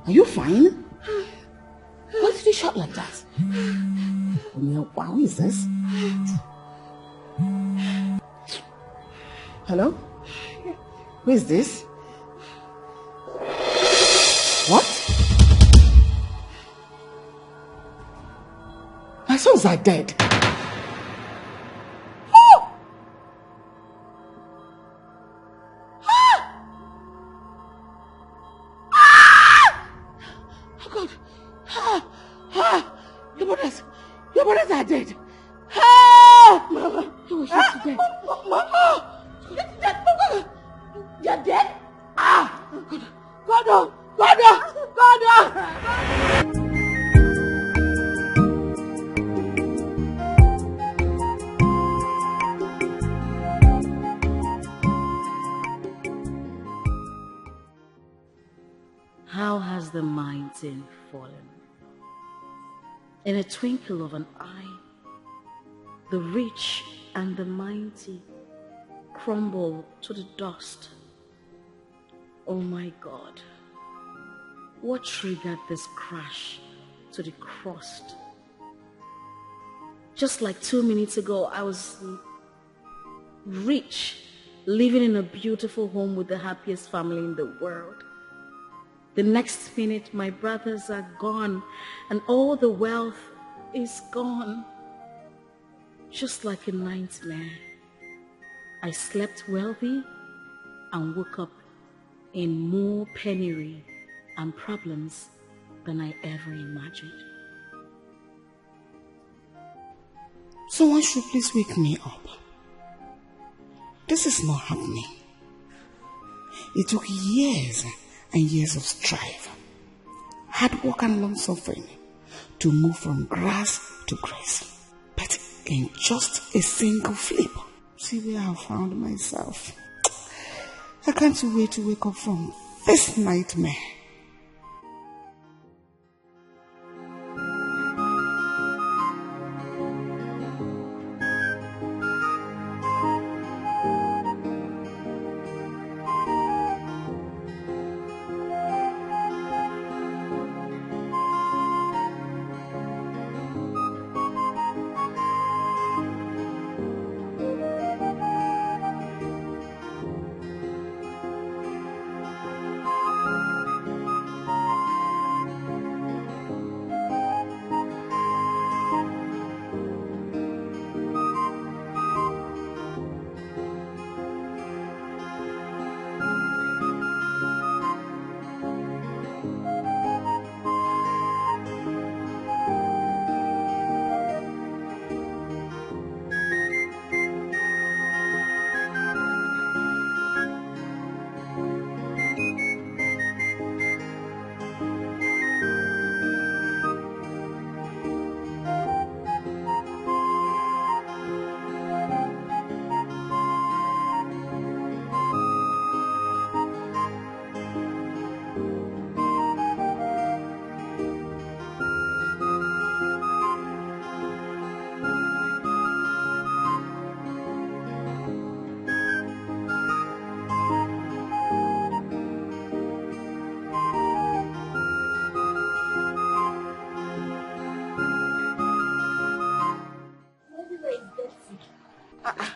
Are you fine? Why did you shout like that? Wow, who is this? Hello? Who is this? What? My sons are dead. Your brothers are dead. Mama, you're dead. Mama, you're dead. God. How has the mountain fallen? In a twinkle of an eye, the rich and the mighty crumble to the dust. Oh my God, what triggered this crash to the crust? Just like 2 minutes ago, I was rich, living in a beautiful home with the happiest family in the world. The next minute, my brothers are gone and all the wealth is gone. Just like a nightmare. I slept wealthy and woke up in more penury and problems than I ever imagined. Someone should please wake me up. This is not happening. It took years and years of strife, hard work and long suffering to move from grass to grace. But in just a single flip, see where I found myself. I can't wait to wake up from this nightmare.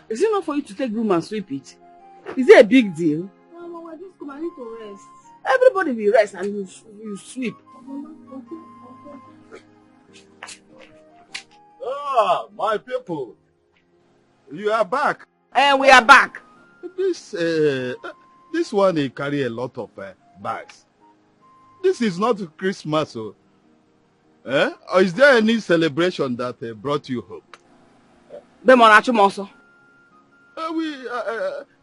Is it not for you to take room and sweep it? Is it a big deal? No, Mama, just come. I need to rest. Everybody will rest and you sweep. Ah, my people. You are back. And we are back. This one, they carry a lot of bags. This is not Christmas, oh. Or is there any celebration that brought you home?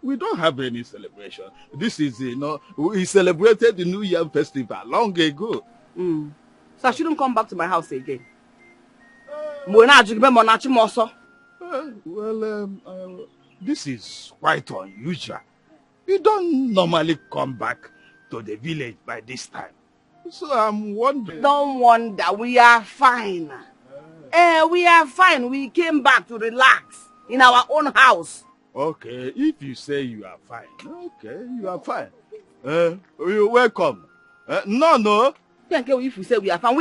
We don't have any celebration. This is, we celebrated the New Year festival long ago. So I shouldn't come back to my house again. This is quite unusual. You don't normally come back to the village by this time. So I'm wondering. Don't wonder, we are fine. We are fine. We came back to relax in our own house. Okay, if you say you are fine, okay, you are fine. You're welcome. No. If we say we are fine.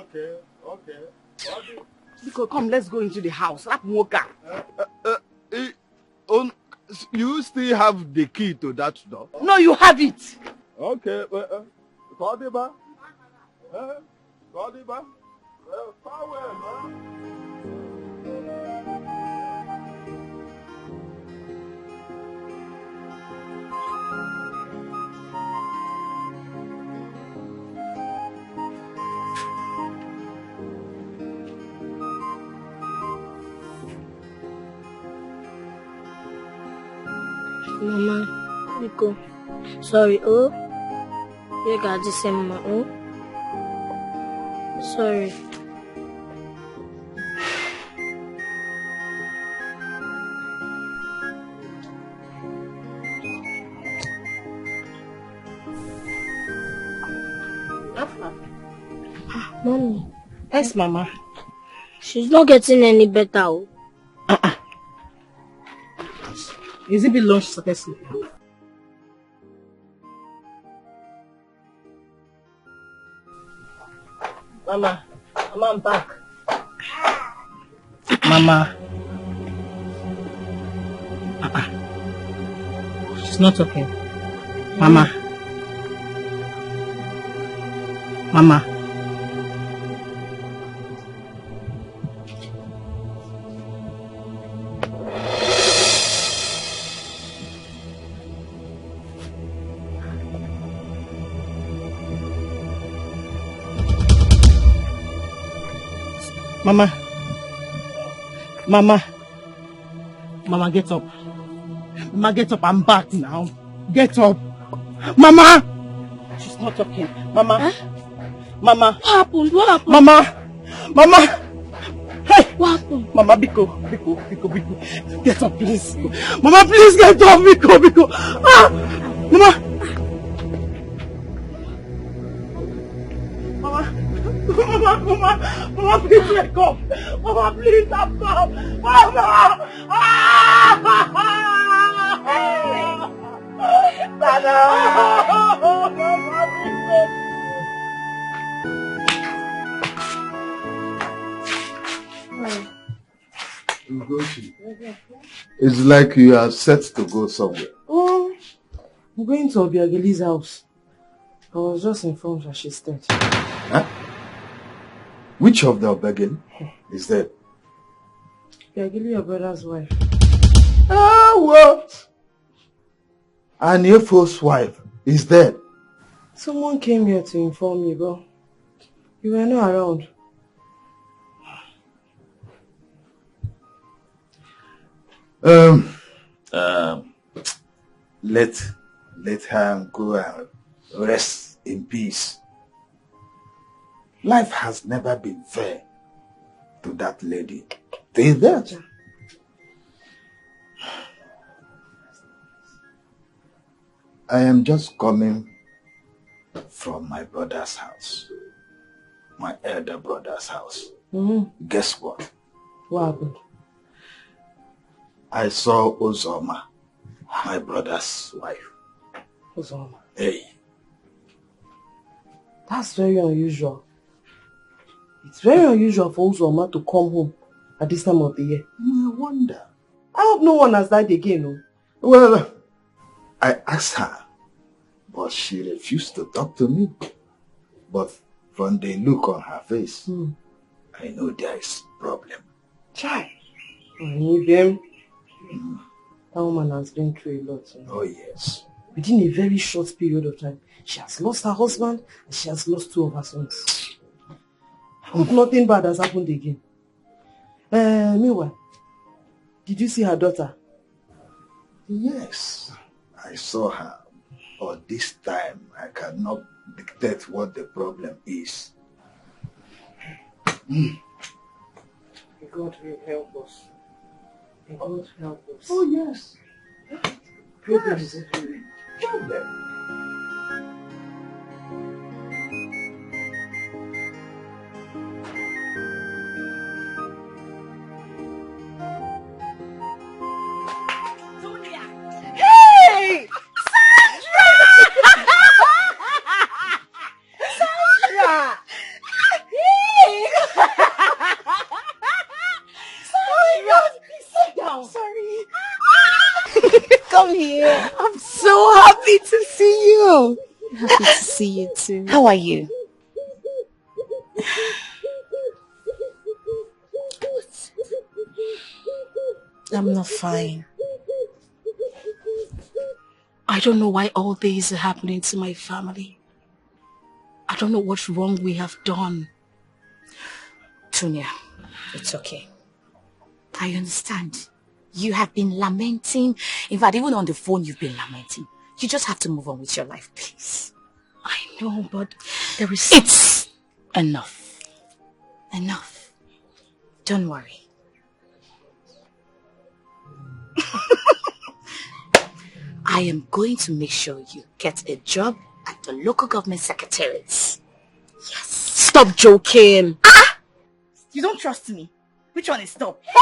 Okay. Because come, let's go into the house. You still have the key to that door? No, you have it. Okay. Kodiba. Power, Mama, Nico. Sorry, oh. You got the same, Mama, oh. Sorry. Mommy. Yes, Mama. She's not getting any better, oh. Is it been lunch successfully? Mama, I'm back. Mama. She's not okay. Mama. Mama. Mama, get up. Mama, get up. I'm back now. Get up. Mama! She's not talking. Mama. Huh? Mama. What happened? Mama. Hey! What happened? Mama, Biko. Get up, please. Mama, please get up, Biko. Ah! Mama, please wake up. Mama, please wake up. Mama! Dada! Uche, it's like you are set to go somewhere. Oh, I'm going to Obiageli's house. I was just informed that she's dead. Huh? Which of the Obiageli is dead? Obiageli, your brother's wife. Ah, what? And Nefo's wife is dead. Someone came here to inform me, but you were not around. Let her go and rest in peace. Life has never been fair to that lady. Say that. I am just coming from my brother's house. My elder brother's house. Mm-hmm. Guess what? What happened? I saw Uzoma, my brother's wife. Uzoma? Hey. That's very unusual. It's very unusual for Uzoma to come home at this time of the year. I wonder. I hope no one has died again, no? Well, I asked her, but she refused to talk to me. But from the look on her face, I know there is problem. Chai. That woman has been through a lot. Oh, yes. Within a very short period of time, she has lost her husband and she has lost 2 of her sons. I hope nothing bad has happened again. Meanwhile, did you see her daughter? Yes, I saw her. But this time, I cannot dictate what the problem is. May God will help us. May God help us. Oh, yes. Problem is everywhere. Problem. Hey! Sandra! Sit down. Sorry. Come here. I'm so happy to see you. Happy to see you too. How are you? I'm not fine. I don't know why all this is happening to my family. I don't know what's wrong we have done. Tunia, it's okay. I understand. You have been lamenting. In fact, even on the phone, you've been lamenting. You just have to move on with your life, please. I know, but there is... It's enough. Enough. Don't worry. I am going to make sure you get a job at the local government secretariats. Yes. Stop joking. You don't trust me? Which one is stop? Hey!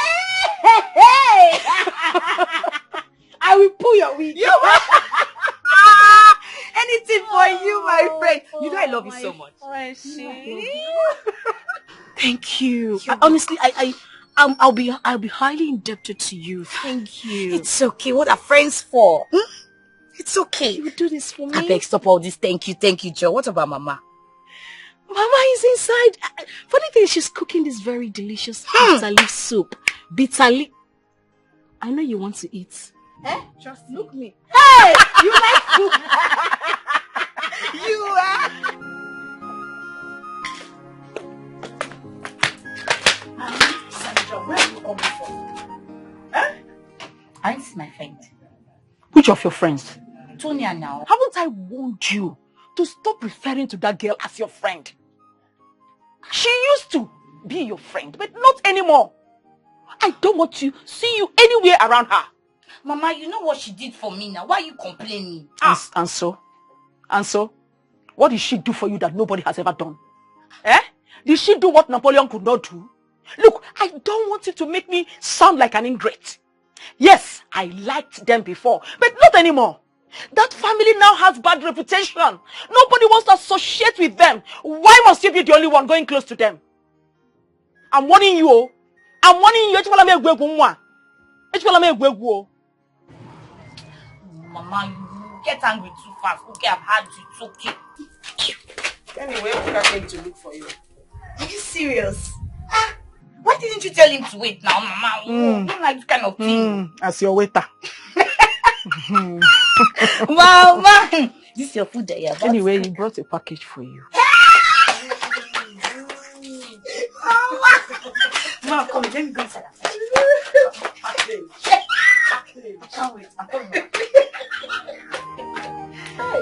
I will pull your wig. Anything for you, my friend. You know I love you so much. Thank you. Honestly, I'll be highly indebted to you. Thank you. It's okay. What are friends for? It's okay. You would do this for me. I beg, stop all this. Thank you, Joe. What about Mama? Mama is inside. Funny thing is, she's cooking this very delicious bitter leaf soup. Bitter leaf. I know you want to eat. Just look me. Hey, you like soup? You are. Sandra, where are you coming from? I'm my friend. Which of your friends? Tonya now. Haven't I warned you to stop referring to that girl as your friend? She used to be your friend, but not anymore. I don't want to see you anywhere around her. Mama, you know what she did for me now. Why are you complaining? And so? What did she do for you that nobody has ever done? Eh? Did she do what Napoleon could not do? Look, I don't want you to make me sound like an ingrate. Yes, I liked them before, but not anymore. That family now has bad reputation. Nobody wants to associate with them. Why must you be the only one going close to them? I'm warning you. I'm warning you. Mama, you get angry too fast. Okay, I've had you. It's okay. Anyway, I came to look for you. Are you serious? Why didn't you tell him to wait now, Mama? You don't like this kind of thing. As your waiter. Mama, this is your food that you're about. Anyway, he brought a package for you. Mama, come, let me go inside. I can't wait. I'm coming back. Hey,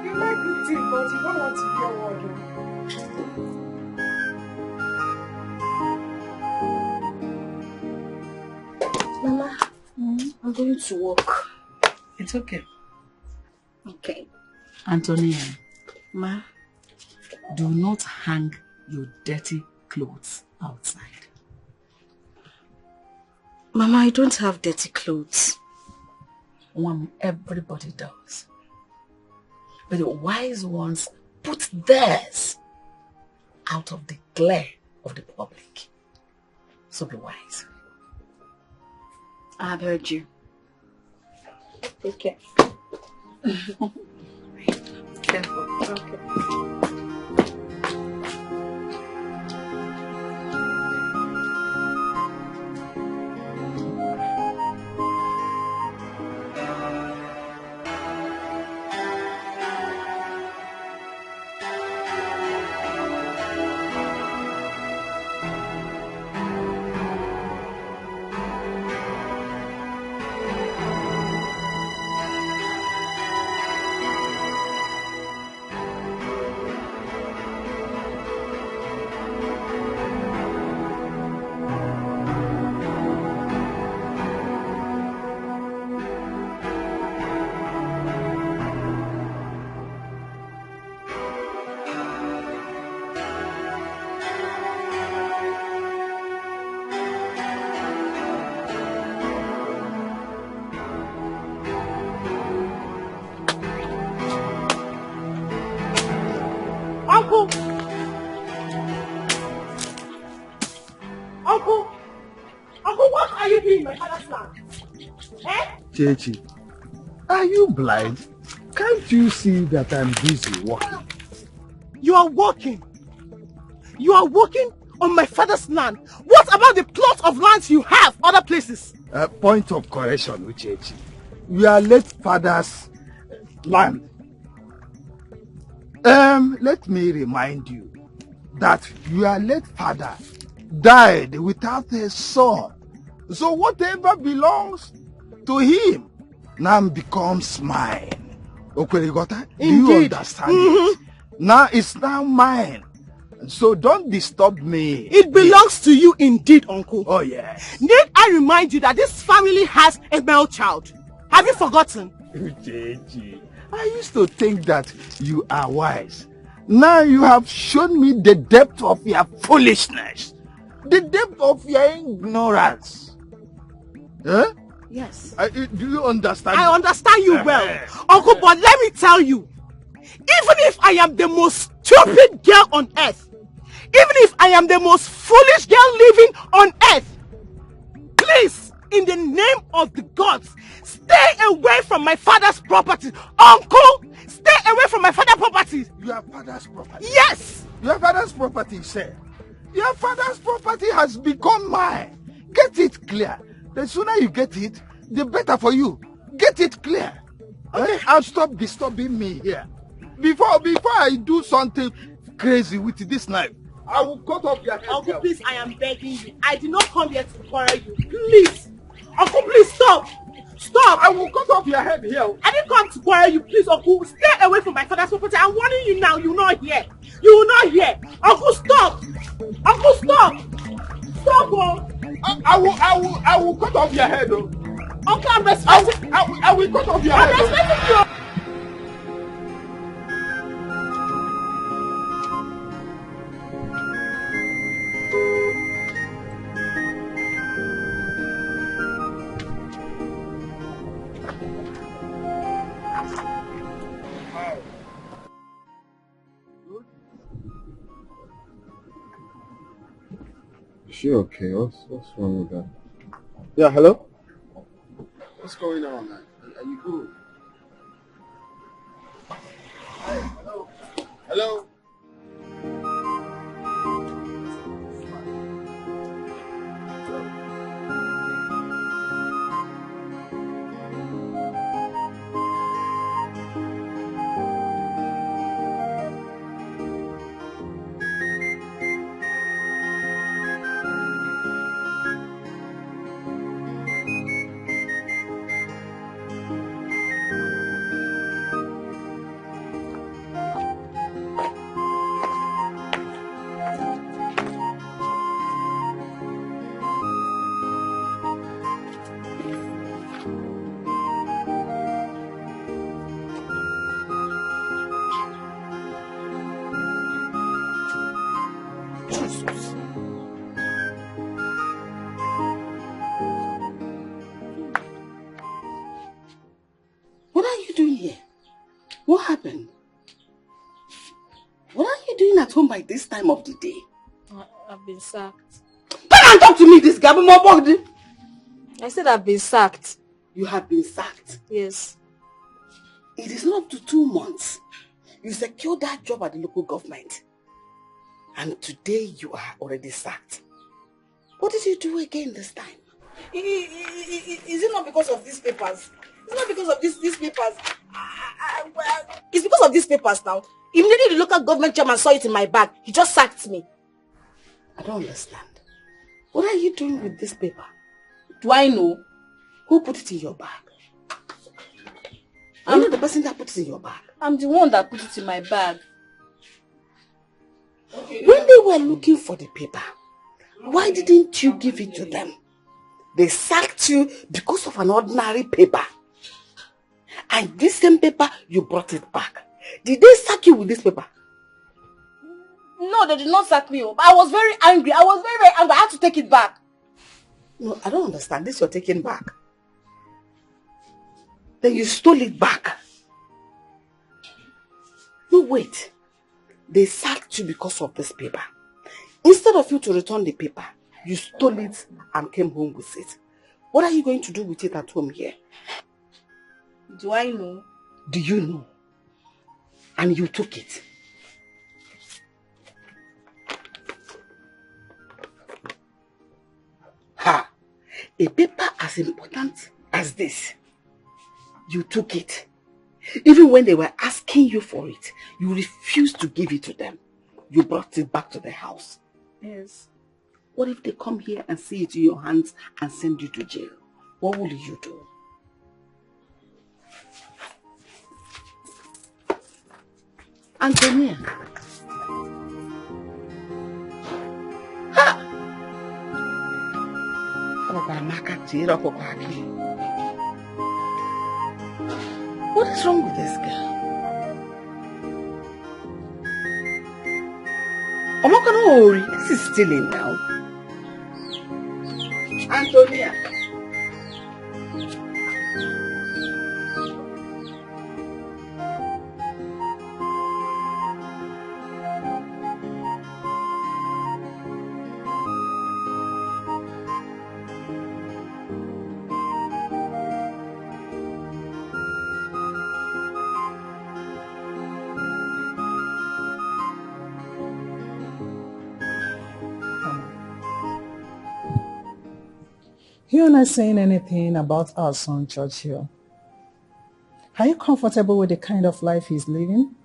you like good thing, but you don't want to be a word. Mama, I'm going to work. It's okay. Okay. Antonia, Ma? do not hang your dirty clothes outside. Mama, I don't have dirty clothes. Everybody does. But the wise ones put theirs out of the glare of the public. So be wise. I have heard you. Take care. Careful. Okay. Uncle! Uncle! Uncle, what are you doing in my father's land? Eh? Chechi, are you blind? Can't you see that I'm busy working? You are working. You are working on my father's land. What about the plot of lands you have other places? Point of correction, Uche. We are late father's land. Let me remind you that your late father died without a son. So whatever belongs to him now becomes mine. Okweligota, do you understand it? Now it's now mine. So don't disturb me. It belongs to you indeed, Uncle. Oh, yes. Need I remind you that this family has a male child? Have you forgotten? Uchechi, I used to think that you are wise. Now you have shown me the depth of your foolishness. The depth of your ignorance. Huh? Yes. Do you understand? I understand you well. Uncle, but let me tell you, even if I am the most stupid girl on earth, even if I am the most foolish girl living on earth, please, in the name of the gods, stay away from my father's property. Uncle, stay away from my father's property. Your father's property? Yes. Your father's property, sir. Your father's property has become mine. Get it clear. The sooner you get it, the better for you. Get it clear. Okay. And stop disturbing me here. Before I do something crazy with this knife, I will cut off your head. Uncle, please, I am begging you. I did not come here to quarrel you. Please. Uncle, please, stop. Stop. I will cut off your head here. I didn't come to quarrel you. Please, Uncle, stay away from my father's property. I'm warning you now. You will not hear. You will not hear. Uncle, stop. Uncle, stop. Stop, oh. I will cut off your head, oh. Uncle, I'm respecting. I will cut off your head. I'm respecting you. Is she okay? What's wrong with her? Yeah, hello? What's going on, man? Are you good? Hey, hello? Hello? What are you doing here? What happened? What are you doing at home by this time of the day? I've been sacked. Come and talk to me, this Gabi Mobogdi. I said I've been sacked. You have been sacked? Yes. It is not up to 2 months. You secured that job at the local government. And today you are already sacked. What did you do again this time? Is it not because of these papers? It's not because of these papers. It's because of these papers now. Immediately the local government chairman saw it in my bag. He just sacked me. I don't understand. What are you doing with this paper? Do I know? Who put it in your bag? I'm not the person that put it in your bag. I'm the one that put it in my bag. When they were looking for the paper, why didn't you give it to them? They sacked you because of an ordinary paper. And this same paper, you brought it back. Did they sack you with this paper? No, they did not sack me. I was very angry. I was very, very angry. I had to take it back. No, I don't understand. This you're taking back. Then you stole it back. No, wait. They sacked you because of this paper. Instead of you to return the paper, you stole it and came home with it. What are you going to do with it at home here? Do I know? Do you know? And you took it. Ha! A paper as important as this. You took it. Even when they were asking you for it, you refused to give it to them. You brought it back to the house. Yes. What if they come here and see it in your hands and send you to jail? What will you do? Antonia. Ha! What is wrong with this girl? This is stealing now. Antonia. You're not saying anything about our son, Churchill. Are you comfortable with the kind of life he's living?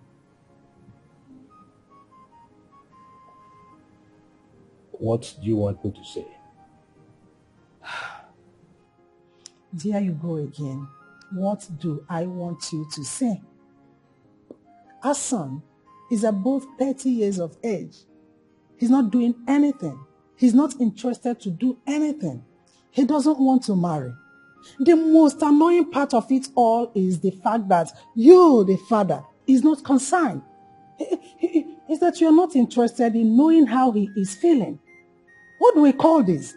What do you want me to say? There you go again. What do I want you to say? Our son is above 30 years of age. He's not doing anything. He's not interested to do anything. He doesn't want to marry. The most annoying part of it all is the fact that you, the father, is not concerned. Is that you're not interested in knowing how he is feeling. What do we call this?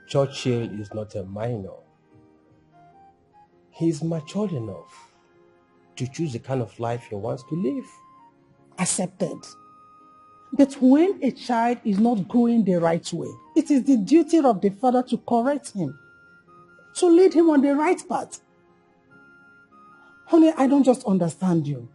Churchill is not a minor. He's matured enough to choose the kind of life he wants to live. Accepted. But when a child is not going the right way, it is the duty of the father to correct him, to lead him on the right path. Honey, I don't just understand you.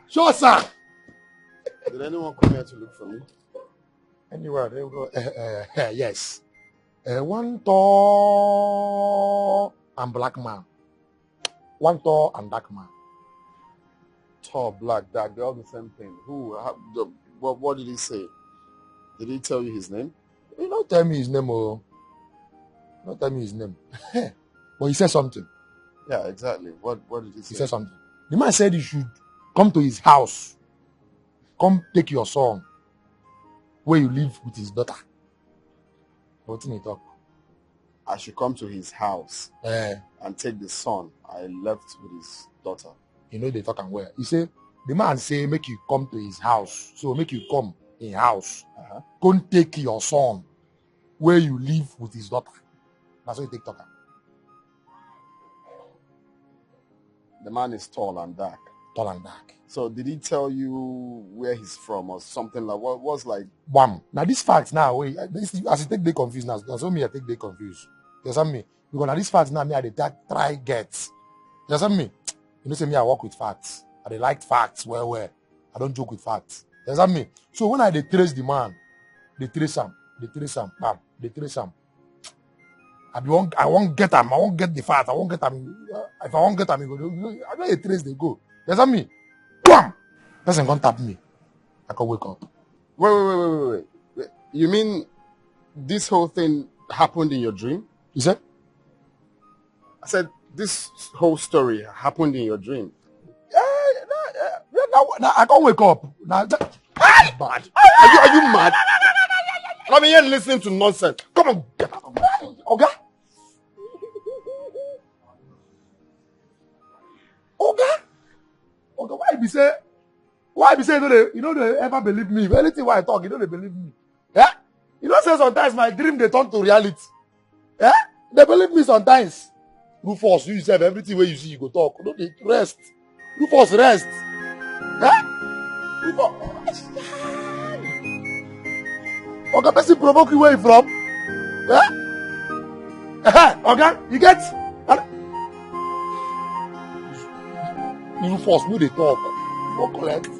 Sure, sir. Did anyone come here to look for me? Anywhere, they go. Yes. One tall and black man. One tall and dark man. Tall, black, dark, they're all the same thing. Who? What did he say? Did he tell you his name? He don't tell me his name, oh. Don't tell me his name. But he said something. Yeah, exactly. What did he say? He said something. The man said you should come to his house. Come take your son where you live with his daughter. What did he talk? I should come to his house and take the son I left with his daughter. You know they talk and where. He say, the man say make you come to his house. So make you come in house. Come take your son where you live with his daughter. That's what you take talker. The man is tall and dark. Tall and dark. So did he tell you where he's from or something like what was like? Bam. Now this fact now, as you take they confused now, that's what me I take they confused. You understand me? Because now this fact now me I try get. You understand me? You know say me I work with facts. I like facts where I don't joke with facts. Does that mean? So when I dey trace the man, they trace him, bam, they trace him. I won't get him. I won't get the fat. I won't get him. If I won't get him, I know a trace they go. Does that mean? Bam! Person can't tap me. I can wake up. Wait. You mean this whole thing happened in your dream? You said? I said this whole story happened in your dream. Now I can't wake up. Now, bad. Are you mad? I'm here listening to nonsense. Come on, get out of my house. Okay? Why be say you don't ever believe me? If anything why I talk, you don't believe me. Yeah? You don't say sometimes my dream they turn to reality. Yeah? They believe me sometimes. Rufus, you yourself, everything where you see, you go talk. Don't they rest. Rufus, rest. Yeah? Rufus. Okay, person provoke you where you from? Yeah? Okay? You get? Rufus, no they talk. Don't collect.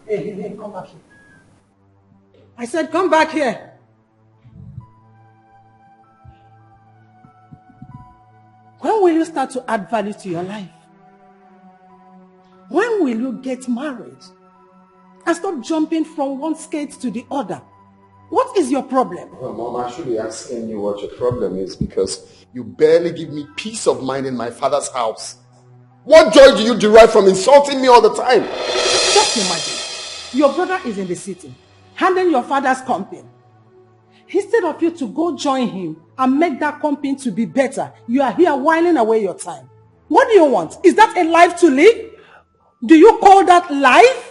Hey, come back here. I said, come back here. When will you start to add value to your life? When will you get married? And stop jumping from one skate to the other. What is your problem? Well, Mom, I should be asking you what your problem is because you barely give me peace of mind in my father's house. What joy do you derive from insulting me all the time? Just imagine. Your brother is in the city, handling your father's company. Instead of you to go join him and make that company to be better, you are here whiling away your time. What do you want? Is that a life to live? Do you call that life?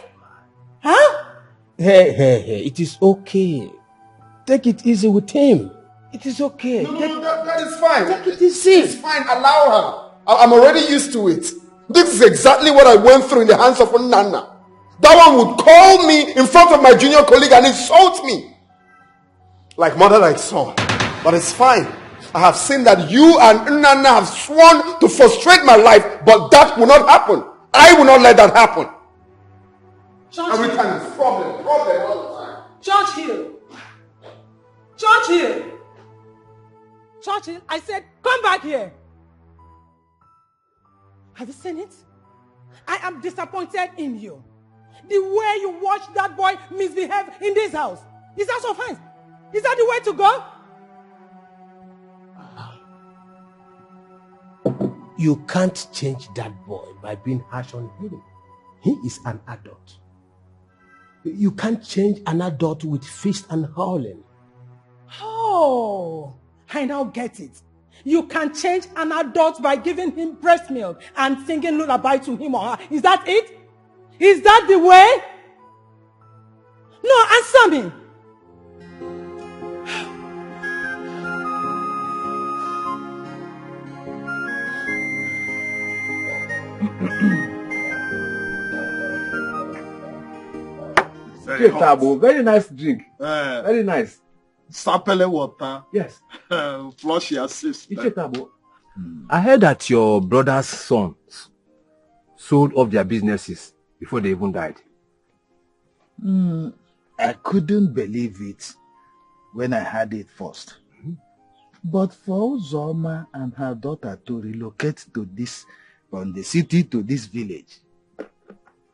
Huh? Hey, it is okay. Take it easy with him. It is okay. No, that is fine. Take it easy. It's fine. Allow her. I'm already used to it. This is exactly what I went through in the hands of Nana. That one would call me in front of my junior colleague and insult me. Like mother, like son. But it's fine. I have seen that you and Nana have sworn to frustrate my life, but that will not happen. I will not let that happen. Every time it's problem all the time. Churchill, I said, come back here. Have you seen it? I am disappointed in you. The way you watch that boy misbehave in this house. Is that so fine? Is that the way to go? You can't change that boy by being harsh on him. He is an adult. You can't change an adult with fist and howling. Oh, I now get it. You can change an adult by giving him breast milk and singing lullaby to him or her. Is that it? Is that the way? No, answer me. Very nice drink. Very nice. Sapele water. Yes. Flush your system. I heard that your brother's sons sold off their businesses before they even died. I couldn't believe it when I heard it first. But for Uzoma and her daughter to relocate to this, from the city to this village,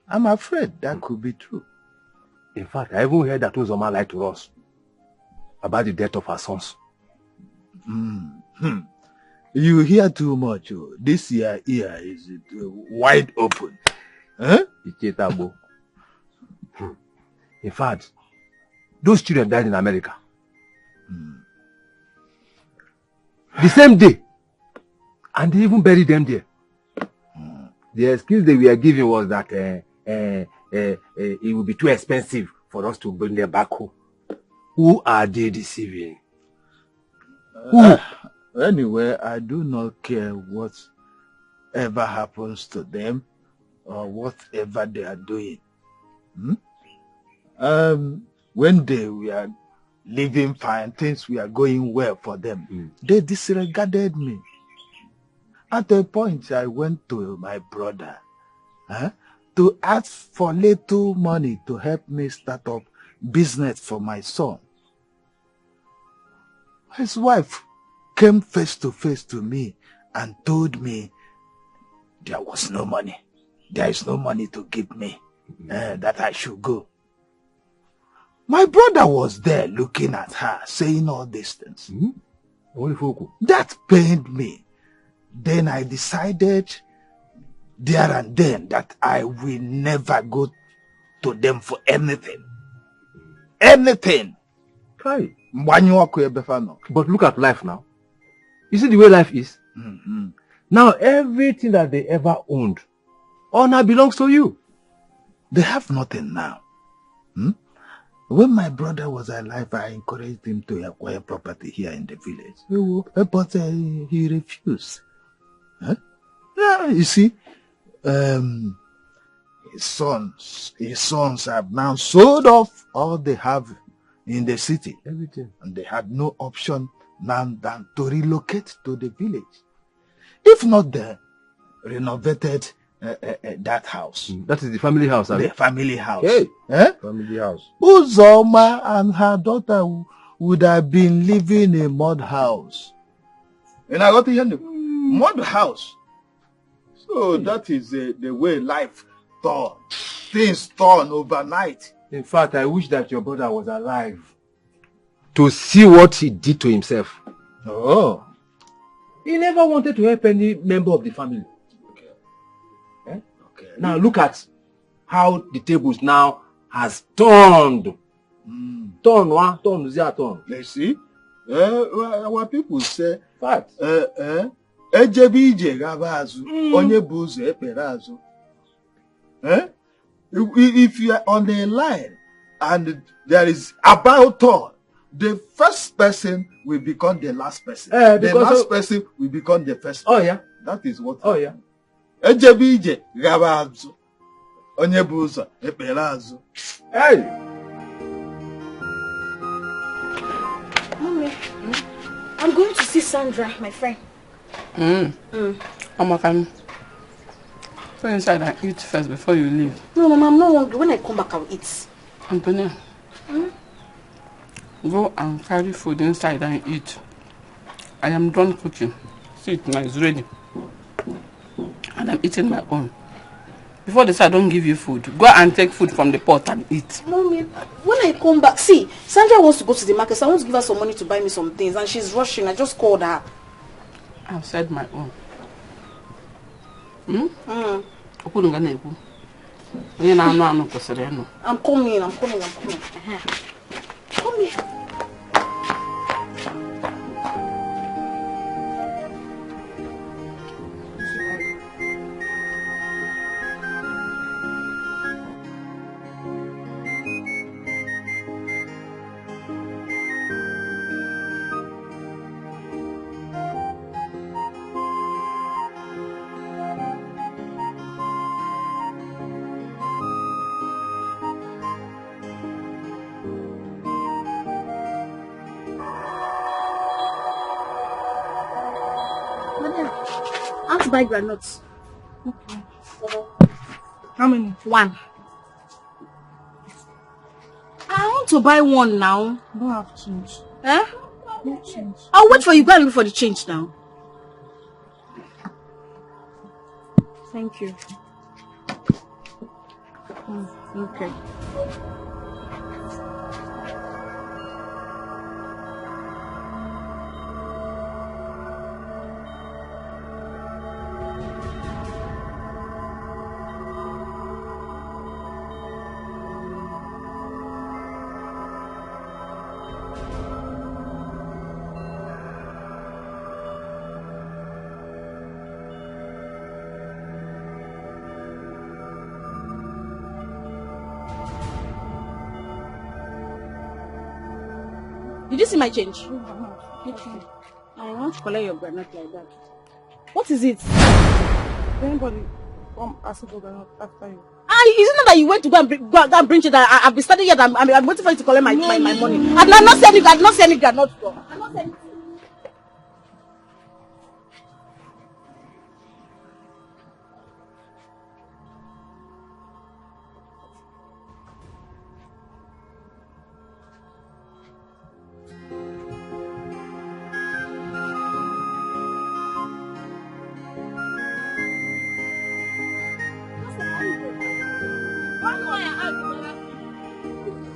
I'm afraid that could be true. In fact, I even heard that Uzoma lied to us about the death of her sons. You hear too much. This ear is wide open. Huh? In fact, those children died in America. The same day. And they even buried them there. The excuse they were giving was that it would be too expensive for us to bring them back home. Who are they deceiving? Anyway, I do not care whatever happens to them or whatever they are doing. When they were living fine, things were going well for them. They disregarded me. At a point, I went to my brother to ask for little money to help me start up business for my son. His wife came face to face to me and told me there was no money. There is no money to give me, that I should go. My brother was there looking at her, saying all these things. That pained me. Then I decided there and then that I will never go to them for anything. Anything. Right. But look at life now. You see the way life is? Now everything that they ever owned, all now belongs to you. They have nothing now. When my brother was alive, I encouraged him to acquire property here in the village. But he refused. Yeah, you see, his sons have now sold off all they have in the city. Everything. And they had no option now than to relocate to the village. If not, they renovated that house. That is the family house. The family house. Hey, family house. Uzoma and her daughter would have been living in a mud house. And I got to hear mud house. So that is the way life turned. Things turn overnight. In fact, I wish that your brother was alive to see what he did to himself. Oh. He never wanted to help any member of the family. Okay. Now look at how the tables now has turned. Turn. You see? Our people say, fact. If you are on the line and there is about turn, the first person will become the last person. The last person will become the first person. Oh yeah. That is what. Oh yeah. Hey. Mommy, I'm going to see Sandra, my friend. Can go inside and eat first before you leave. No, Mama, I'm not hungry. When I come back, I'll eat. Antonia, go and carry food inside and eat. I am done cooking. See it now, it's ready. And I'm eating my own. Before they say I don't give you food, go and take food from the pot and eat. Mommy, when I come back, see, Sandra wants to go to the market, so I want to give her some money to buy me some things, and she's rushing. I just called her. I've said my own. I'm coming. Come here. I want to buy granuts. Okay. How many? One. I want to buy one now. I don't have change. Eh? No change. I'll wait for you. Go and look for the change now. Thank you. Okay. Did you see my change? Okay. I want to collect your granite like that. What is it? Anybody come ask for granite after you? Is it not that you went to go and bring it? I've been studying here. I'm waiting for you to collect my money. I'm not saying it. I'm not saying it. I'm not saying it.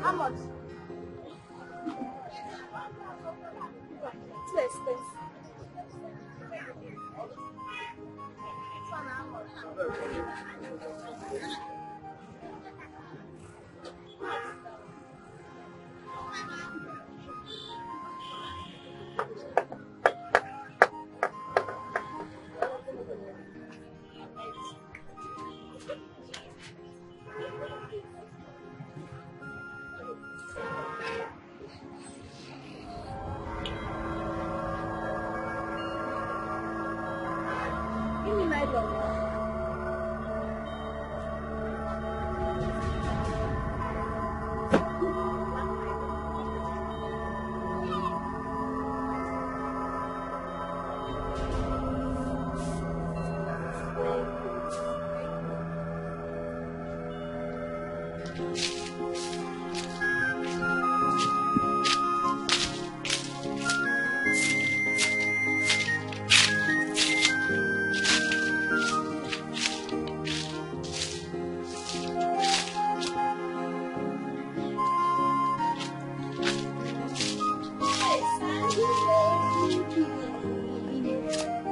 How much? Too expensive. Give me nylon.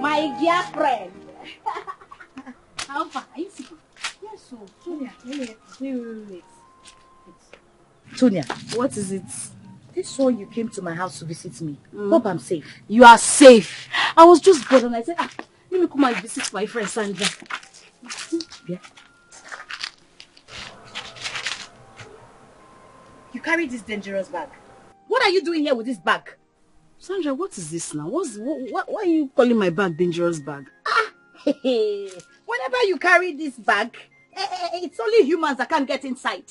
My dear friend. How far? Are you sick? Yes, so. Tonya, wait. Tonya, what is it? This one you came to my house to visit me. Hope I'm safe. You are safe. I was just bored and I said, let me come and visit my friend Sandra. Yeah. You carry this dangerous bag. What are you doing here with this bag? Sandra, what is this now? Why are you calling my bag dangerous bag? Whenever you carry this bag, it's only humans that can't get inside.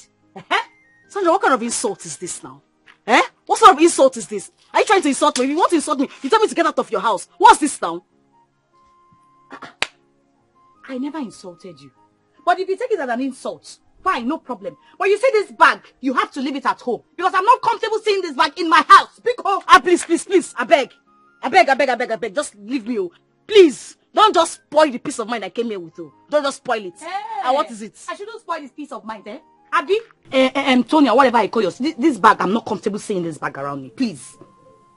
Sandra, what kind of insult is this now? What sort of insult is this? Are you trying to insult me? If you want to insult me, you tell me to get out of your house. What's this now? I never insulted you. But if you take it as an insult, fine, no problem. But you see this bag, you have to leave it at home. Because I'm not comfortable seeing this bag in my house. Because, please, I beg. Just leave me, oh. Please, don't just spoil the peace of mind I came here with, oh. Don't just spoil it. Hey, what is it? I shouldn't spoil this peace of mind, Abby? Tonya, whatever I call yours. This bag, I'm not comfortable seeing this bag around me. Please,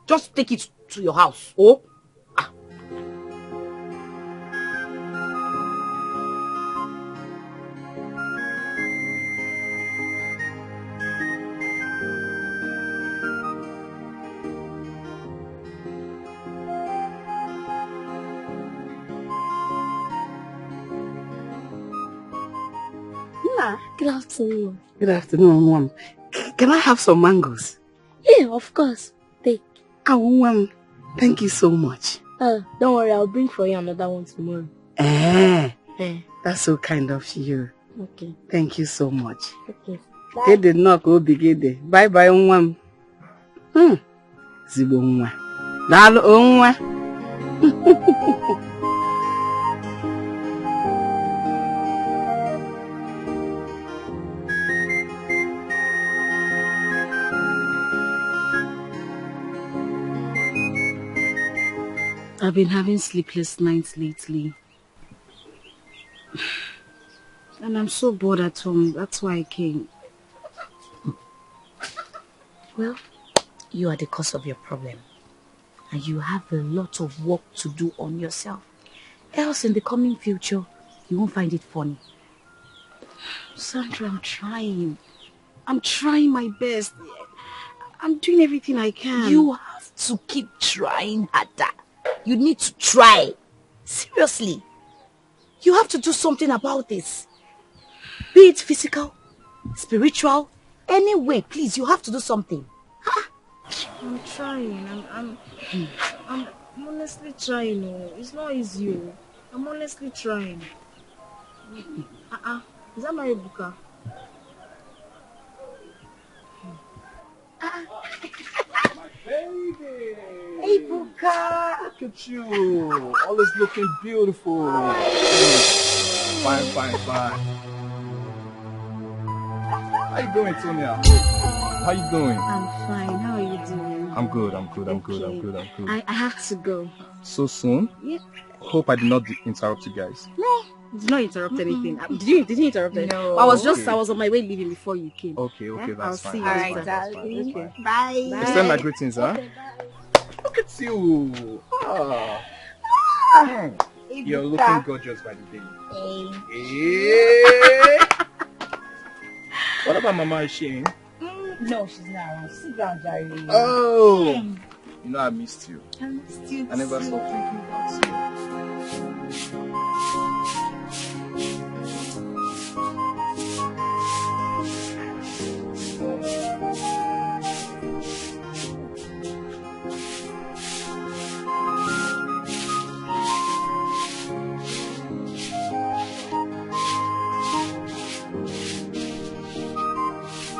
just take it to your house, oh. Good afternoon. Good afternoon, Mom. Can I have some mangoes? Yeah, of course. Take. Mom, thank you so much. Don't worry, I'll bring for you another one tomorrow. That's so kind of you. Okay. Thank you so much. Okay. Get the knock, bye bye, Mom. Zibo nwa. Dalo nwa. I've been having sleepless nights lately. And I'm so bored at home. That's why I came. Well, you are the cause of your problem. And you have a lot of work to do on yourself. Else in the coming future, you won't find it funny. Sandra, I'm trying. I'm trying my best. I'm doing everything I can. You have to keep trying harder. You need to try. Seriously. You have to do something about this. Be it physical, spiritual, any way, please, you have to do something. Huh? I'm trying. I'm honestly trying. It's not easy. I'm honestly trying. Is that my Ebuka? Baby! Hey, Buka! Look at you! Always looking beautiful. Fine. How you doing, Tonya? How you doing? I'm fine. How are you doing? I'm good. I have to go. So soon? Yeah. Hope I did not interrupt you guys. No, did not interrupt anything. Did you interrupt anything? No. I was on my way leaving before you came. Okay, Yeah? that's I'll fine. see you Alright, later. darling. Okay. Bye. Extend my greetings, huh? Look at you. You're looking gorgeous by the day. Hey. What about Mama Shane? No, she's not around. Sit down, darling. Oh. You know I missed you. I missed you. I never stopped thinking about you.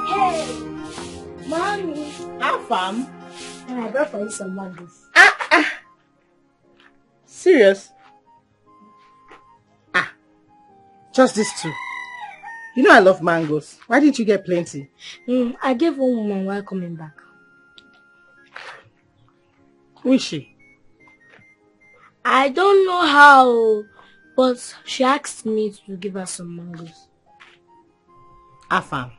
Hey, Mommy. How fam? And I brought for you some mangoes. Serious? Just these two. You know I love mangoes. Why didn't you get plenty? I gave one woman while coming back. Who is she? I don't know how, but she asked me to give her some mangoes. Afam,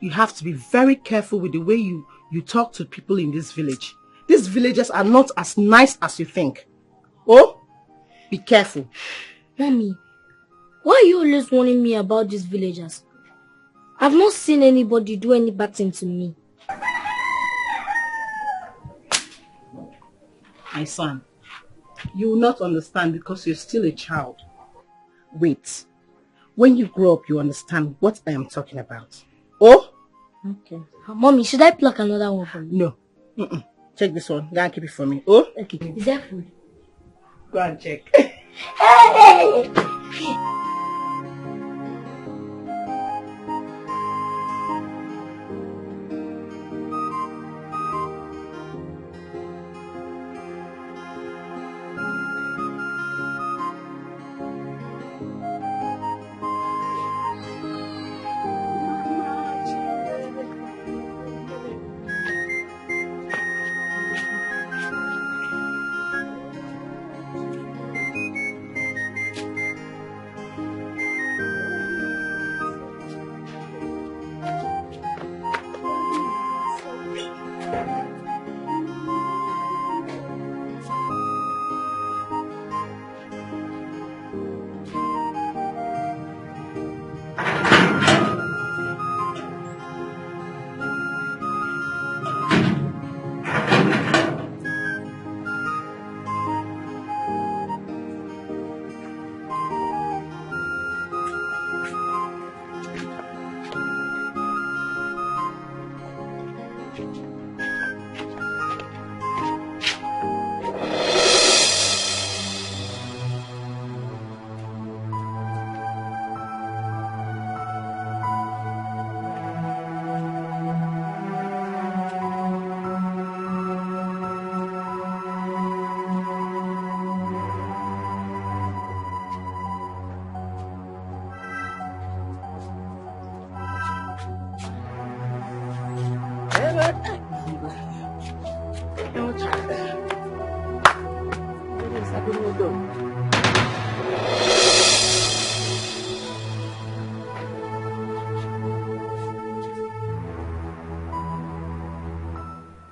you have to be very careful with the way you talk to people in this village. These villagers are not as nice as you think. Oh, be careful. Mommy, why are you always warning me about these villagers? I've not seen anybody do any bad thing to me. My son, you will not understand because you're still a child. Wait. When you grow up, you understand what I am talking about. Oh? Okay. Mommy, should I pluck another one for you? No. Check this one. Go and keep it for me. Oh? Okay. Is that food? Go and check. Hey!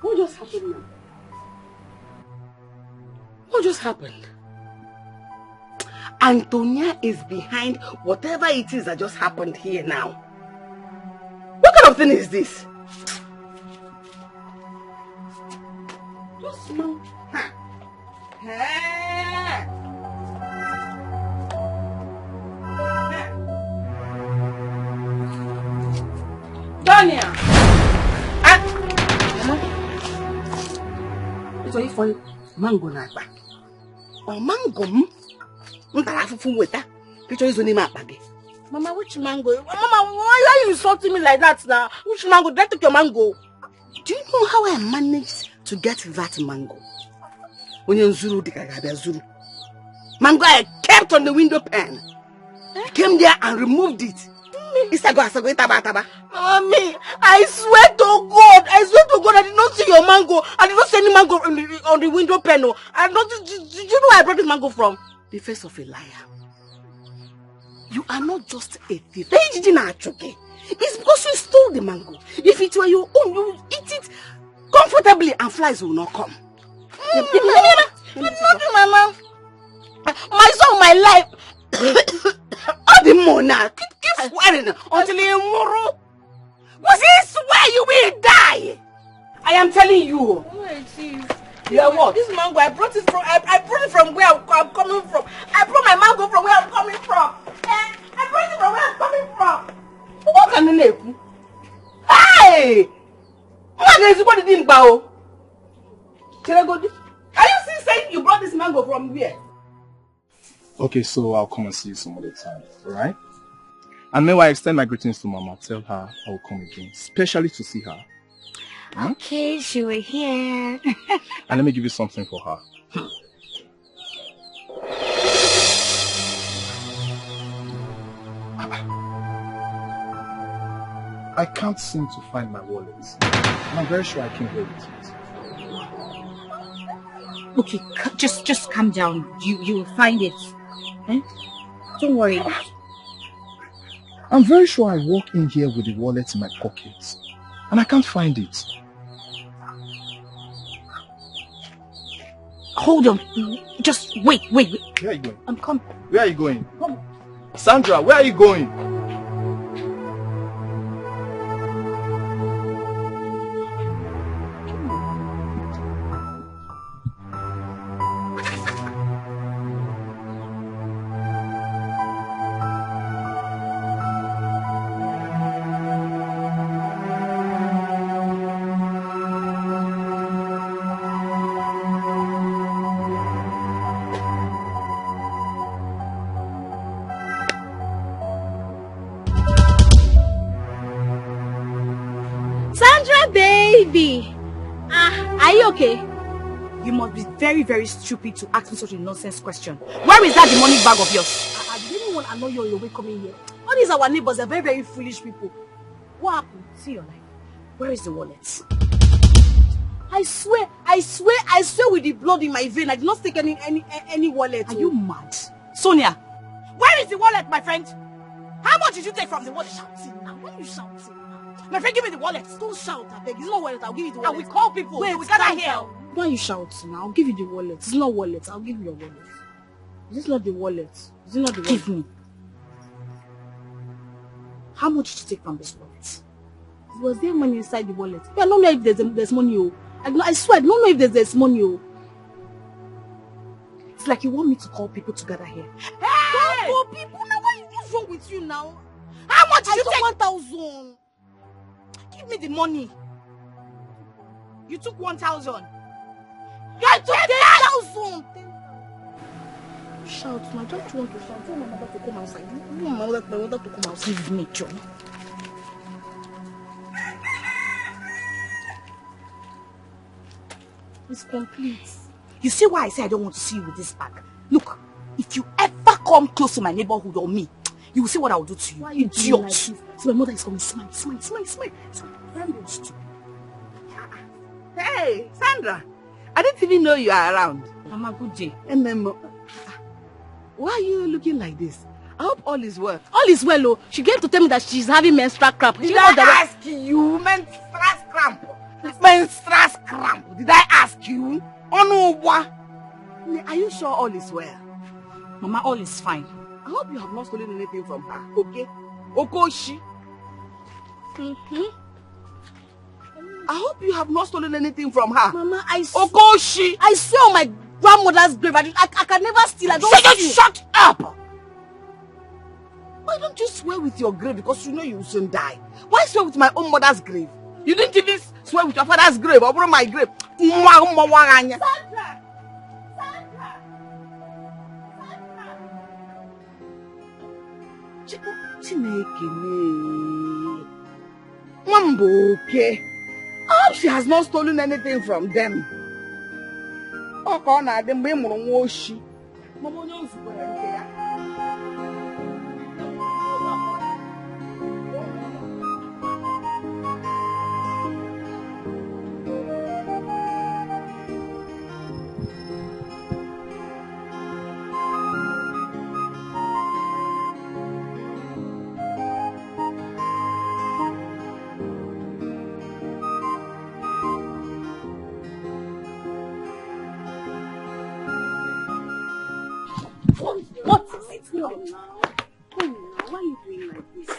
What just happened now? What just happened? Antonia is behind whatever it is that just happened here now. What kind of thing is this? Just small. Daniel! Ito ifo mango na akpa. O mango m ntara afufu weta. Picho izo n'ime akpa gị. Mama, which mango? Mama, why are you insulting me like that now? Which mango? Did I take your mango? Do you know how I managed to get that mango? When you Zuru, mango I kept on the window pane. I came there and removed it. Mommy, I swear to God, I did not see your mango. I did not see any mango on the window panel. Did you know where I brought this mango from? The face of a liar. You are not just a thief. It's because you stole the mango. If it were your own, you would eat it comfortably and flies will not come. Mama. My son, my life. All the more now. Keep swearing until you was he swear you will die? I am telling you. Yeah, what? This mango, I brought it from where I'm coming from. I brought my mango from where I'm coming from. I brought it from where I'm coming from. What can you name? Hey! What is what didn't bow? Are you still saying you brought this mango from where? Okay, so I'll come and see you some other time, alright? And meanwhile, I extend my greetings to Mama. Tell her I will come again, especially to see her. Okay, she will hear. And let me give you something for her. I can't seem to find my wallet. And I'm very sure I can't get it. Okay, just calm down. You will find it. Eh? Don't worry. I'm very sure I walk in here with the wallet in my pocket. And I can't find it. Hold on. Just wait. Where are you going? I'm coming. Where are you going? Come. Sandra, where are you going? Baby, are you okay? You must be very, very stupid to ask me such a nonsense question. Where is that the money bag of yours? I didn't want to annoy you on your way coming here. All these our neighbors are very, very foolish people. What happened? See your life. Where is the wallet? I swear with the blood in my vein, I did not take any wallet. Are you mad? Sonia, where is the wallet, my friend? How much did you take from the wallet? Shouting now. Why are you shouting? My friend, give me the wallet. Don't shout, I beg. It's not wallet. I'll give you the wallet. And we call people. Wait, we gather here. Why are you shouting now? I'll give you the wallet. It's not wallet. I'll give you your wallet. Is this not the wallet? Is it not the wallet? Give me. How much did you take from this wallet? Was there money inside the wallet? I don't know if there's money. Oh. I swear, I don't know if there's money. Oh. It's like you want me to call people together here. Hey! Don't call people now. What's wrong with you now? How much did you take? 1,000. Give me the money. You took 1,000. You took 10,000. Shout, man. Don't you want to shout? Tell my mother to come outside. My mother to come outside. Give me, John. It's complete. You see why I say I don't want to see you with this bag? Look, if you ever come close to my neighborhood or me, you will see what I will do to you. Why are you doing like this? So my mother is coming. Smile. Very stupid. Hey, Sandra. I didn't even know you are around. Mama, good day. And then, why are you looking like this? I hope all is well. All is well, oh. She came to tell me that she's having menstrual cramp. Did I ask you menstrual cramp? Menstrual cramp. Did I ask you? Oh no, what? Are you sure all is well? Mama, all is fine. I hope you have not stolen anything from her, okay? Okoshi. I hope you have not stolen anything from her. Mama, Okoshi. I swear on my grandmother's grave, I can never steal. I don't steal. Shut up! Why don't you swear with your grave because you know you will soon die? Why swear with my own mother's grave? You didn't even swear with your father's grave or my grave. Sandra! Mamboke. She has not stolen anything from them. Mama What is it now? Why are you doing like this?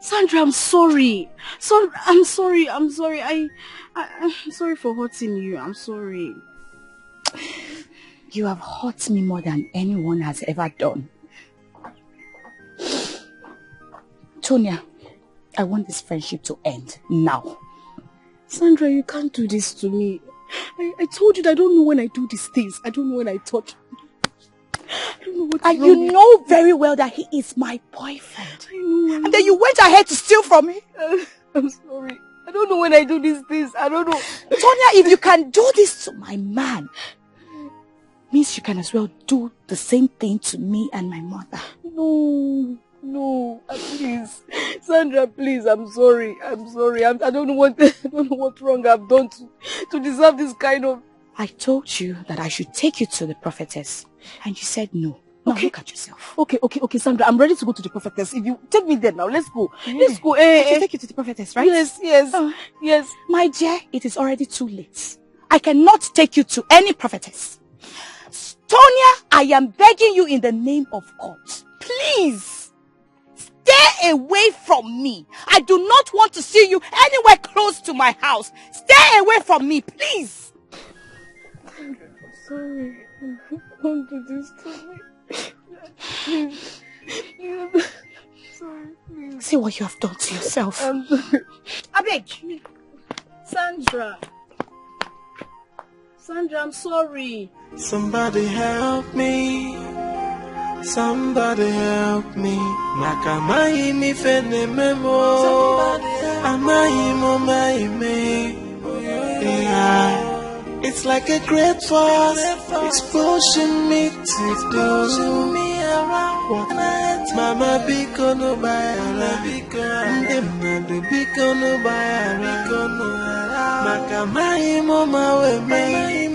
Sandra, I'm sorry. I'm sorry. I'm sorry for hurting you. I'm sorry. You have hurt me more than anyone has ever done. Tonya, I want this friendship to end now. Sandra, you can't do this to me. I told you that I don't know when I do these things. I don't know when I touch. I don't know what's wrong. You know very well that he is my boyfriend. I know. And then you went ahead to steal from me. I'm sorry. I don't know when I do these things. I don't know. Tonya, if you can do this to my man, means you can as well do the same thing to me and my mother. No, please, Sandra, please. I'm sorry. I don't know what wrong I've done to deserve this kind of. I told you that I should take you to the prophetess, and you said no. Now Okay. Look at yourself. Okay, Sandra, I'm ready to go to the prophetess. If you take me there now, let's go. Let's go. I should take you to the prophetess, right? Yes. My dear, it is already too late. I cannot take you to any prophetess. Tonya, I am begging you in the name of God. Please, stay away from me. I do not want to see you anywhere close to my house. Stay away from me, please. Sorry. Don't do this to me. Please. Sorry, please. See what you have done to yourself. I beg. Sandra, I'm sorry. Somebody help me. Somebody help me. Nakamai mi fene memo. Amai mo mai me. Yeah. It's like a great force. It's pushing me to do what Mama Biko no bayara. Ndemna do Biko no bayara. Nakamai mo mawe me.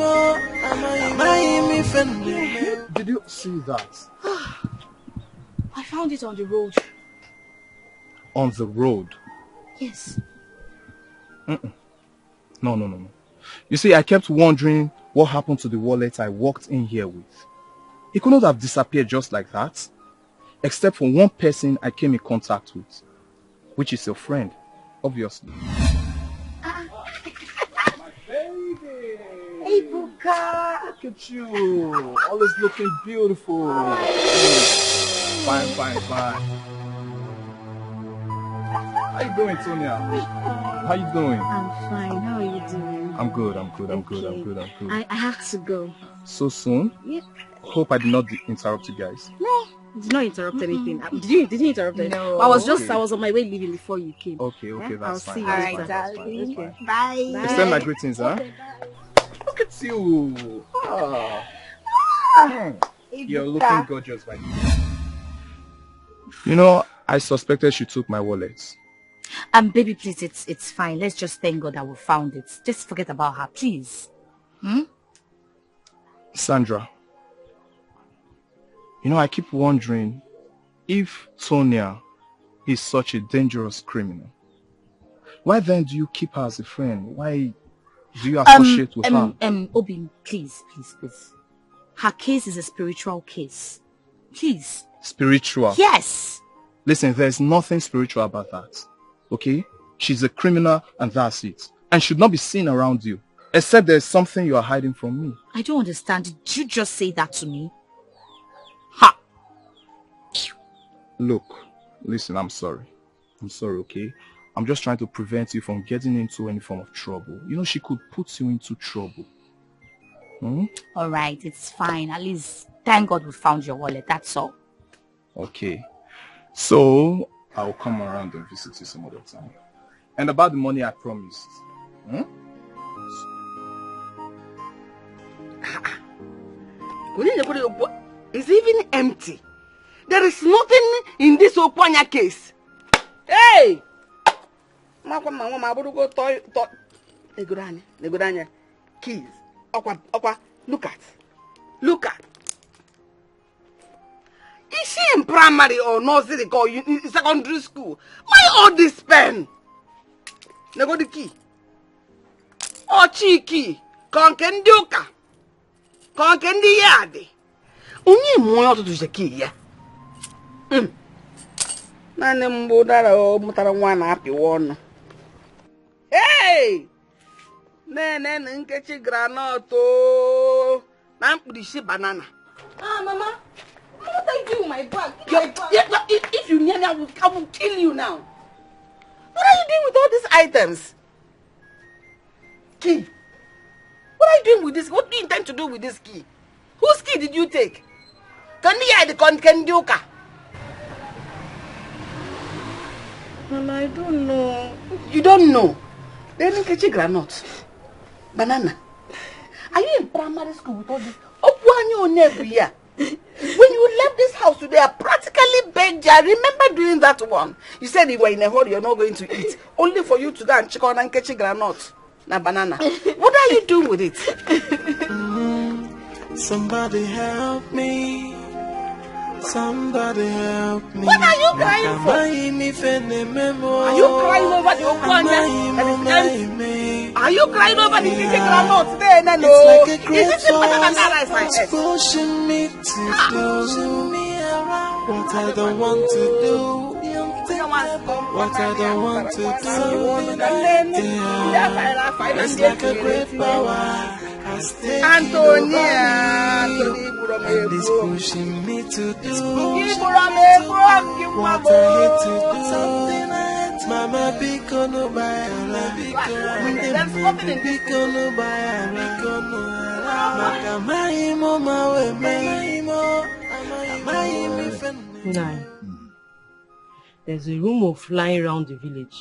Amai mi fene. Did you see that? I found it on the road. On the road? Yes. No. You see, I kept wondering what happened to the wallet I walked in here with. It could not have disappeared just like that. Except for one person I came in contact with. Which is your friend, obviously. My baby. Hey, Buka. Look at you. Always looking beautiful. Fine. How you doing, Tonya? How you doing? I'm fine. How are you doing? I'm good. I have to go. So soon? Yeah. Hope I did not interrupt you guys. No, did not interrupt anything. Did you interrupt anything? No. I was on my way leaving before you came. Okay, Yeah? that's I'll fine. see you Alright, later. darling. Okay. Bye. Extend my greetings, huh? Look at you. You're looking gorgeous right now. You know, I suspected she took my wallet. Baby, please, it's fine. Let's just thank God that we found it. Just forget about her, please. Sandra, you know, I keep wondering if Tonya is such a dangerous criminal. Why then do you keep her as a friend? Why do you associate with her? Obi, please. Her case is a spiritual case. Please. Spiritual? Yes. Listen, there's nothing spiritual about that. Okay? She's a criminal and that's it. And should not be seen around you. Except there's something you are hiding from me. I don't understand. Did you just say that to me? Ha! Look, listen, I'm sorry. Okay? I'm just trying to prevent you from getting into any form of trouble. You know, she could put you into trouble. Alright, it's fine. At least, thank God we found your wallet. That's all. Okay. So, I'll come around and visit you some other time. And about the money I promised. It's even empty. There is nothing in this Okwanya case. Hey! Neguranya. Keys. Okwa. Look at. Is she in primary or nursery or secondary school? Why all this pen? Nego the key. Oh, cheeky. Konkenduka. Konkendi yadi. Unyi moyo to the key, yeah. Nane mbodara o mutara wana happy one. Hey! Nene nkechi granoto. Nampudi banana. Ah, Mama. What are you doing with my bag? If you near me, I will kill you now. What are you doing with all these items? Key. What are you doing with this? What do you intend to do with this key? Whose key did you take? Kenduka. Mama, I don't know. You don't know? Then Nkechi granite. Banana. Are you in primary school with all this? When you left this house today, I practically begged you. I remember doing that one. You said you were in a hurry, you're not going to eat. Only for you to go and check on Nkechi granite. Na banana. What are you doing with it? Somebody help me. Somebody help me. What are you crying for? Are you crying over the Okwanya? Are you crying over the Nkechi granite today? No. Is it better than that rice I ate? Pushing me to do what I don't want to do. What I don't want to do. It's like a great power. Antonia, and it's pushing me to do what I hate to do. Mama bikono bayala bikono bikono bayala bikono makamaimo mawe maimo Nine. There's a rumor flying around the village,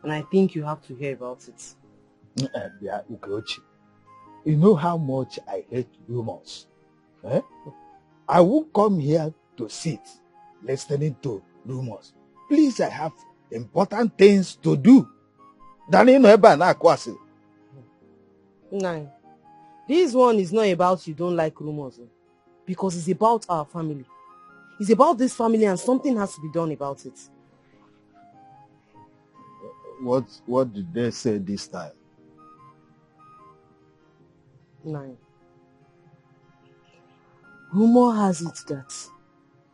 and I think you have to hear about it. Yeah, Uche. You know how much I hate rumors. Eh? I won't come here to sit listening to rumors. Please, I have important things to do. Nine. This one is not about you don't like rumors, because it's about our family. It's about this family, and something has to be done about it. What did they say this time? Nine. Rumor has it that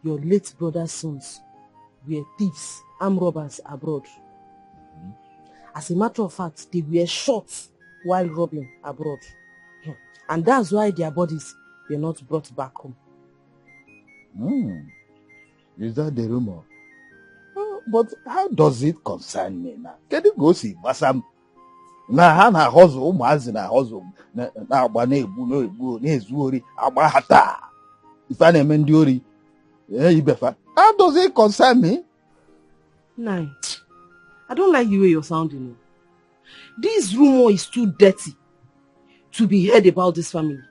your late brother's sons were thieves, armed robbers abroad. As a matter of fact, they were shot while robbing abroad. And that's why their bodies were not brought back home. Is that the rumor? But how does it concern me now? Can you go see Basam? Na hustle, na hustle, na abanebu no ebu nezuri abahata. If I name Ndiori, how does it concern me? Nine. I don't like the way you're sounding. This rumor is too dirty to be heard about this family.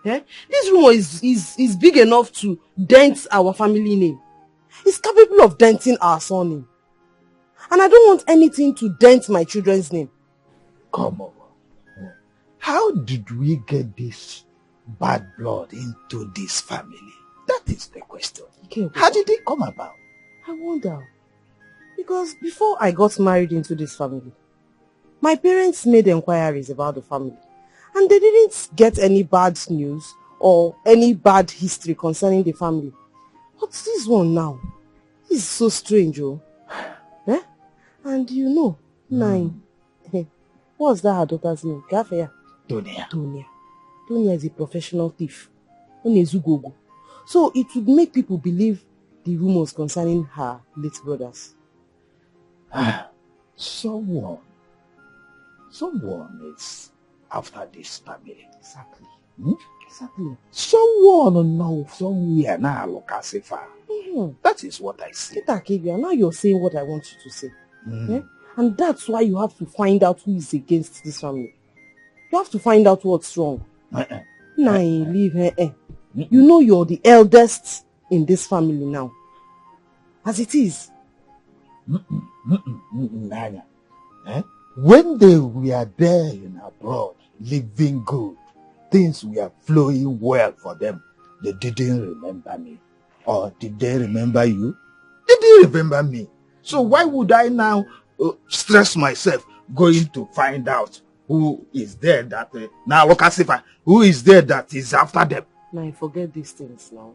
Eh? This rumor is big enough to dent our family name. It's capable of denting our surname. And I don't want anything to dent my children's name. Come on. How did we get this bad blood into this family? That is the question. How did it come about? I wonder. Because before I got married into this family, my parents made inquiries about the family. And they didn't get any bad news or any bad history concerning the family. What's this one now? This is so strange, oh. Eh? And you know, Nine. What's that her daughter's name? Tonia. Tonia is a professional thief. So it would make people believe the rumors concerning her late brothers. Someone is after this family. Exactly. Exactly. Someone know somewhere now look as if that is what I see. Now you're saying what I want you to say. Eh? And that's why you have to find out who is against this family. You have to find out what's wrong. Leave her. You know you're the eldest in this family now. As it is. When they were there in abroad, living good, things were flowing well for them, they didn't remember me. Or did they remember you? They didn't remember me. So why would I now stress myself going to find out who is there that now look as if who is there that is after them? Now forget these things now.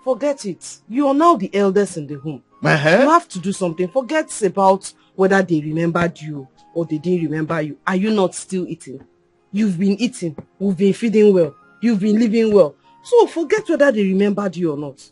Forget it. You are now the eldest in the home. You have to do something. Forget about whether they remembered you or they didn't remember you. Are you not still eating? You've been eating. We've been feeding well. You've been living well. So forget whether they remembered you or not.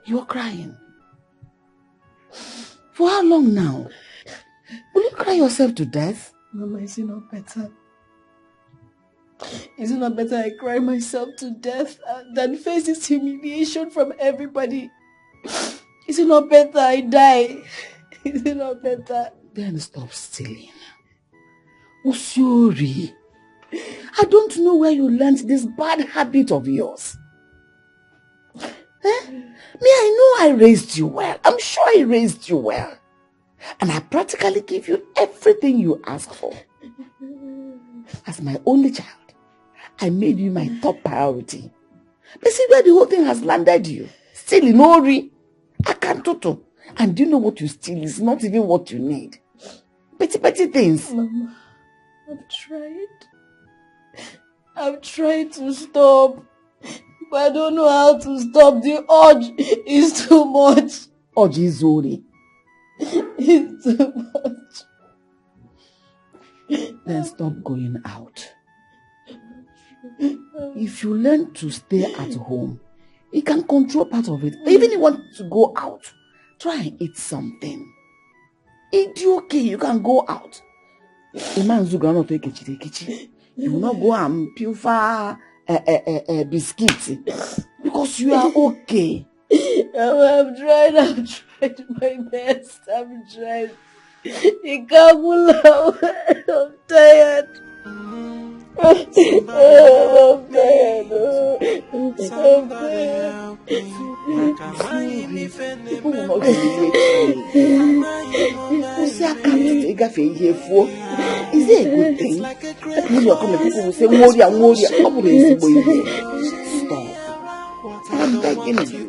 You're crying. For how long now? Will you cry yourself to death? Mama, is it not better? Is it not better I cry myself to death than face this humiliation from everybody? Is it not better I die? Is it not better? Then stop stealing. Usuri, I don't know where you learned this bad habit of yours. Me, I know I raised you well. I'm sure I raised you well. And I practically give you everything you ask for. As my only child, I made you my top priority. But see where the whole thing has landed you. Still in Ori, Akantoto. And do you know what you steal is not even what you need. Petty things. Mama, I've tried to stop. But I don't know how to stop. The urge is too much. Urge is Ori. It's too much. Then stop going out. If you learn to stay at home, you can control part of it. Even if you want to go out, try and eat something. It's okay, you can go out. A man's going to take a you will not go and pilfer biscuits because you are okay. I've tried my best. I've tried. You can't pull out. I'm tired. I'm tired. People will not relate to you. Is it a good thing? When you are coming, people will say, Stop. I'm begging you.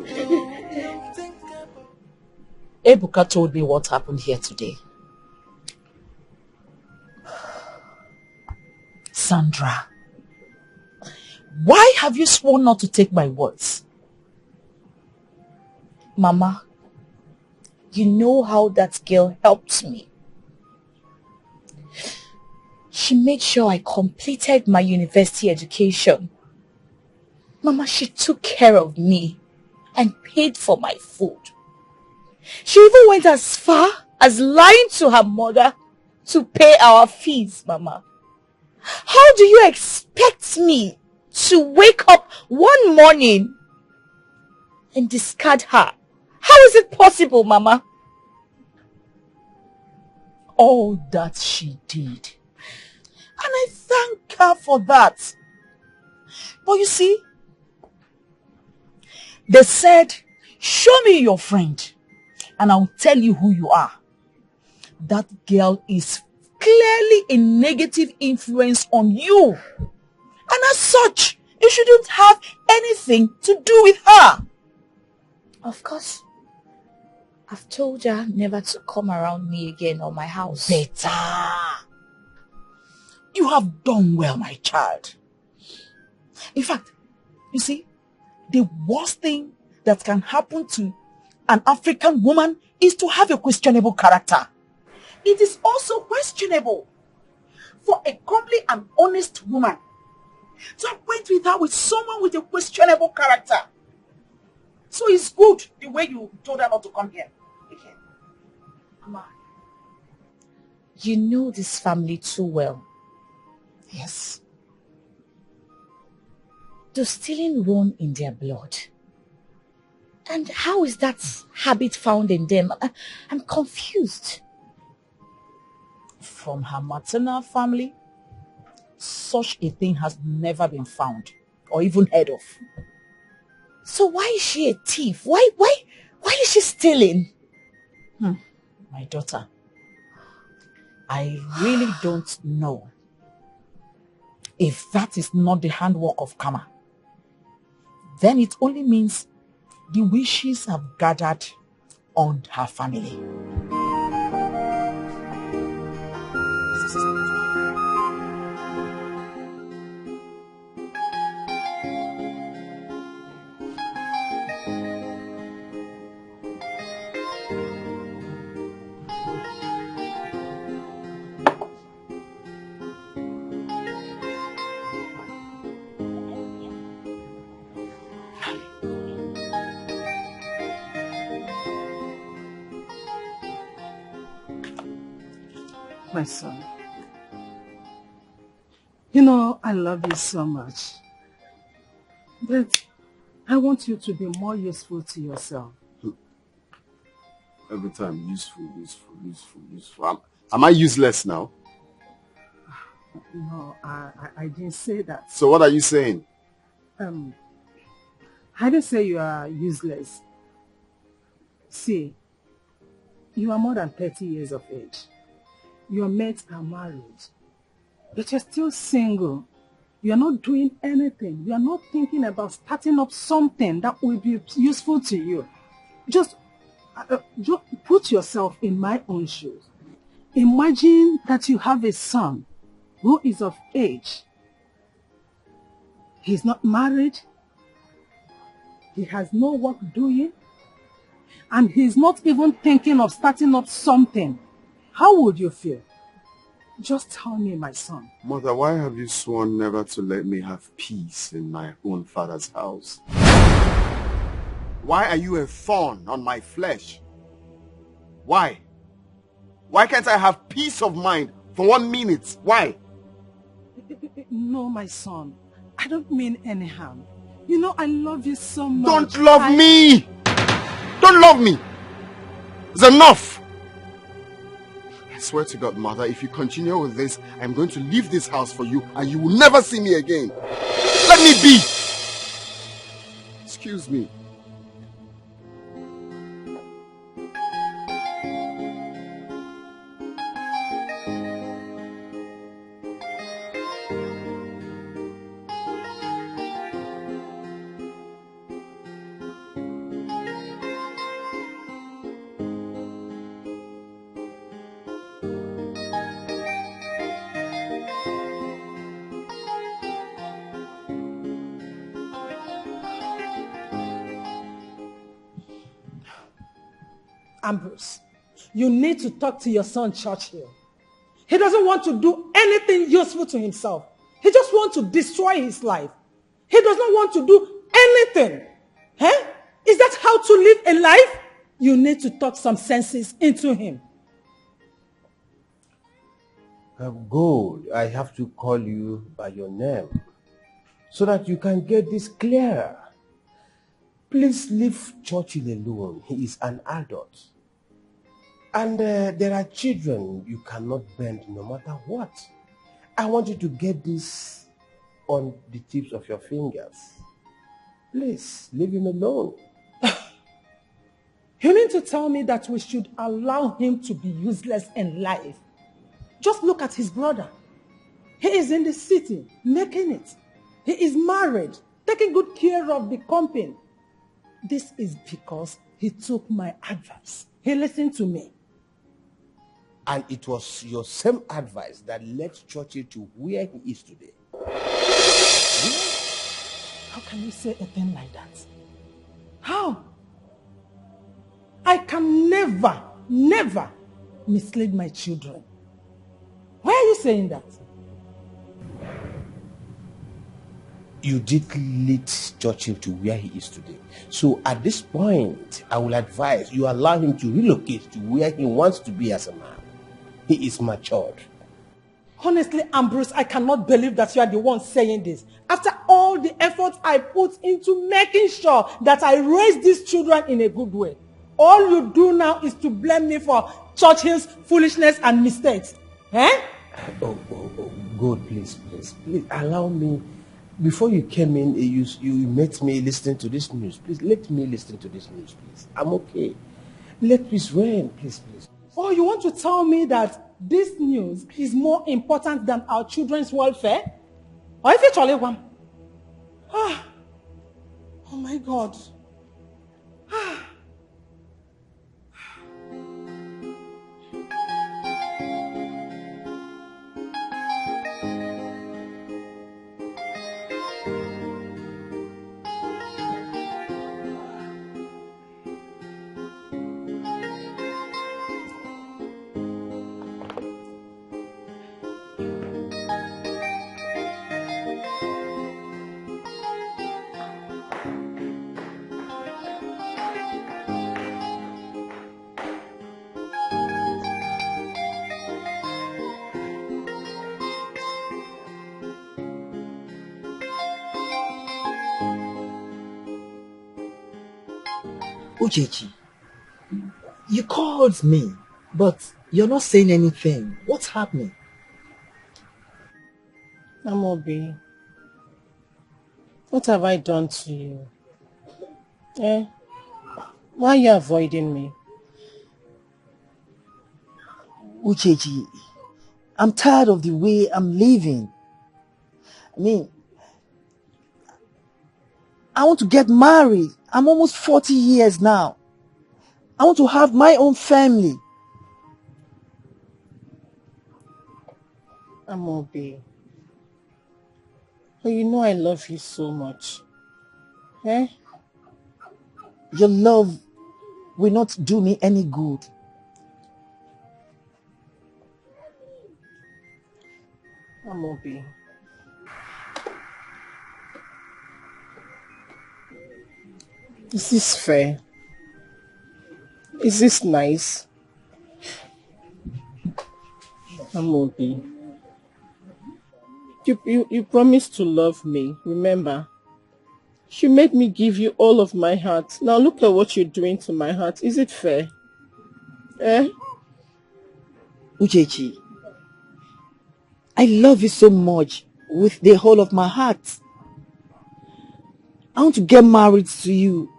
Ebuka told me what happened here today. Sandra, why have you sworn not to take my words? Mama, you know how that girl helped me. She made sure I completed my university education. Mama, she took care of me and paid for my food. She even went as far as lying to her mother to pay our fees, Mama. How do you expect me to wake up one morning and discard her? How is it possible, Mama? All that she did. And I thank her for that. But you see, they said, show me your friend and I'll tell you who you are. That girl is clearly a negative influence on you. And as such, you shouldn't have anything to do with her. Of course, I've told her never to come around me again or my house. Better. You have done well, my child. In fact, you see, the worst thing that can happen to an African woman is to have a questionable character. it is also questionable for a comely and honest woman to acquaint with her with someone with a questionable character. So it's good the way you told her not to come here again. Come on. You know this family too well. Yes. Does stealing run in their blood? And how is that habit found in them? I'm confused. From her maternal family, such a thing has never been found or even heard of. So why is she a thief? Why is she stealing? My daughter, I really don't know if that is not the handwork of karma. Then it only means the wishes have gathered on her family. My son, you know I love you so much, but I want you to be more useful to yourself. Every time, useful. Am I useless now? No, I didn't say that. So what are you saying? I didn't say you are useless. See, you are more than 30 years of age. Your mates are married, but you're still single. You are not doing anything. You are not thinking about starting up something that will be useful to you. Just put yourself in my own shoes. Imagine that you have a son who is of age. He's not married. He has no work doing. And he's not even thinking of starting up something. How would you feel? Just tell me, my son. Mother, why have you sworn never to let me have peace in my own father's house? Why are you a thorn on my flesh? Why? Why can't I have peace of mind for 1 minute? Why? No, my son. I don't mean any harm. You know I love you so much. Don't love me! Don't love me! It's enough! I swear to God, Mother, if you continue with this, I'm going to leave this house for you and you will never see me again. Let me be! Excuse me. Ambrose, you need to talk to your son Churchill. He doesn't want to do anything useful to himself. He just wants to destroy his life. He does not want to do anything. Huh? Is that how to live a life? You need to talk some senses into him. Good. I have to call you by your name so that you can get this clear. Please leave Churchill alone. He is an adult. And there are children you cannot bend no matter what. I want you to get this on the tips of your fingers. Please, leave him alone. You mean to tell me that we should allow him to be useless in life? Just look at his brother. He is in the city, making it. He is married, taking good care of the company. This is because he took my advice. He listened to me. And it was your same advice that led Churchill to where he is today. How can you say a thing like that? How? I can never mislead my children. Why are you saying that? You did lead Churchill to where he is today. So at this point, I will advise you allow him to relocate to where he wants to be as a man. He is matured. Honestly, Ambrose, I cannot believe that you are the one saying this. After all the effort I put into making sure that I raise these children in a good way, all you do now is to blame me for Churchill's foolishness and mistakes. Eh? Oh, God, please, allow me. Before you came in, you met me listening to this news. Please, let me listen to this news, please. I'm okay. Let peace reign, please. Oh, you want to tell me that this news is more important than our children's welfare? Or if it's only one? Oh my God. Uche, you called me, but you're not saying anything. What's happening? Amobi, what have I done to you? Eh? Why are you avoiding me? Uche, I'm tired of the way I'm living. I mean, I want to get married. I'm almost 40 years now. I want to have my own family. Amobi, but you know I love you so much. Eh? Your love will not do me any good. Amobi. Is this fair? Is this nice? Amobi. You promised to love me, remember? You made me give you all of my heart. Now look at what you're doing to my heart. Is it fair? Eh? Uche, I love you so much with the whole of my heart. I want to get married to you.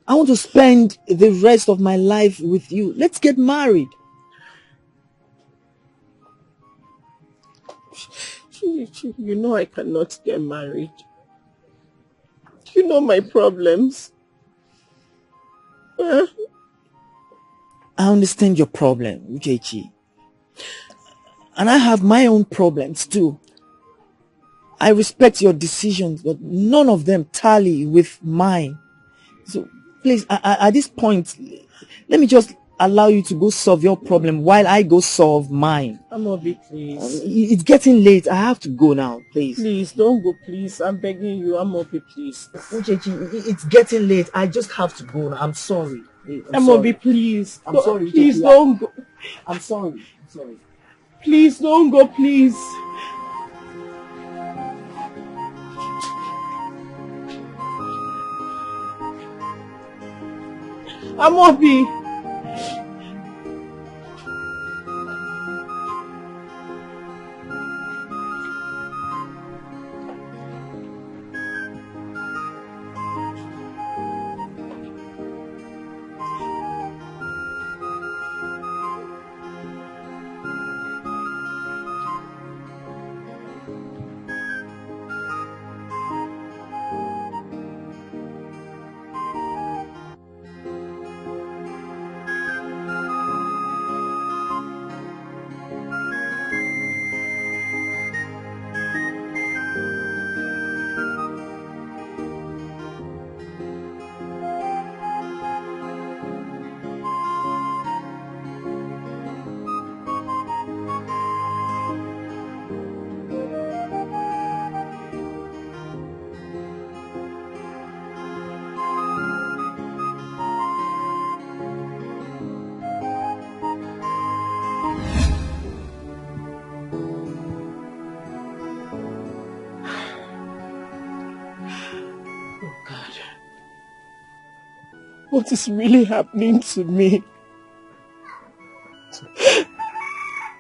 I want to spend the rest of my life with you. Let's get married. You know I cannot get married. You know my problems. I understand your problem, Uche. And I have my own problems too. I respect your decisions, but none of them tally with mine. So please, at this point, let me just allow you to go solve your problem while I go solve mine. Amobi, please. It's getting late. I have to go now, please. Please, don't go, please. I'm begging you. Amobi, please. Uche, it's getting late. I just have to go now. I'm sorry. Amobi, please. I'm sorry. Please don't go. I'm sorry. Please don't go, please. Amobi. what is really happening to me.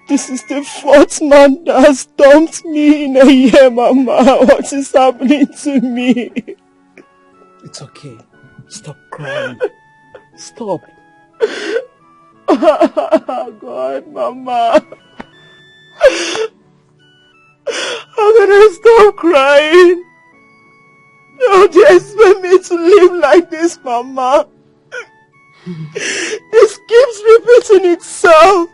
This is the fourth man that has dumped me in a year, Mama. What is happening to me? It's okay. Stop crying. Stop. God, Mama. How can I stop crying? How do you expect me to live like this, Mama? This keeps repeating itself.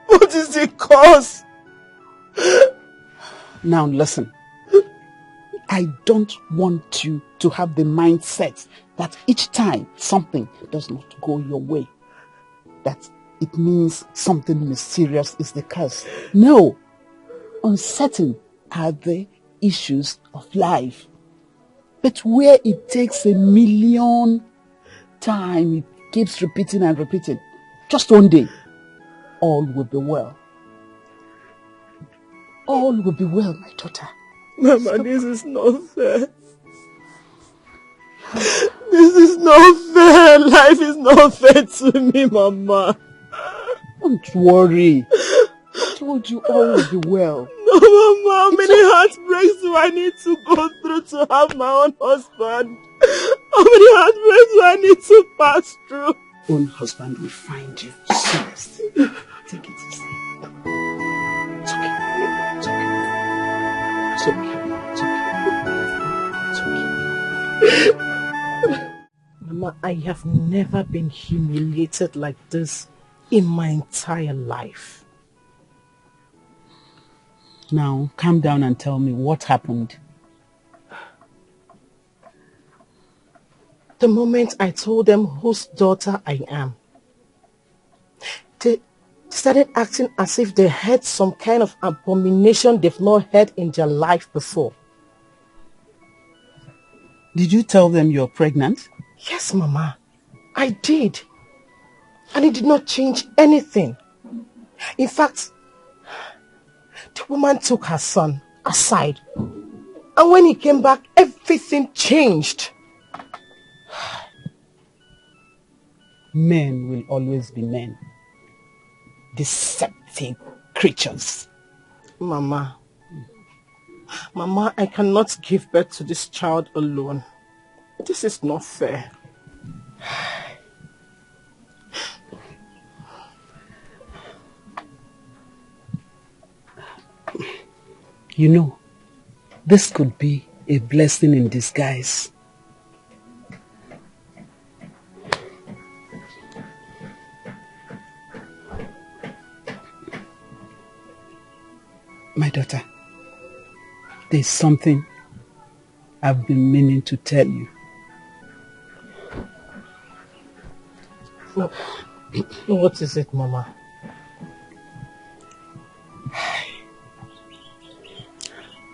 What is the cause? Now listen. I don't want you to have the mindset that each time something does not go your way, that it means something mysterious is the cause. No. Uncertain are the issues of life. But where it takes a million times, it keeps repeating and repeating, just one day, all will be well. All will be well, my daughter. Mama, stop. This is not fair. This is not fair. Life is not fair to me, Mama. Don't worry. I told you all will be well. No, Mama, how many heartbreaks do I need to go through to have my own husband? How many heartbreaks do I need to pass through? Own husband will find you soonest. Take it easy. It's okay. It's okay. It's okay. It's okay. Mama, I have never been humiliated like this in my entire life. Now, calm down and tell me what happened. The moment I told them whose daughter I am, they started acting as if they had some kind of abomination they've not had in their life before. Did you tell them you're pregnant? Yes, Mama. I did. And it did not change anything. In fact, the woman took her son aside. And when he came back, everything changed. Men will always be men. Deceptive creatures. Mama, I cannot give birth to this child alone. This is not fair. You know, this could be a blessing in disguise. My daughter, there's something I've been meaning to tell you. What is it, Mama?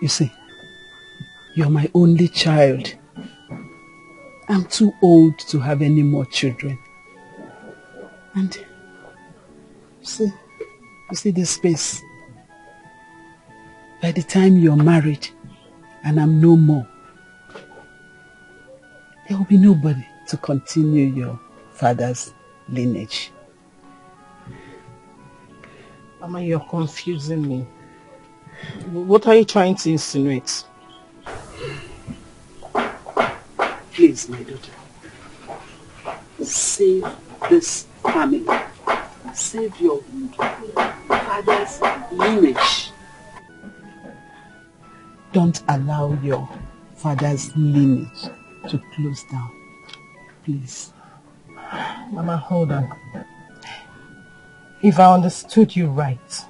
You see, you're my only child. I'm too old to have any more children. And you see this space. By the time you're married and I'm no more, there will be nobody to continue your father's lineage. Mama, you're confusing me. What are you trying to insinuate? Please, my daughter, save this family. Save your father's lineage. Don't allow your father's lineage to close down. Please. Mama, hold on. If I understood you right,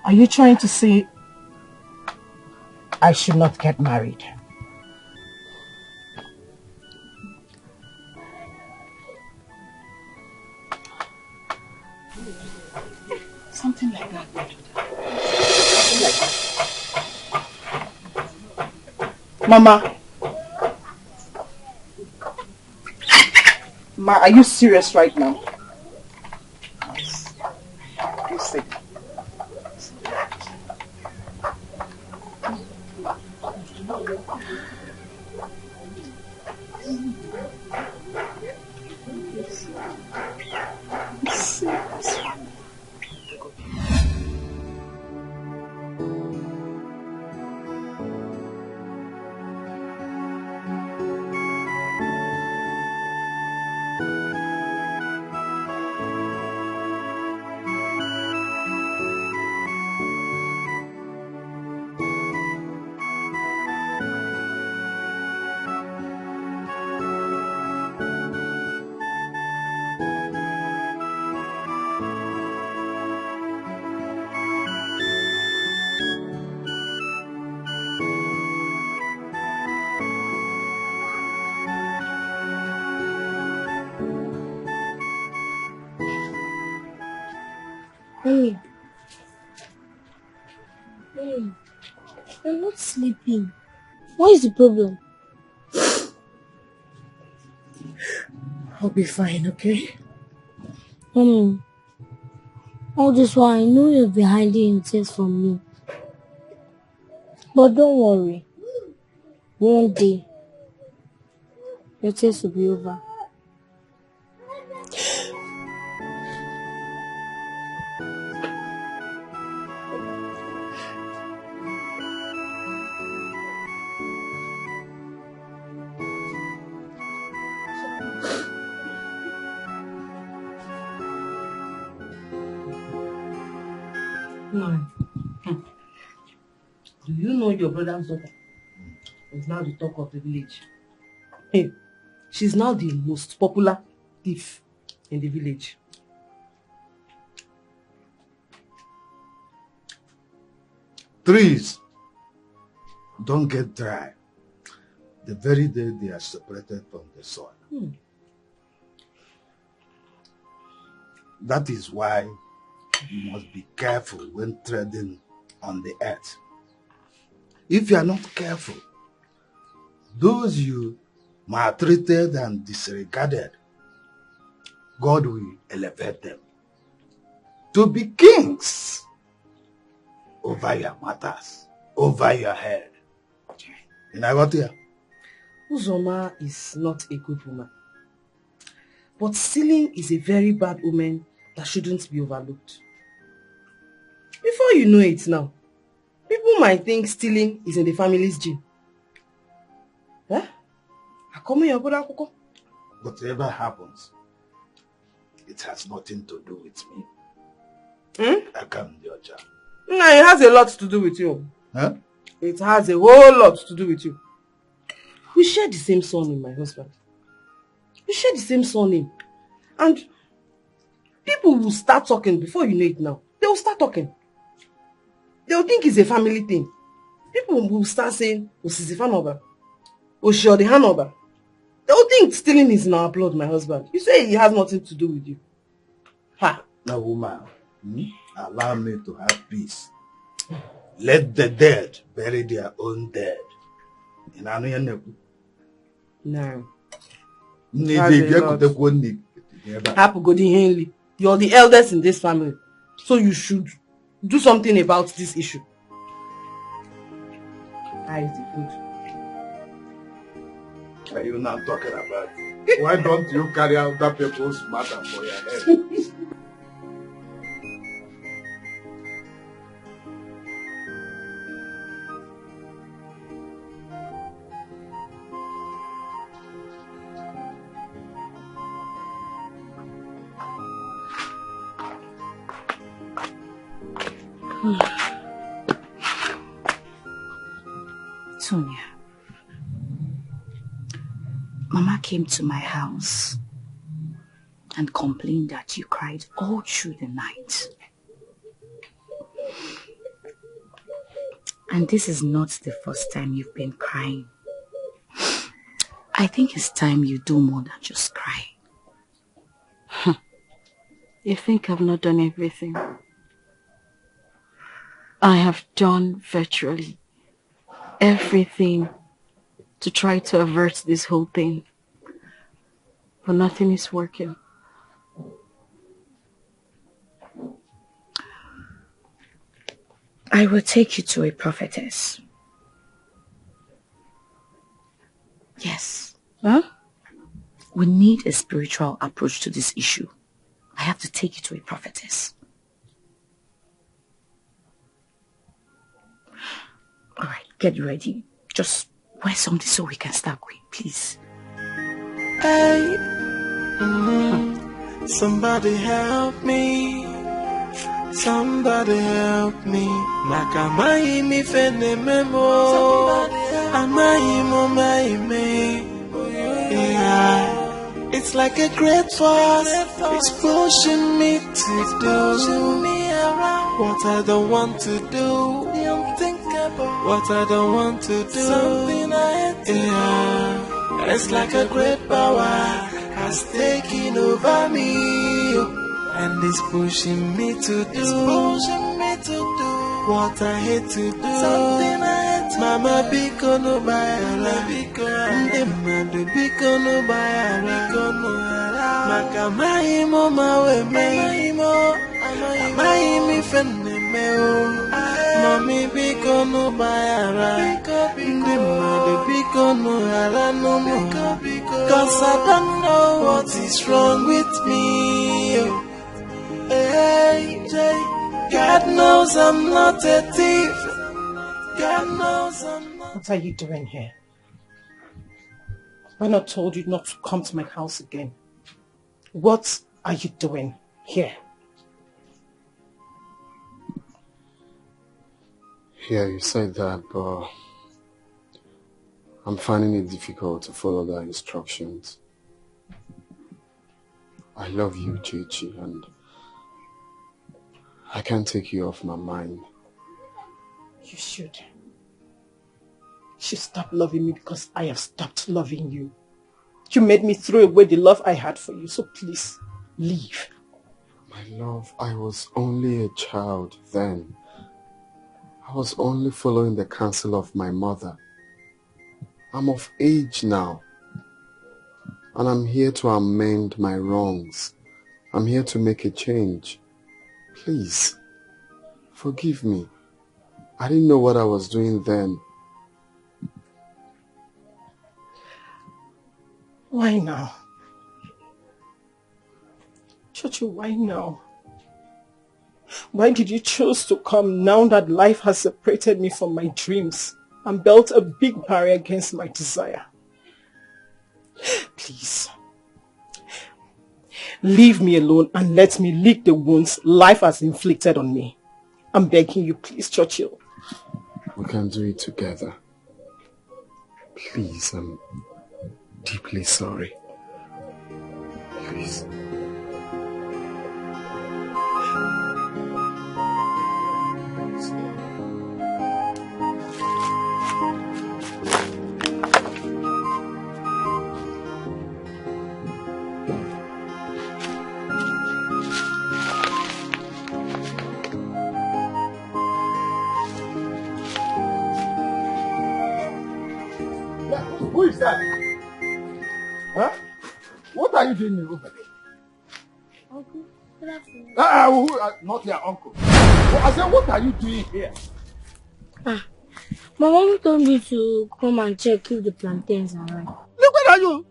are you trying to say I should not get married? Something like that, my daughter. Mama. Ma, are you serious right now? Please sit. That's fine. Mommy. Mommy, I'm not sleeping. What is the problem? I'll be fine, okay? Mommy, all this while I know you've been hiding your tears from me. But don't worry. One day, your tears will be over. No. Do you know your brother's daughter is now the talk of the village? Hey, she's now the most popular thief in the village. Trees don't get dry the very day they are separated from the soil. That is why you must be careful when treading on the earth. If you are not careful, those you maltreated and disregarded, God will elevate them to be kings over your matters, over your head. And I got here. Uzoma is not a good woman. But stealing is a very bad omen that shouldn't be overlooked. Before you know it now, people might think stealing is in the family's gene. Huh? Whatever happens, it has nothing to do with me. I can't do your job. No, it has a lot to do with you. Huh? It has a whole lot to do with you. We share the same surname, my husband. We share the same surname. And people will start talking before you know it now. They will start talking. They will think it's a family thing. People will start saying, Osizifanoba, Oshiodihanoba. They will think stealing is in our blood, my husband. You say it has nothing to do with you. Ha! Now, woman, allow me to have peace. Let the dead bury their own dead. No. You're the eldest in this family. So you should do something about this issue. How is the food? What are you not talking about? Why don't you carry out that people's matter for your head? Tonya, Mama came to my house and complained that you cried all through the night. And this is not the first time you've been crying. I think it's time you do more than just cry. You think I've not done everything? I have done virtually everything to try to avert this whole thing. But nothing is working. I will take you to a prophetess. Yes. Huh? We need a spiritual approach to this issue. I have to take you to a prophetess. Alright, get ready. Just wear something so we can start going, please. Hey, somebody help me. Somebody help me. Makamai mi fene memo. Amai mo mai me. Yeah. It's like a great force. It's pushing me to do what I don't want to do. What I don't want to do. Something yeah. It's like a great power has taken over me, and it's pushing me to do. What I hate to do. Something Mama biko no bayara. Ndemadu biko no bayara. Makamai mo mawe me. Amai mi fene me o. Mami biko no bayara. Ndemadu biko no ala no mo. Cause I don't know what is wrong with me. Hey, God knows I'm not a thief. God knows I'm not. What are you doing here? Have I not told you not to come to my house again? What are you doing here? Yeah, you said that, but I'm finding it difficult to follow the instructions. I love you, Uche, and I can't take you off my mind. You should. You should stop loving me because I have stopped loving you. You made me throw away the love I had for you, so please, leave. My love, I was only a child then. I was only following the counsel of my mother. I'm of age now. And I'm here to amend my wrongs. I'm here to make a change. Please, forgive me. I didn't know what I was doing then. Why now? Chocho, why now? Why did you choose to come now that life has separated me from my dreams and built a big barrier against my desire? Please, leave me alone and let me lick the wounds life has inflicted on me. I'm begging you, please, Churchill. We can do it together. Please, I'm deeply sorry. Please. Who is that? Huh? What are you doing over there? Uncle, good afternoon. Not your uncle. I said, what are you doing here? My mom told me to come and check if the plantains are ripe. Look at you.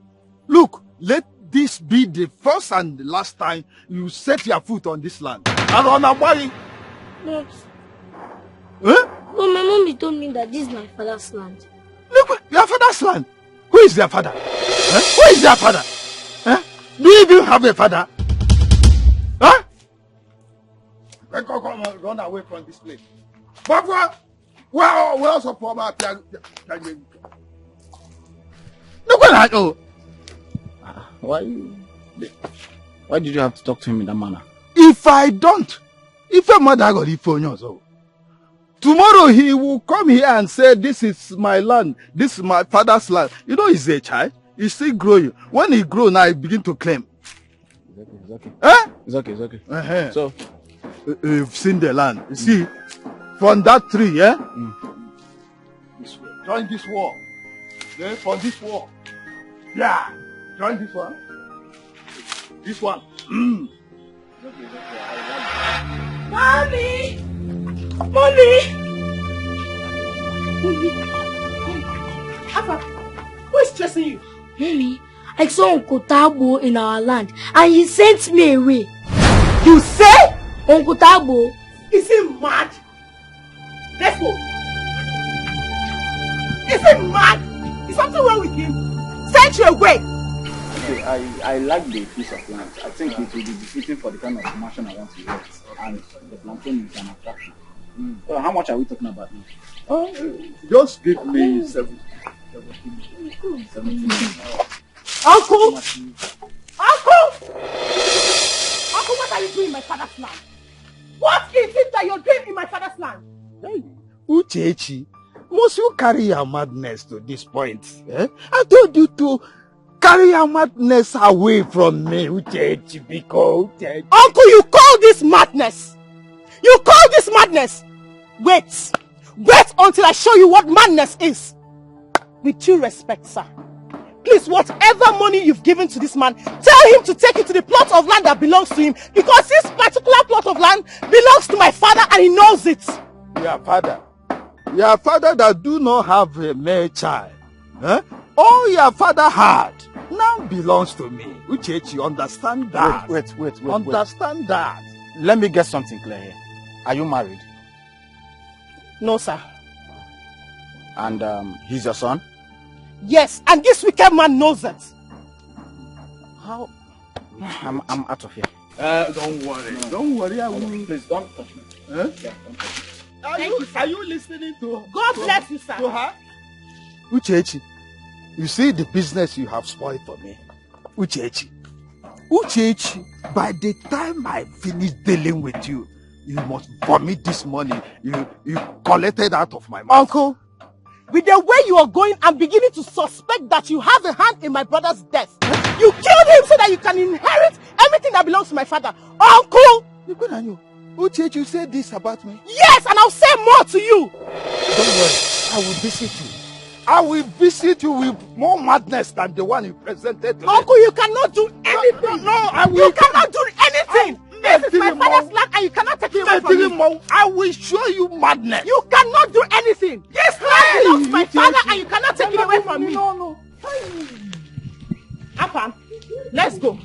Look, let this be the first and the last time you set your foot on this land. And on a boy. But, Huh? but my mommy told me that this is my father's land. Look, your father's land. Who is their father? Huh? Who is their father? Huh? Do you even have a father? Huh? Come, run away from this place. Papa, where else for my look at that. Oh. Why did you have to talk to him in that manner? If I don't, if a mother got it for you, so tomorrow he will come here and say, this is my land, this is my father's land. You know, he's a child. He's still growing. When he grows, now he begin to claim. It's okay. Huh? It's okay. So, you've seen the land. You see, from that tree, yeah? This way. Join this wall. Then from this wall. Yeah. Join this one. This one. Mommy! Mommy! Alpha, who is chasing you? Mommy, I saw Uncle Tabo in our land and he sent me away. You say? Uncle Tabo. Is he mad? Let's go. Is he mad? Is something wrong with him? Send you away. Okay, I like the piece of land. I think it will be befitting for the kind of mansion I want to get. And the plantain is an attraction. So how much are we talking about now? Just give me 17. Uncle! Uncle! Uncle, what are you doing in my father's land? What is it that you're doing in my father's land? Hey, Uche, must you carry your madness to this point? Eh? I told you to carry your madness away from me, Uche, because Uche. Uncle, you call this madness? You call this madness? Wait. Wait until I show you what madness is. With due respect, sir. Please, whatever money you've given to this man, tell him to take it to the plot of land that belongs to him. Because this particular plot of land belongs to my father and he knows it. Your father that do not have a male child. Eh? All your father had now belongs to me. Uche, you understand that? Wait. Understand that. Let me get something clear here. Are you married? No, sir. And he's your son? Yes, and this wicked man knows it. How? I'm out of here. Don't worry. No. Don't worry. I will. Please don't touch me. Huh? Yeah, don't touch me. Are you listening to her? God bless you, sir. To her? Uche, you see the business you have spoiled for me. Uche, by the time I finish dealing with you, you must vomit this money you collected out of my mouth. Uncle, with the way you are going, I'm beginning to suspect that you have a hand in my brother's death. You killed him so that you can inherit everything that belongs to my father. Uncle! Uche, you said this about me? Yes, and I'll say more to you. Don't worry, I will visit you. I will visit you with more madness than the one you presented today. Uncle, you cannot do anything. No, I will. You cannot do anything. This is my father's land and you cannot take it away from me. I will show you madness. You cannot do anything. This land belongs to my father and you cannot take it away from me. No. Apam, let's go.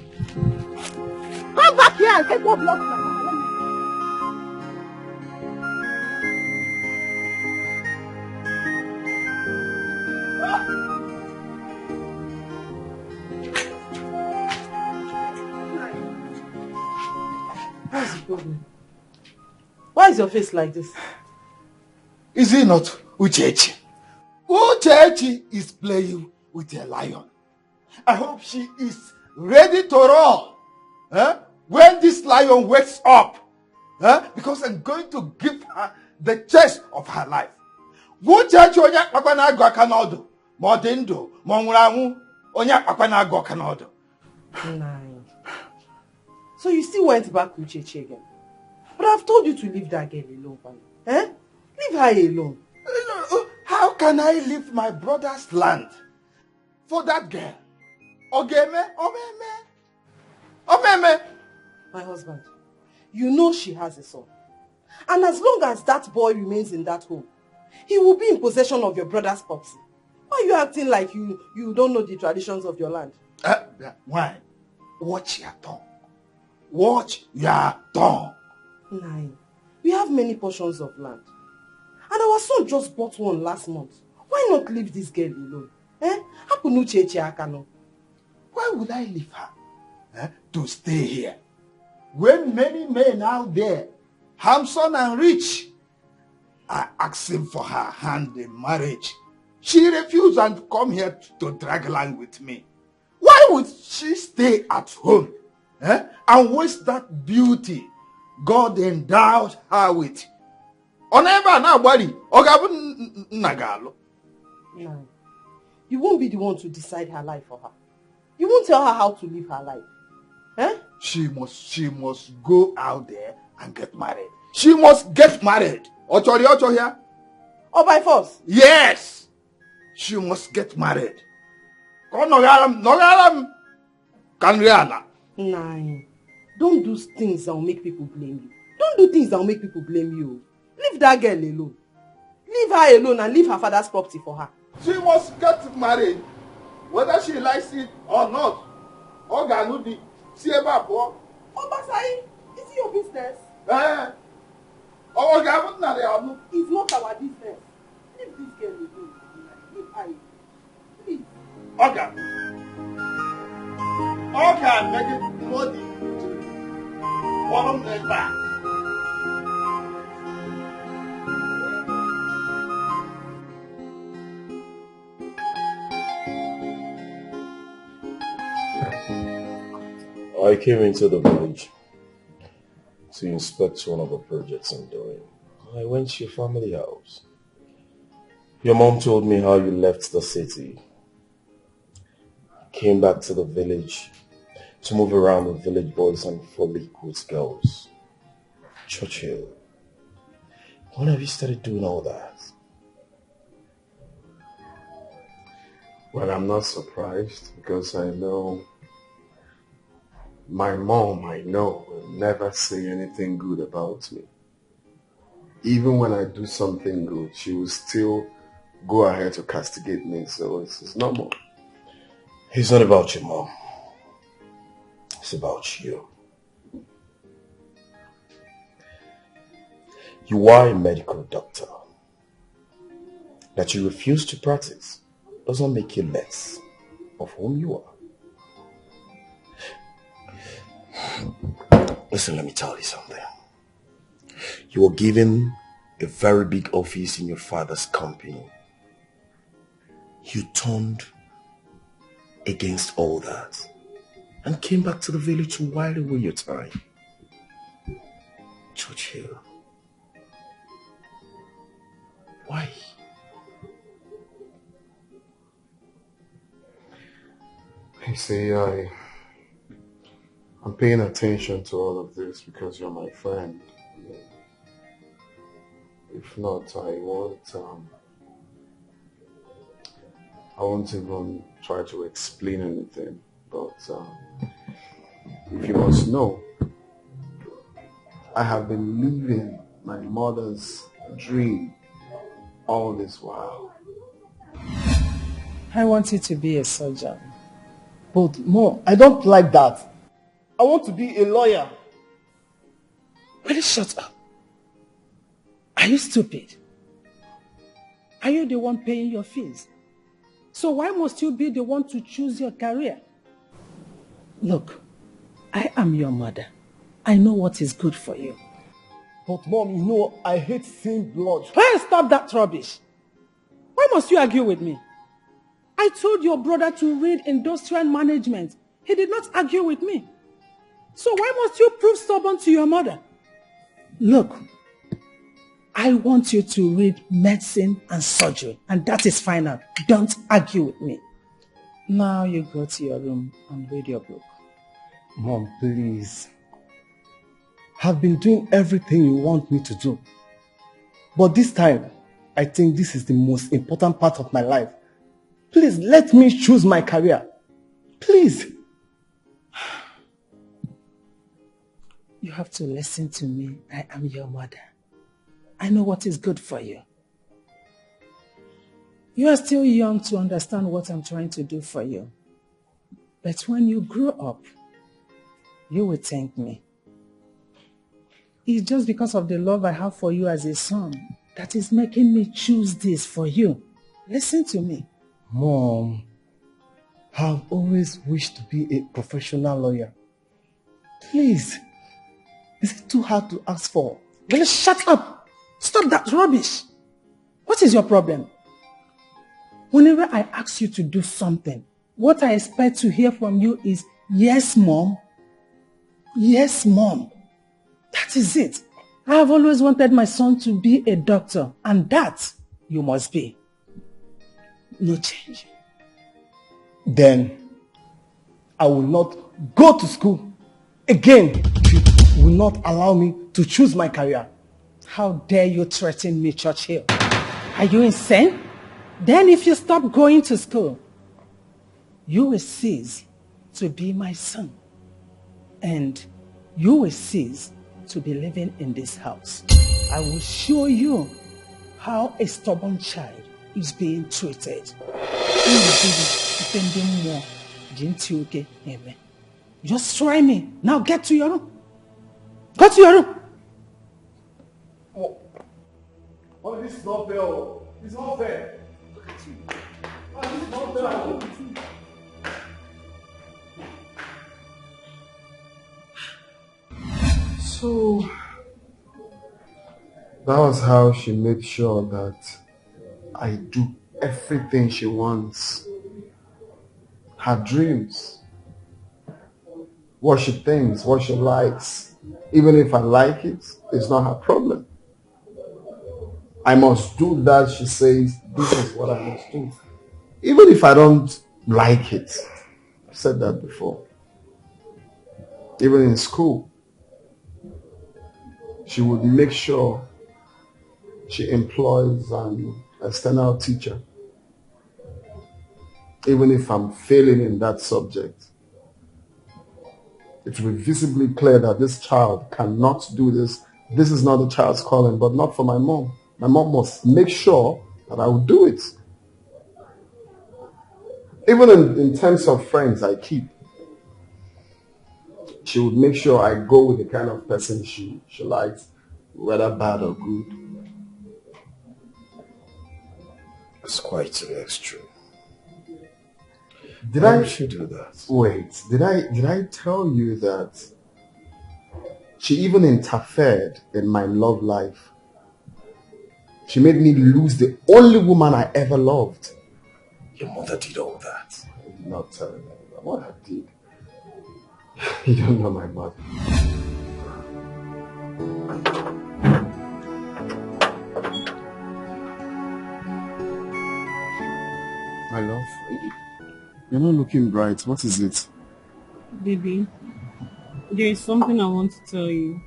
Come back here and take what belongs to my father. What's the problem? Why is your face like this? Is it not Uche? Uche is playing with a lion. I hope she is ready to roar. When this lion wakes up. Because I'm going to give her the chance of her life. Uche onye akpakpa na-agụ aka n'ọdụ ma ọ dị ndụ ma ọ nwụrụ anwụ onye akpakpa na-agụ aka n'ọdụ. So you still went back to Uche again? But I've told you to leave that girl alone, eh? Leave her alone. How can I leave my brother's land for that girl? Ogeme. My husband, you know she has a son. And as long as that boy remains in that home, he will be in possession of your brother's property. Why are you acting like you don't know the traditions of your land? Why? Watch your tongue. Watch your tongue. Nine. We have many portions of land. And our son just bought one last month. Why not leave this girl alone? Why would I leave her to stay here? When many men out there, handsome and rich, are asking for her hand in marriage, she refused and come here to drag land with me. Why would she stay at home and waste that beauty God endowed her with? No. You won't be the one to decide her life for her. You won't tell her how to live her life. She must go out there and get married. She must get married. Ocho here? Or by force? Yes. She must get married. Nogaram. Nine. Don't do things that will make people blame you. Don't do things that will make people blame you. Leave that girl alone. Leave her alone and leave her father's property for her. She must get married, whether she likes it or not. Oganudi, see about Obasai, is your business. Eh? Oh, okay, I'm not there. It's not our business. Leave this girl alone. Leave her. Please. Okay. Okay, make it bloody. One of them back. I came into the village to inspect one of the projects I'm doing. I went to your family house. Your mom told me how you left the city, came back to the village to move around with village boys and frolic with girls. Churchill, when have you started doing all that? Well, I'm not surprised because I know my mom, will never say anything good about me. Even when I do something good, she will still go ahead to castigate me, so it's normal. It's not about your mom. It's about you. You are a medical doctor. That you refuse to practice doesn't make you less of whom you are. Listen, let me tell you something. You were given a very big office in your father's company. You turned against all that and came back to the village to while away your time. Churchill, why? You see, I'm paying attention to all of this because you're my friend. If not, I won't even try to explain anything. But if you must know, I have been living my mother's dream all this while. I want you to be a surgeon. But no, I don't like that. I want to be a lawyer. Will you shut up? Are you stupid? Are you the one paying your fees? So why must you be the one to choose your career? Look, I am your mother. I know what is good for you. But Mom, you know I hate seeing blood. Hey, stop that rubbish. Why must you argue with me? I told your brother to read industrial management. He did not argue with me. So why must you prove stubborn to your mother? Look, I want you to read medicine and surgery, and that is final. Don't argue with me. Now you go to your room and read your book. Mom, please. I've been doing everything you want me to do. But this time, I think this is the most important part of my life. Please, let me choose my career. Please. You have to listen to me. I am your mother. I know what is good for you. You are still young to understand what I'm trying to do for you. But when you grow up, you will thank me. It's just because of the love I have for you as a son that is making me choose this for you. Listen to me. Mom, I've always wished to be a professional lawyer. Please, is it too hard to ask for? Well, shut up. Stop that rubbish. What is your problem? Whenever I ask you to do something, what I expect to hear from you is, yes, Mom. Yes, Mom. That is it. I have always wanted my son to be a doctor, and that you must be. No change. Then I will not go to school again. You will not allow me to choose my career. How dare you threaten me, Churchill? Are you insane? Then if you stop going to school, you will cease to be my son. And you will cease to be living in this house. I will show you how a stubborn child is being treated. Just try me. Now get to your room. Go to your room. Oh, this is not fair. It's not fair. Look at you. Oh, this is not fair. So that was how she made sure that I do everything she wants. Her dreams, what she thinks, what she likes. Even if I like it, it's not her problem. I must do that. She says, this is what I must do. Even if I don't like it. I've said that before. Even in school, she would make sure she employs an external teacher. Even if I'm failing in that subject, it will be visibly clear that this child cannot do this. This is not the child's calling, but not for my mom. My mom must make sure that I will do it. Even in terms of friends I keep, she would make sure I go with the kind of person she likes, whether bad or good. It's quite the extreme. Did Why I would she do that? Wait, did I tell you that she even interfered in my love life? She made me lose the only woman I ever loved. Your mother did all that. I did not tell you what I did. You don't know my mother. My love, you're not looking bright. What is it? Baby, there is something I want to tell you.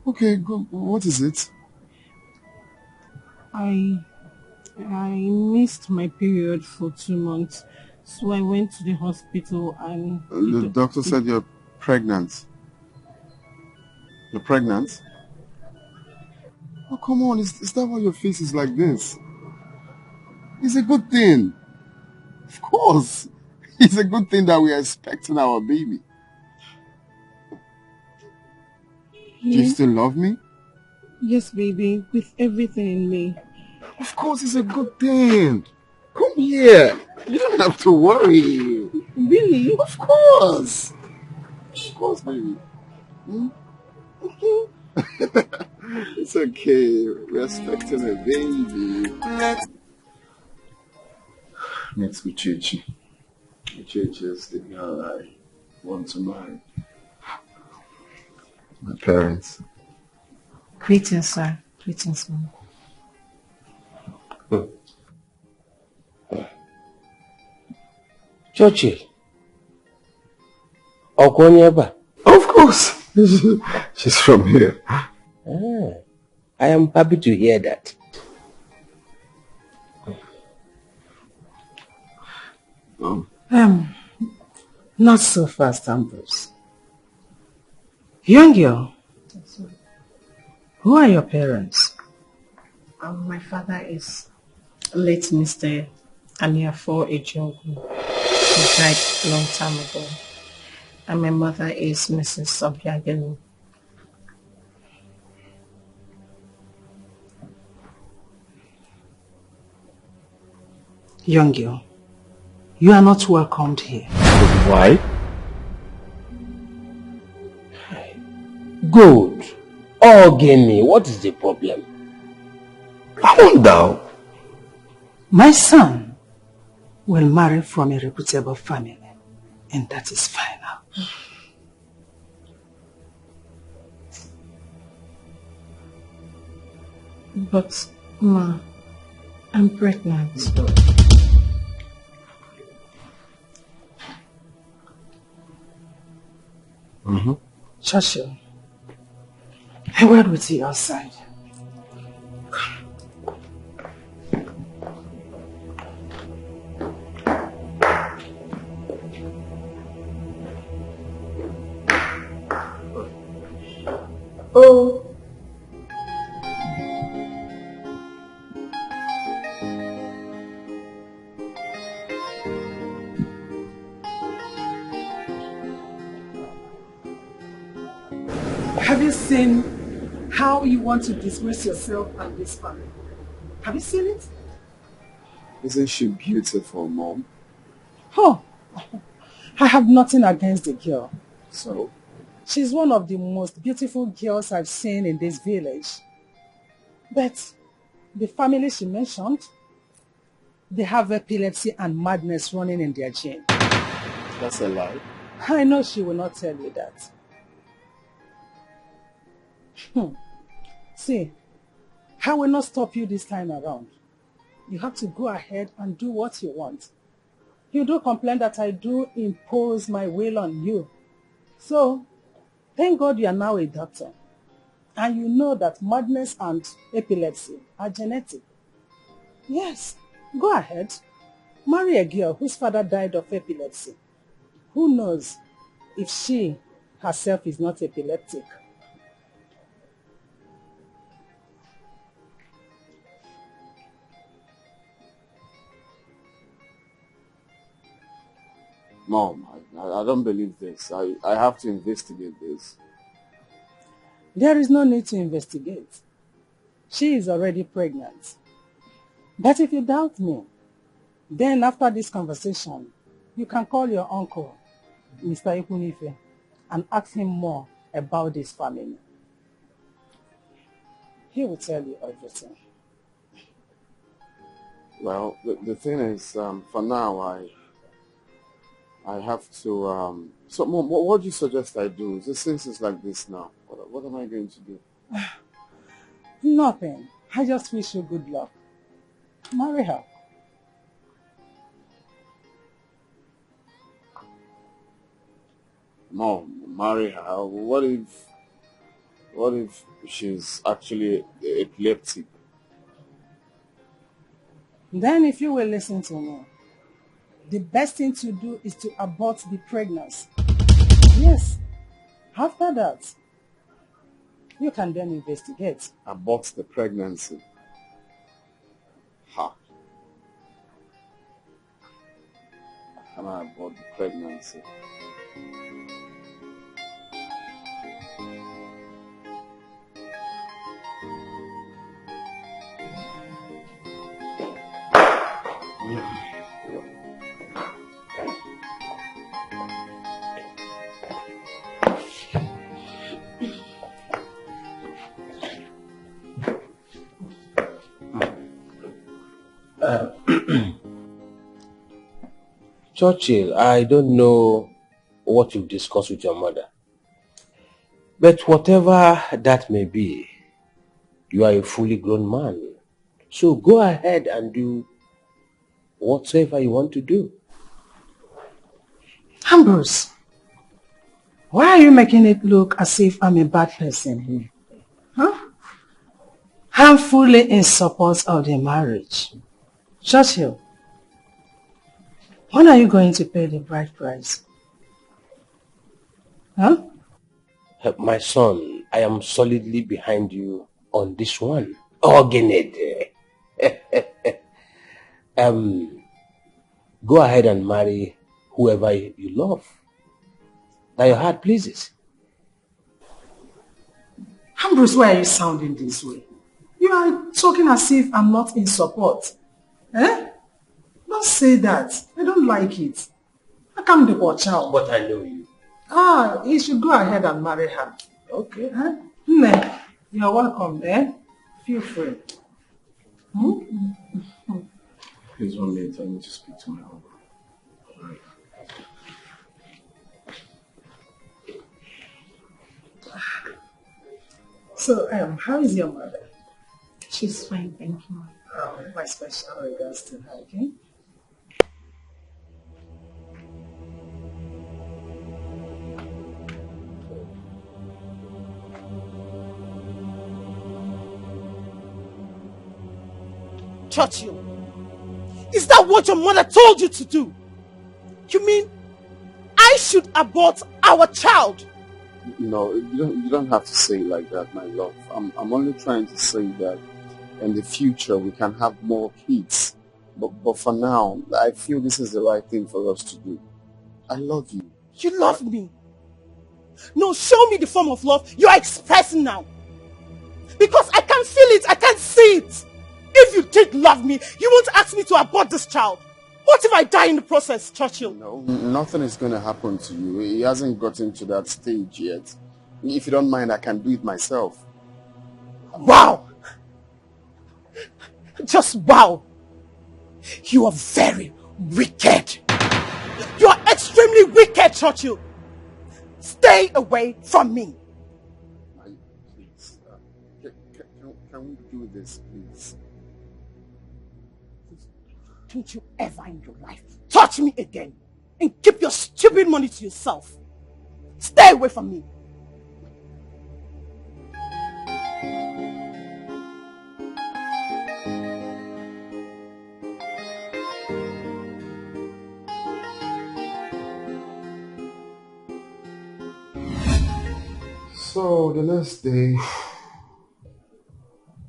Okay, go. What is it? I missed my period for 2 months, so I went to the hospital and... The doctor said you're pregnant. You're pregnant? Oh, come on. Is that why your face is like this? It's a good thing. Of course. It's a good thing that we are expecting our baby. Do you still love me? Yes, baby, with everything in me. Of course, it's a good thing. Come here. You don't have to worry. Really? Of course. Of course, baby. Hmm? It's okay. We're expecting a baby. Meet Uche. Uche is the girl I want to marry. My parents. Greetings, sir. Greetings, ma'am. Churchill. Okonyeba. Of course. She's from here. I am happy to hear that. Not so fast, Ambrose. Young girl, who are your parents? My father is late Mr. Aniafo Ejogu. He died a long time ago. And my mother is Mrs. Sobiagelu. Young girl, you are not welcomed here. Why? Good. Ogeni, what is the problem? I wonder. My son will marry from a reputable family, and that is final. But, Ma, I'm pregnant. Mm-hmm. Churchill, a word with you outside. Oh. Have you seen how you want to disgrace yourself and this family. Have you seen it? Isn't she beautiful, Mom? Oh, I have nothing against the girl. So? She's one of the most beautiful girls I've seen in this village. But the family she mentioned, they have epilepsy and madness running in their gene. That's a lie. I know she will not tell you that. See, I will not stop you this time around. You have to go ahead and do what you want. You do complain that I do impose my will on you. So, thank God you are now a doctor. And you know that madness and epilepsy are genetic. Yes, go ahead. Marry a girl whose father died of epilepsy. Who knows if she herself is not epileptic? Mom, I don't believe this. I have to investigate this. There is no need to investigate. She is already pregnant. But if you doubt me, then after this conversation, you can call your uncle, Mr. Ikunife, and ask him more about this family. He will tell you everything. Well, the thing is, for now, I have to, so Mom, what do you suggest I do? Since it's like this now, what am I going to do? Nothing. I just wish you good luck. Marry her. Mom, marry her. What if she's actually epileptic? Then if you will listen to me, the best thing to do is to abort the pregnancy. Yes. After that, you can then investigate. Abort the pregnancy? Ha. Can I abort the pregnancy? Churchill, I don't know what you've discussed with your mother. But whatever that may be, you are a fully grown man. So go ahead and do whatever you want to do. Ambrose, why are you making it look as if I'm a bad person here? Huh? I'm fully in support of the marriage. Churchill, when are you going to pay the bride price? Huh? My son, I am solidly behind you on this one. Organid. Go ahead and marry whoever you love, that your heart pleases. Ambrose, why are you sounding this way? You are talking as if I'm not in support. Eh? Don't say that. I don't like it. I can't be watch out. But I know you. You should go ahead and marry her. Okay. Huh? You're welcome there. Feel free. Please 1 minute, I need to speak to my uncle. Right. So, how is your mother? She's fine, thank you. My special regards to her, okay? Churchill, is that what your mother told you to do? You mean I should abort our child? No, you don't have to say it like that, my love. I'm only trying to say that in the future we can have more kids. But for now, I feel this is the right thing for us to do. I love you. You love me? No, show me the form of love you are expressing now. Because I can feel it, I can see it. If you did love me, you won't ask me to abort this child. What if I die in the process, Churchill? No, nothing is going to happen to you. He hasn't gotten to that stage yet. If you don't mind, I can do it myself. Wow! Just wow! You are very wicked. You are extremely wicked, Churchill. Stay away from me. Please, can we do this, please? Don't you ever in your life touch me again and keep your stupid money to yourself. Stay away from me. So the next day,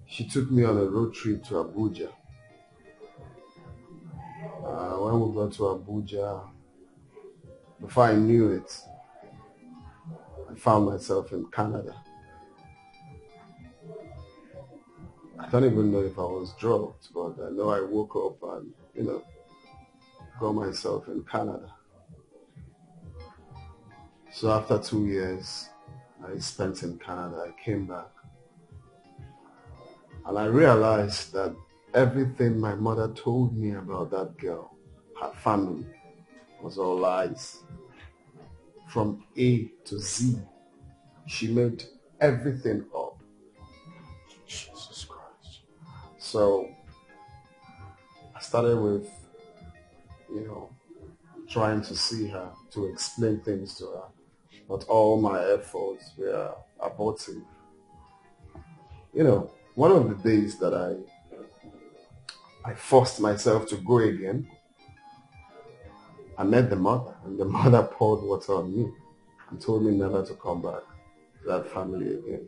she took me on a road trip to Abuja. When we got to Abuja, before I knew it, I found myself in Canada. I don't even know if I was drugged, but I know I woke up and, got myself in Canada. So after 2 years I spent in Canada, I came back. And I realized that everything my mother told me about that girl, her family, was all lies. From A to Z, she made everything up. Jesus Christ. So I started with, trying to see her, to explain things to her. But all my efforts were abortive. One of the days that I forced myself to go again, I met the mother, and the mother poured water on me and told me never to come back to that family again.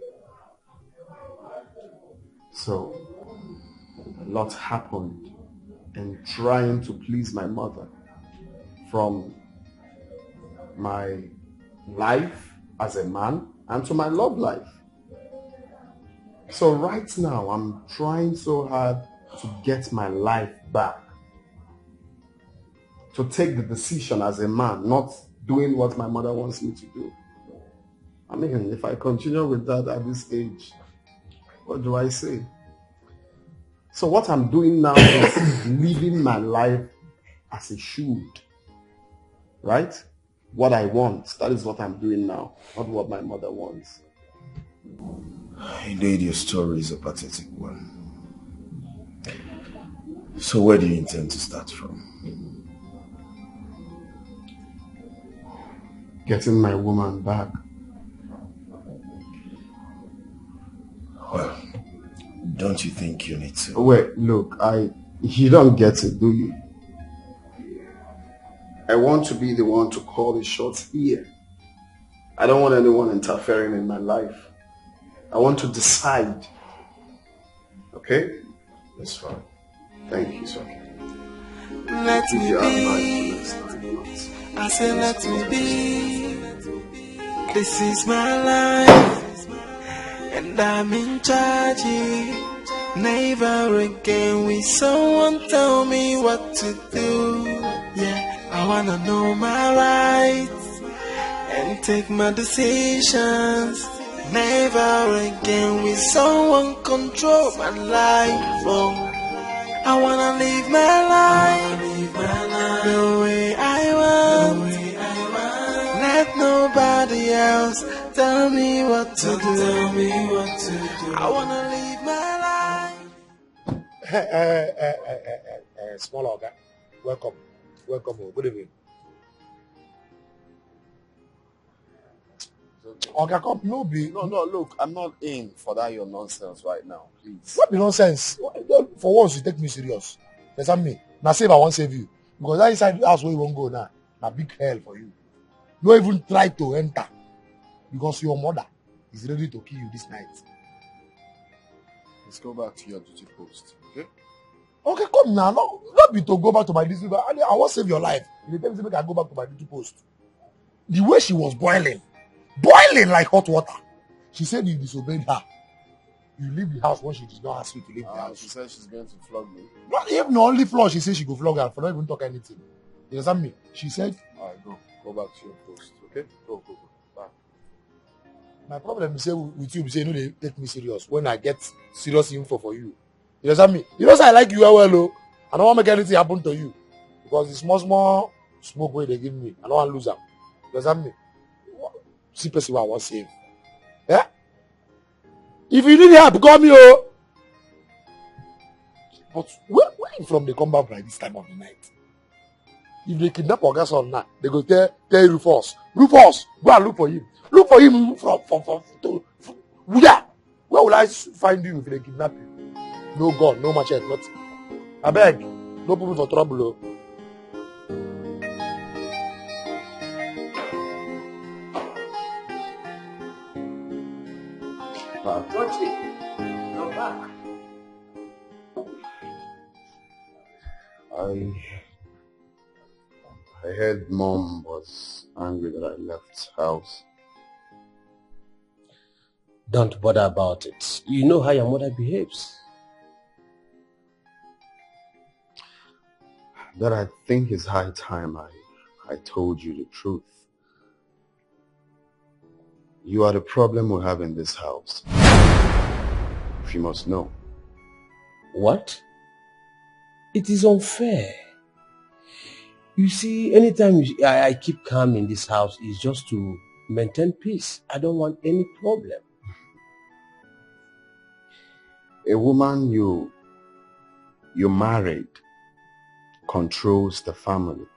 So a lot happened in trying to please my mother, from my life as a man and to my love life. So right now I'm trying so hard to get my life back, to take the decision as a man, not doing what my mother wants me to do. I mean, if I continue with that at this age, what do I say? So what I'm doing now is living my life as it should, right? What I want, that is what I'm doing now, not what my mother wants. Indeed, your story is a pathetic one. So where do you intend to start from? Getting my woman back. Well, don't you think you need to? Wait, look, you don't get it, do you? I want to be the one to call the shots here. I don't want anyone interfering in my life. I want to decide. Okay? That's fine. Thank you, sir. Let me be. I say let me be. This is my life, and I'm in charge. Never again will someone tell me what to do. Yeah, I wanna know my rights and take my decisions. Never again will someone control my life. Oh, I wanna live my life the way I want. Let nobody else tell me what to do. I wanna live my life. Small Oga, welcome. Good evening. Oga, come, no, look, I'm not in for that your nonsense right now, please. What be nonsense? For once, you take me serious. Listen me. Now say if I want to save you. Because that inside the house where you won't go now, na big hell for you. No even try to enter. Because your mother is ready to kill you this night. Let's go back to your duty post, okay? Okay, come now. Not be to go back to my duty post. I want to save your life. If you tell me I go back to my duty post. The way she was boiling like hot water. She said you disobeyed her. you leave the house when she did not ask you to leave the house. She said she's going to flog me. Not even only flog, she said she go flog her for not even talk anything. You understand me? She said, alright, go back to your post, okay? Go. Bye. My problem is say with you, say no, they take me serious when I get serious info for you. You understand me? You know, say I like you well, oh. I don't want to make anything happen to you because the small smoke way they give me, I don't want to lose them. You understand me? See, person I want save. Yeah. If you need help, call me, oh. But where you from? They come back by this time of the night. If they kidnap or gas on now, they go tell Rufus, go and look for him. Look for him where will I find you if they kidnap you? No gun, no machete, nothing. I beg, no put me for trouble. Oh. You're back. I heard Mom was angry that I left house. Don't bother about it. You know how your mother behaves. That I think it's high time I told you the truth. You are the problem we have in this house. If you must know. What? It is unfair. You see, anytime I keep calm in this house, it's just to maintain peace. I don't want any problem. A woman you married controls the family,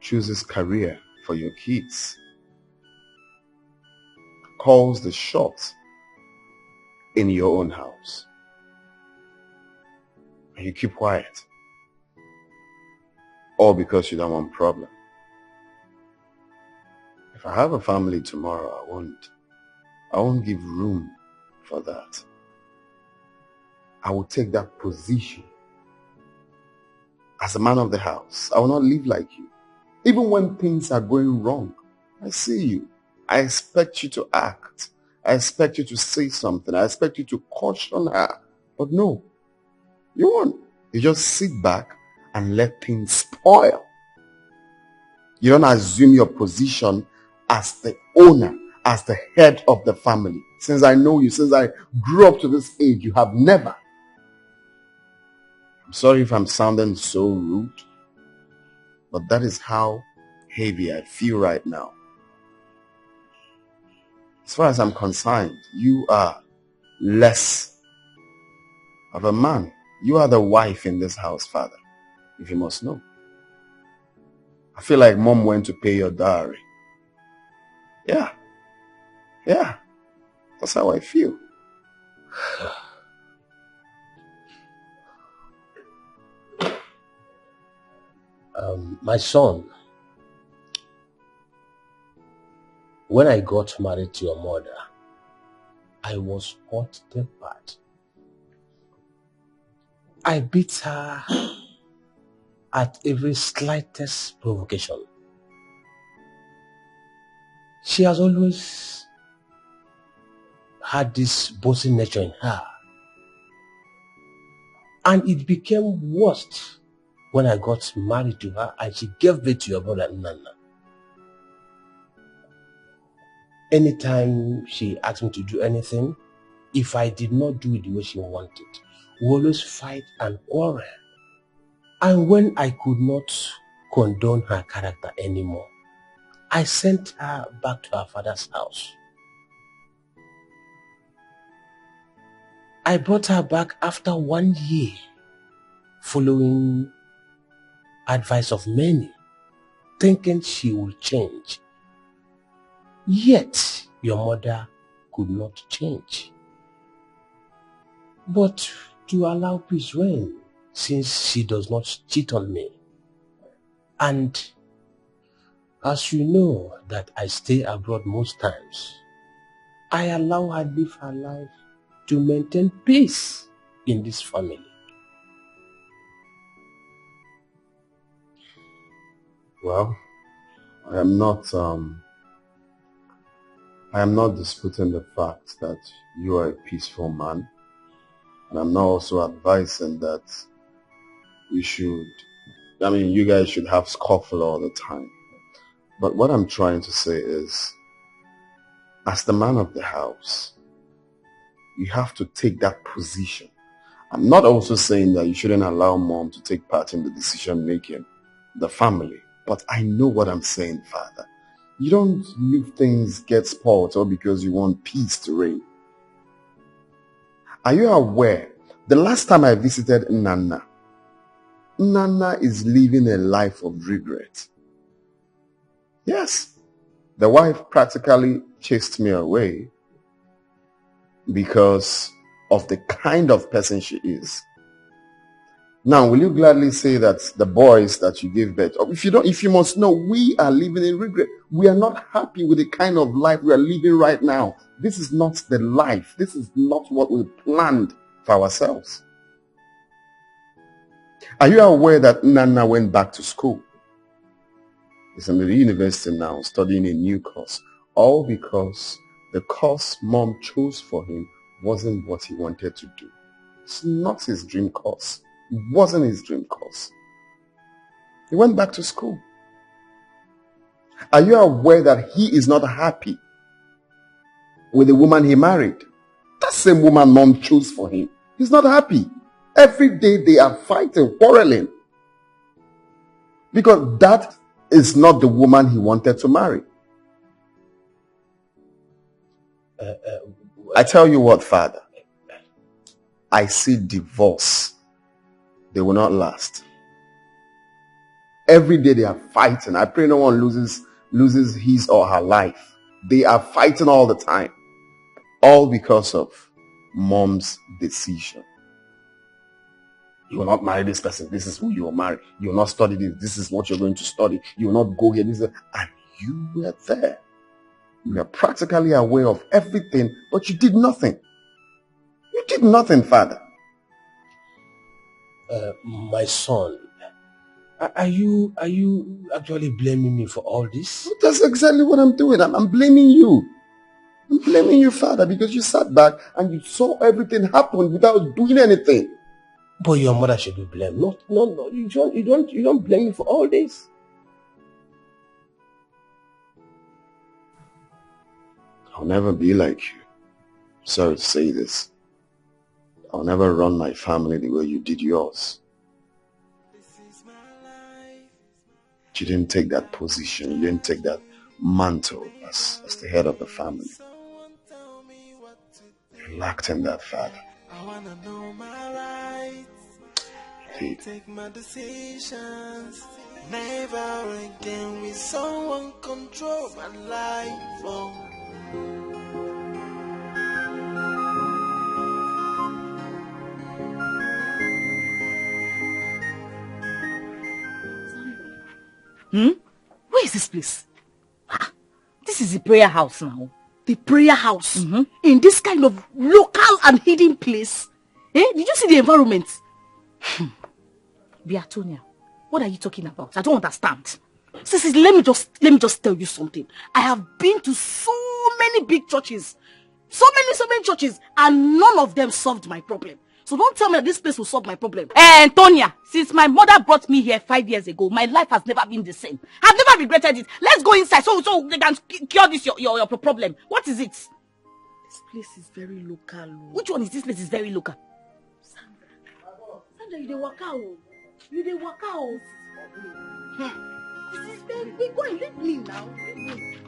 chooses career for your kids, calls the shots in your own house. And you keep quiet. All because you don't want problem. If I have a family tomorrow, I won't give room for that. I will take that position. As a man of the house, I will not live like you. Even when things are going wrong, I see you. I expect you to act. I expect you to say something. I expect you to caution her. But no, you won't. You just sit back and let things spoil. You don't assume your position as the owner, as the head of the family. Since I know you, since I grew up to this age, you have never. I'm sorry if I'm sounding so rude, but that is how heavy I feel right now. As far as I'm concerned, you are less of a man. You are the wife in this house, Father, if you must know. I feel like Mom went to pay your dowry. Yeah. That's how I feel. My son, when I got married to your mother, I was hot-tempered. I beat her at every slightest provocation. She has always had this bossy nature in her. And it became worse when I got married to her and she gave birth to your brother Nana. Anytime she asked me to do anything, if I did not do it the way she wanted, we always fight and quarrel. And when I could not condone her character anymore, I sent her back to her father's house. I brought her back after 1 year, following advice of many, thinking she will change. Yet, your mother could not change. But to allow peace reign, since she does not cheat on me. And as you know that I stay abroad most times, I allow her live her life to maintain peace in this family. Well, I am not I am not disputing the fact that you are a peaceful man. And I'm not also advising that you guys should have scuffle all the time. But what I'm trying to say is, as the man of the house, you have to take that position. I'm not also saying that you shouldn't allow mom to take part in the decision making, the family. But I know what I'm saying, Father. You don't leave things get spoiled all because you want peace to reign. Are you aware? The last time I visited Nana is living a life of regret. Yes, the wife practically chased me away because of the kind of person she is. Now, will you gladly say that the boys that you gave birth, if you must know, we are living in regret. We are not happy with the kind of life we are living right now. This is not the life. This is not what we planned for ourselves. Are you aware that Nana went back to school? He's in the university now, studying a new course. All because the course mom chose for him wasn't what he wanted to do. It's not his dream course. It wasn't his dream course. He went back to school. Are you aware that he is not happy with the woman he married? That same woman mom chose for him. He's not happy. Every day they are fighting, quarreling. Because that is not the woman he wanted to marry. I tell you what, Father. I see divorce. They will not last. Every day they are fighting. I pray no one loses his or her life. They are fighting all the time. All because of mom's decision. You will not marry this person. This is who you will marry. You will not study this. This is what you're going to study. You will not go here. And you were there. You are practically aware of everything, but you did nothing. You did nothing, Father. My son, are you actually blaming me for all this? That's exactly what I'm doing. I'm blaming you. I'm blaming you, Father, because you sat back and you saw everything happen without doing anything. But your mother should be blamed. No. You don't blame me for all this. I'll never be like you. Sorry to say this. I'll never run my family the way you did yours. You didn't take that position. You didn't take that mantle as the head of the family. You lacked in that, Father. I wanna know my rights. Indeed. Take my decisions. Never again will someone control my life. Oh. Where is this place? This is the prayer house now. The prayer house? In this kind of local and hidden place? Did you see the environment? Beatonia, what are you talking about? I don't understand. Sissy, let me just tell you something. I have been to so many big churches. So many churches, and none of them solved my problem. So don't tell me that this place will solve my problem. Antonia, since my mother brought me here 5 years ago, my life has never been the same. I've never regretted it. Let's go inside so they can cure this your problem. What is it? This place is very local. Which one is this place is very local? Sandra, you dey waka o. You dey waka o. This is very big. Go and leave me now. Leave me.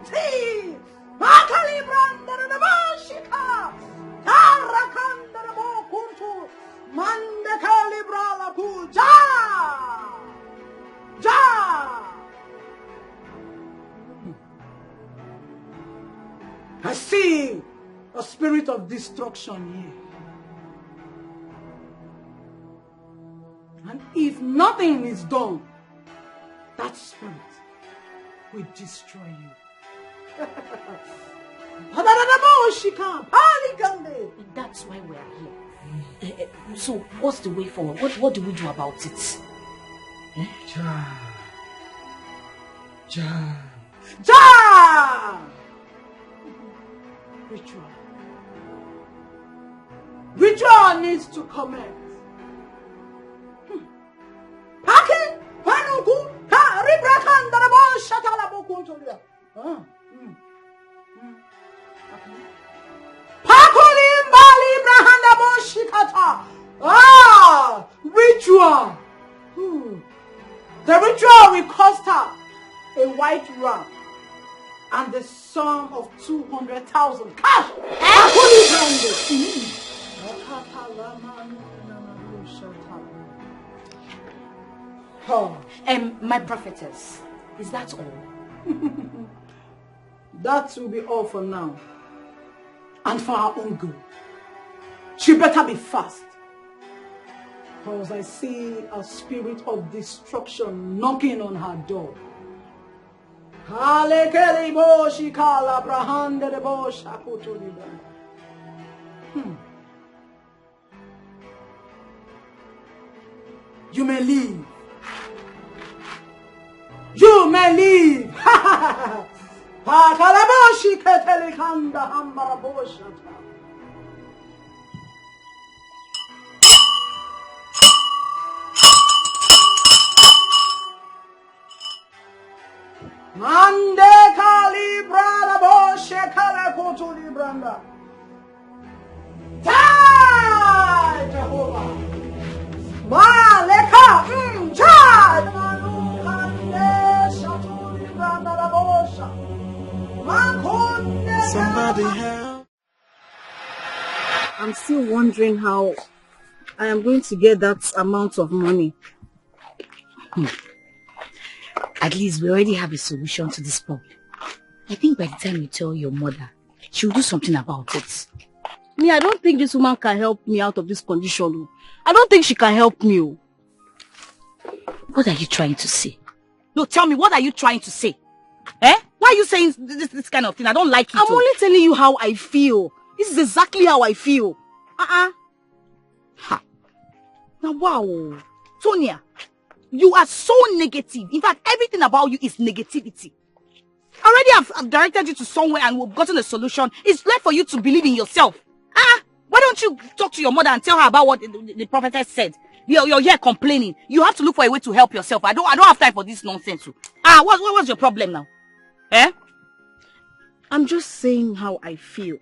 Ti! Bakali branda na bashika! Tarakanda na bokuntu! Mande kalibra la puja! Ja! I see a spirit of destruction here. And if nothing is done, that spirit will destroy you. And that's why we are here. So, what's the way forward? What do we do about it? Ja! Ritual needs to commence. Paki, panuku, ka ribrakanda na bo shatala bo kuntolia. Pakoli mbali brahanda bo shikata. Ritual. The ritual will cost her a white ram and the sum of 200,000 cash. My prophetess, is that all? That will be all for now. And for our own good. She better be fast. Because I see a spirit of destruction knocking on her door. You may leave. You may leave. Mande kali brada boshe kala koto libranda. Die, Jehovah. Maleka, die. Manu kande shato libranda la bosha. Makonde. Somebody help. I'm still wondering how I am going to get that amount of money. At least we already have a solution to this problem. I think by the time you tell your mother, she'll do something about it. Me, I don't think this woman can help me out of this condition. I don't think she can help me. What are you trying to say? No, tell me, what are you trying to say? Eh? Why are you saying this kind of thing? I don't like it. I'm only telling you how I feel. This is exactly how I feel. Ha. Now, wow. Sonia, you are so negative. In fact, everything about you is negativity. Already I've directed you to somewhere and we've gotten a solution. It's left for you to believe in yourself. Why don't you talk to your mother and tell her about what the prophetess said? You're here complaining. You have to look for a way to help yourself. I don't have time for this nonsense. What's your problem now? Eh? I'm just saying how I feel.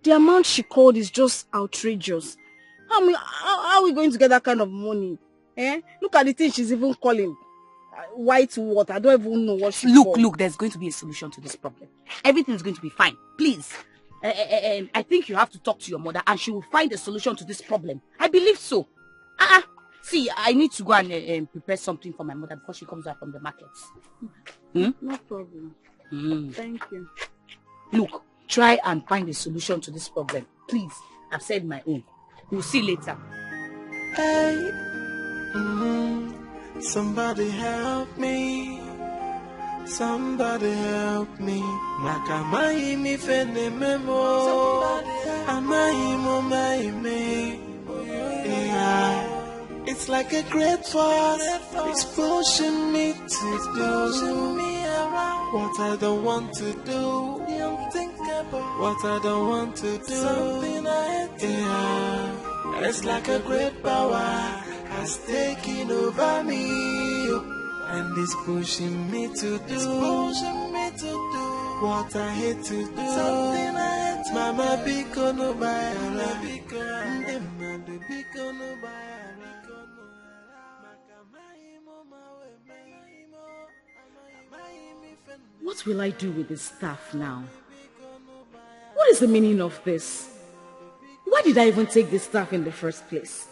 The amount she called is just outrageous. How are we going to get that kind of money? Eh? Look at the thing she's even calling. White water. I don't even know what she's called. Look, there's going to be a solution to this problem. Everything's going to be fine. Please. I think you have to talk to your mother and she will find a solution to this problem. I believe so. See, I need to go and prepare something for my mother before she comes back from the markets. No problem. Thank you. Look, try and find a solution to this problem. Please, I've said my own. We'll see later. Hey, somebody help me. Somebody help me. Nakamai mi fene memo. Amai mo mai me. Yeah. It's like a great force. It's pushing me to do what I don't want to do. What I don't want to do. Yeah. It's like a great power has taken over me, and it's pushing me to do what I hate to do. Mama biko no bayara, biko no bayara. Makamai mo mawe me, amai mi fen. What will I do with this staff now? What is the meaning of this? Why did I even take this staff in the first place?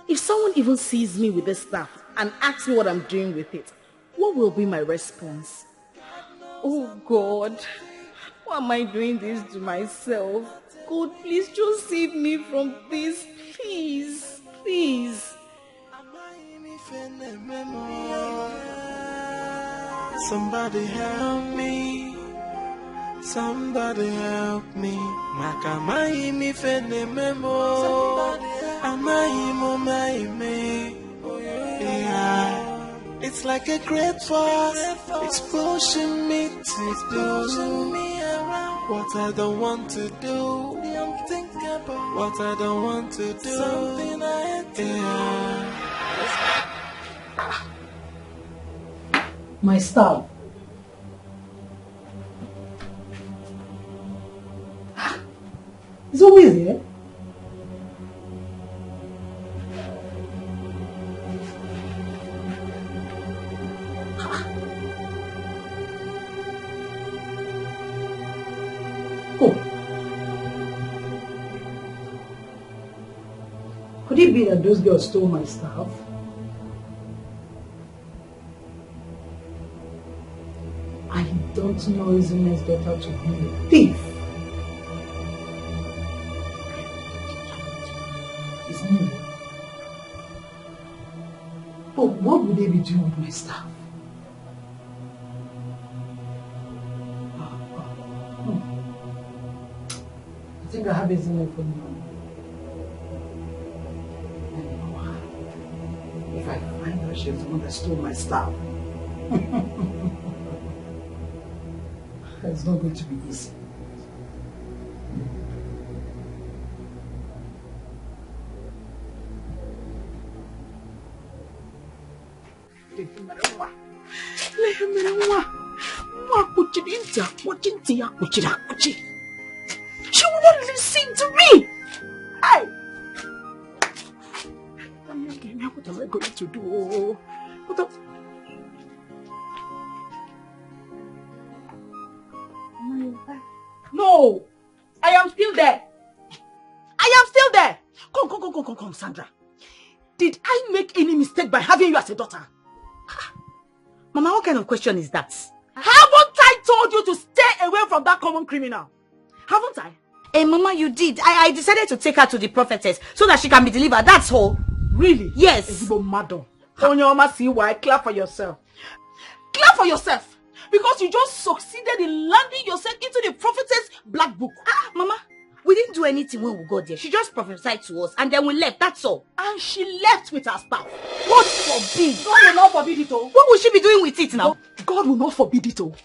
If someone even sees me with this staff and asks me what I'm doing with it, what will be my response? Oh God, why am I doing this to myself? God, please just save me from this, please, please. Somebody help me. Somebody help me. Makamai mi fene memo. Amai mo mai me. Yeah. It's like a great force. It's pushing me to do what I don't want to do. What I don't want to do. Something I My staff. It's always here. Oh. Could it be that those girls stole my stuff? I don't know Izume's daughter to be a thief. It's me. But what would they be doing with my stuff? I think I have Izume for now. If I find her, she's the one that stole my stuff. It's not going to be easy. She will not listen to me. Hey. What am I going to do? No, I am still there. I am still there. Come, Sandra. Did I make any mistake by having you as a daughter? Mama, what kind of question is that? Haven't I told you to stay away from that common criminal? Haven't I? Hey, Mama, you did. I decided to take her to the prophetess so that she can be delivered. That's all. Really? Yes. Madam. On your mama, see why? Clap for yourself. Clap for yourself. Because you just succeeded in landing yourself into the prophetess black book. Mama, we didn't do anything when we got there. She just prophesied to us and then we left. That's all. And she left with her staff. God forbid. God will not forbid it all. What will she be doing with it now? God will not forbid it all.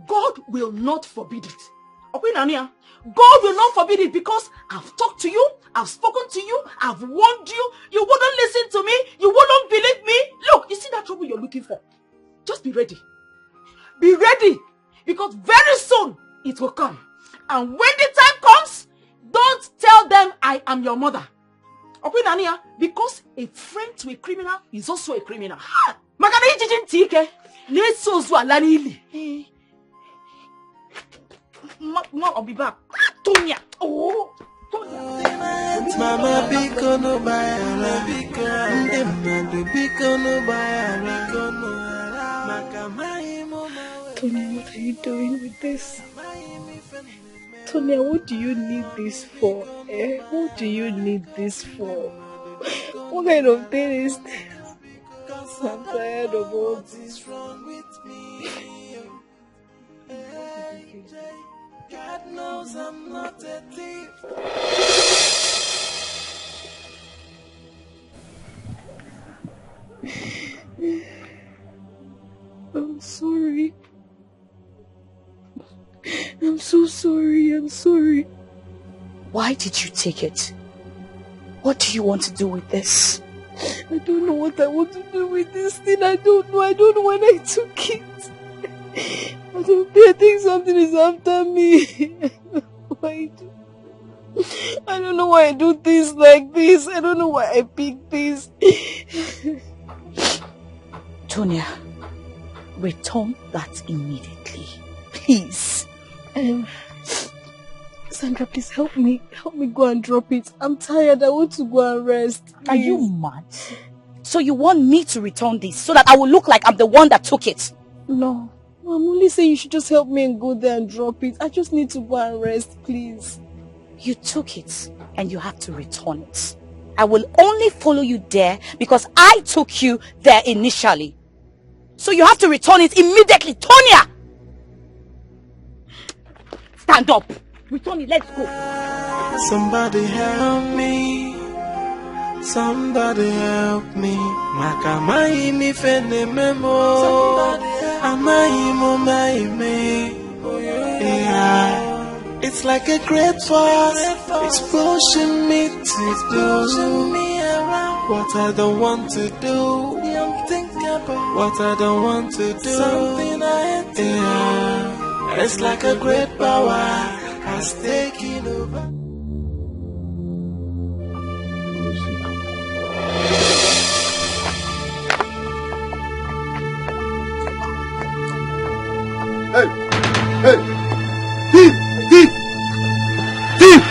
God will not forbid it. God will not forbid it because I've talked to you, I've spoken to you, I've warned you. You wouldn't listen to me. You wouldn't believe me. Look, you see that trouble you're looking for? Just be ready. Be ready, because very soon it will come. And when the time comes, don't tell them I am your mother. Because a friend to a criminal is also a criminal. I'll be back. Tonya. Oh, Tonya. Mama biko no bayara biko. Biko no bayara biko no. Tonya, what are you doing with this? Tonya, what do you need this for? What do you need this for? What kind of thing is this? I'm tired of all this. God knows I'm not a thief. I'm sorry. I'm so sorry. I'm sorry. Why did you take it? What do you want to do with this? I don't know what I want to do with this thing. I don't know. I don't know when I took it. I think something is after me. I don't know why I do things like this. I don't know why I pick this. Tonya, return that immediately. Please. Sandra, please help me. Help me go and drop it. I'm tired. I want to go and rest. Please. Are you mad? So you want me to return this so that I will look like I'm the one that took it? No. I'm only saying you should just help me and go there and drop it. I just need to go and rest, please. You took it and you have to return it. I will only follow you there because I took you there initially. So you have to return it immediately. Tonya! Stand up. Return it. Let's go. Somebody help me. Somebody help me. Makamai mi fene memo. Amai mo mai me. Yeah. It's like a great force. It's pushing me to do what I don't want to do. What I don't want to do. Something yeah. It's like a great power has taken over. Hey! Hey! Thief! Thief! Thief!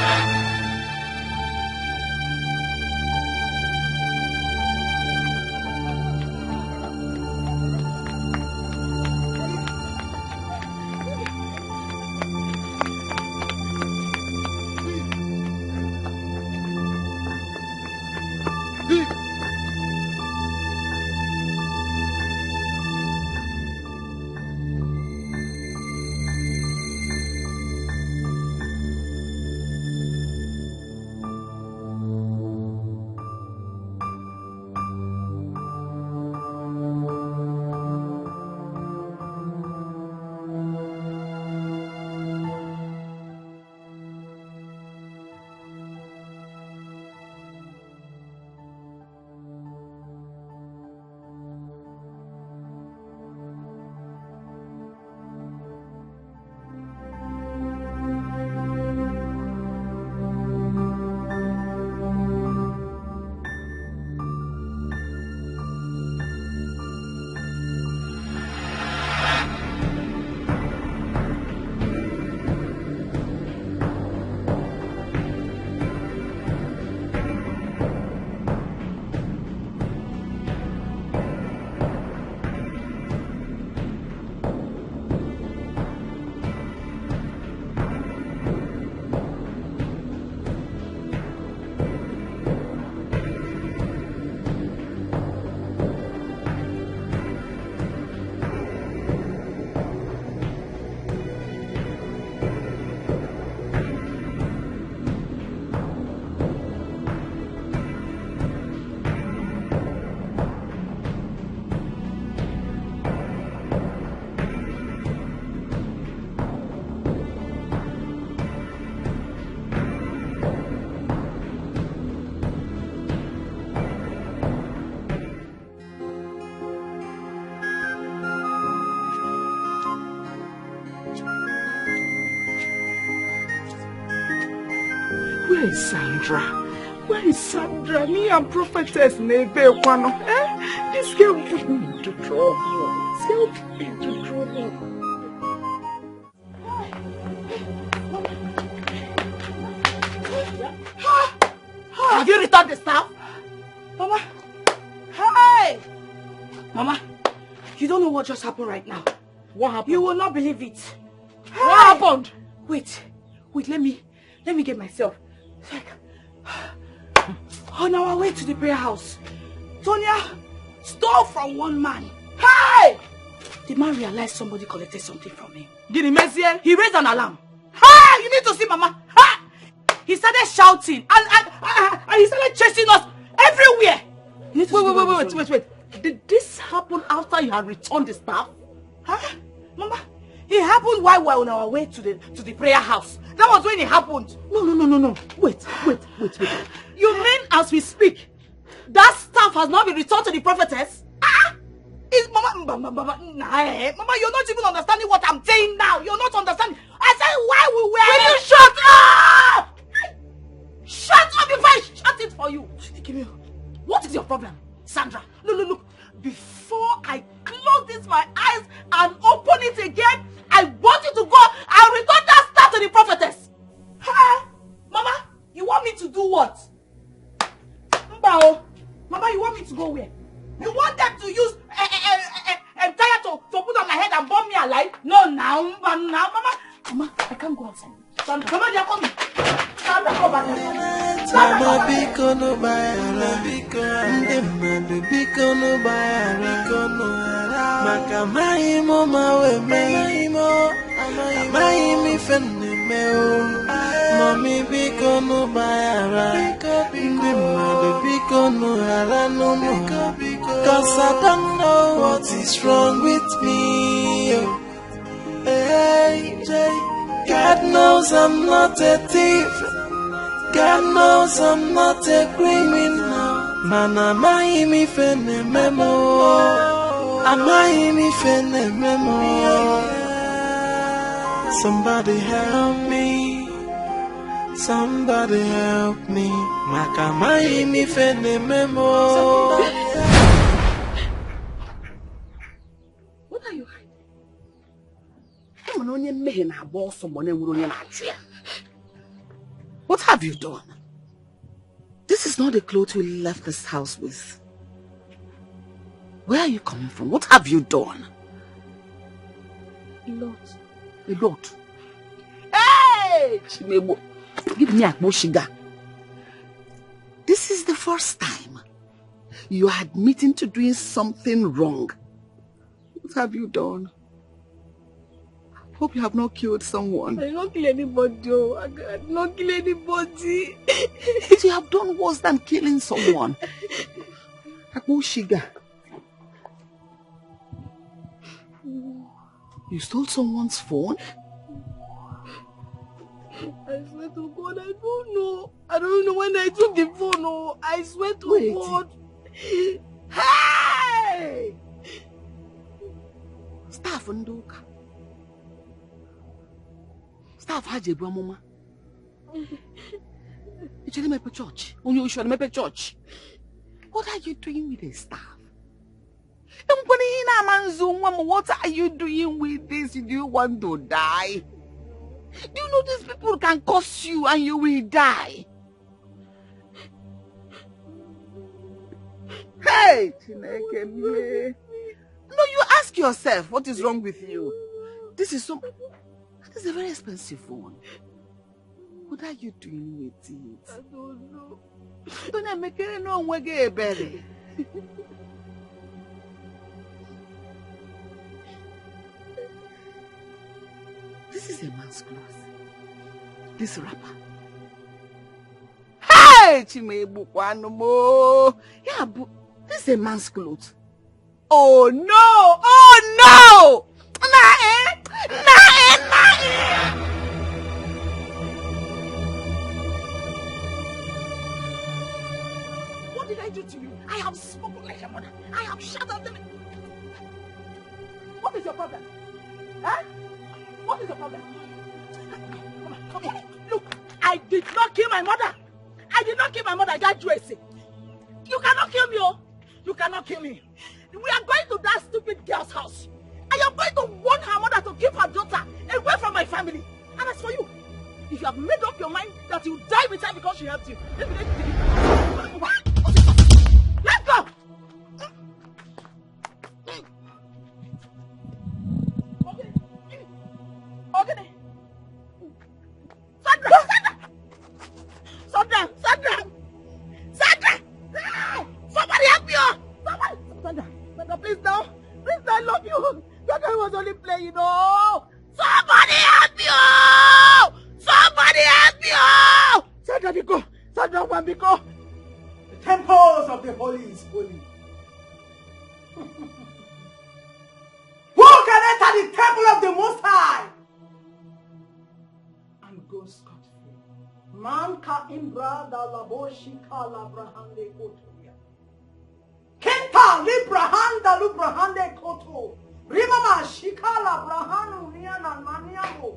Where is Sandra? Where is Sandra? Me and prophetess Nebe Kwano. This girl put me into trouble. This girl put me into trouble. Have you returned the staff? Mama. Hey! Mama, you don't know what just happened right now. What happened? You will not believe it. Hey! What happened? Wait, let me get myself. On our way to the prayer house, Tonya stole from one man. Hey! The man realized somebody collected something from him. Did he mess here? He raised an alarm. Hey! You need to see Mama. Hey! He started shouting and he started chasing us everywhere. Wait. Did this happen after you had returned the staff? Huh? Mama, it happened while we were on our way to the prayer house. That was when it happened. No. Wait. You mean as we speak, that staff has not been returned to the prophetess? Is Mama, you're not even understanding what I'm saying now. You're not understanding. I said why we were... Will you shut up? Shut up before I shut it for you. What is your problem, Sandra? Look. Before I close notice my eyes and open it again, I want you to go and return that star to the prophetess. Hey, Mama, you want me to do what? Mbao, Mama, you want me to go where? You want them to use tire to put on my head and burn me alive? No, now, Mama, I can't go outside. Mama, they are coming. Mama biko no bayara Nde madu biko no bayara Maka maimo mawe maimo Maimi fenne meo Mami biko no bayara Nde madu biko no hara no mo Cause I don't know what is wrong with me. Hey, God knows I'm not a thief. God knows I'm not a criminal. Man, am I me fene memo? Am I me fene memo? Somebody help me. Somebody help me. Maka mai me fene memo. What are you hiding? What have you done? This is not the clothes we left this house with. Where are you coming from? What have you done? A lot. A lot? Hey! Chimebo, give me a boshiga. This is the first time you are admitting to doing something wrong. What have you done? Hope you have not killed someone. I did not kill anybody. Oh. I did not kill anybody. You have done worse than killing someone. Akboshiga. You stole someone's phone? I swear to God, I don't know. I don't know when I took the phone. Oh, I swear to God. Hey! Staff Ndoka. Staff Hajebu Mama. You should make a church. You should make a church. What are you doing with the staff? What are you doing with this? Do you want to die? Do you know these people can curse you and you will die? Hey! No, you ask yourself what is wrong with you. This is a very expensive phone. What are you doing with it? I don't know. Don't make it no way, baby. This is a man's clothes. This wrapper. Hey, Chimebu Kwanomo. Yeah, but this is a man's clothes. Oh no! Oh no! What did I do to you? I have spoken like a mother. I have shut up them. What is your problem? Huh? What is your problem? Come here. Look, I did not kill my mother. I did not kill my mother. I got Tracy. You cannot kill me, oh. You cannot kill me. We are going to that stupid girl's house. I am going to warn her mother to keep her daughter away from my family. And as for you, if you have made up your mind that you die with her because she helped you, let's go! Okay. Sandra! Somebody help me! Sandra, please now. Please, I love you. That guy was only playing, oh. Somebody help me! Somebody help me! Sandra, Biko. Sandra, Wambiko. The temples of the holy is holy. Who can enter the temple of the Most High and go scot-free? Man ka imbra da laboshi ka labrahande kotoria. Kenta librahanda lubrahande koto. Rimama shika labrahanu niana maniamo.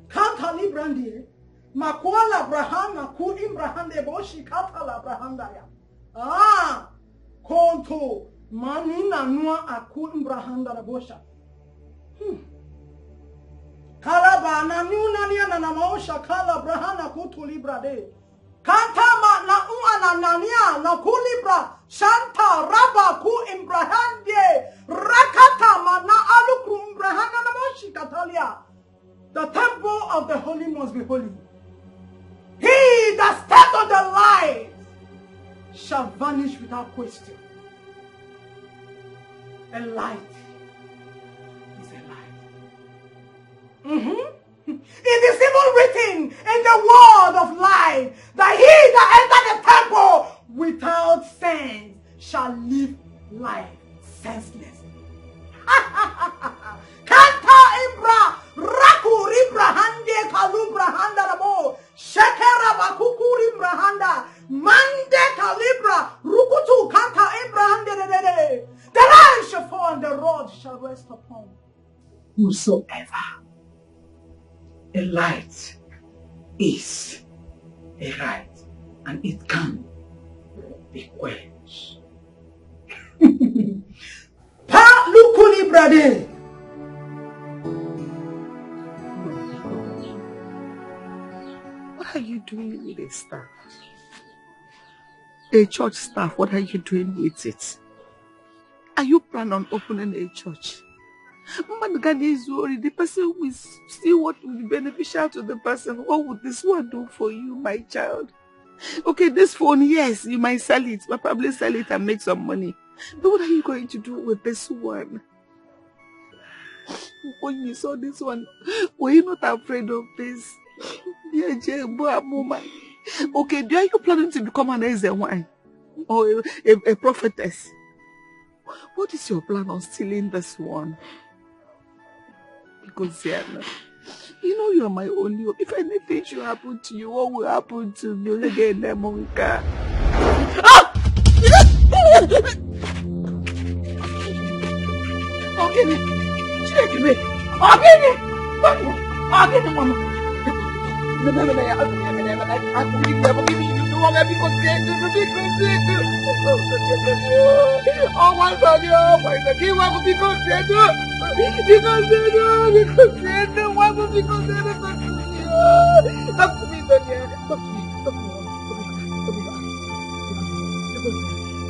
Kanta librandi. Makuala brahama ku imbrahande boshi kata labrahanda ya. Konto manina nua aku imbrahanda na bosha. Kalaba na nuna nia na maosha kala brahana kutu libra de. Kantama na uana nania na kulibra shanta raba ku imbrahande rakatama na alukru imbrahana na moshi katalia. The temple of the holy must be holy. He that stepped on the light shall vanish without question. A light is a light. It is even written in the word of life that he that entered the temple without sense shall live life senseless. Kanta Ibra Raku Ribra Hande Kalubra Handa Rabo Shekera Bakuku Ribra Handa Mande Kalibra Rukutu Kanta Ibra Hande. The land shall fall and the rod shall rest upon whosoever. A light is a light and it can be quenched. Pa Lukuli Brade. What are you doing with a staff? A church staff, what are you doing with it? Are you planning on opening a church? The person will see what will be beneficial to the person. What would this one do for you, my child? Okay, this phone, yes, you might sell it, but probably sell it and make some money. But what are you going to do with this one? When you saw this one, were you not afraid of this? Okay, are you planning to become an Ezewan or a prophetess? What is your plan on stealing this one? Because you know you are my only hope. If anything should happen to you, what will happen to me? Again, Monka.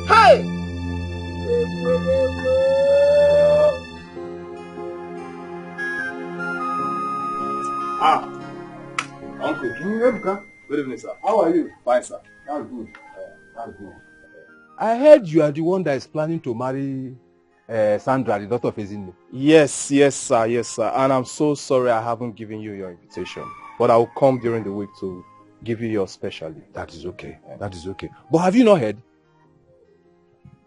Hey! Uncle. Good evening, sir. How are you? Fine, sir. That's good. That's good. I heard you are the one that is planning to marry Sandra, the daughter of Ezinne. Yes, sir. And I'm so sorry I haven't given you your invitation. But I will come during the week to give you yours specially. That is okay. That is okay. But have you not heard?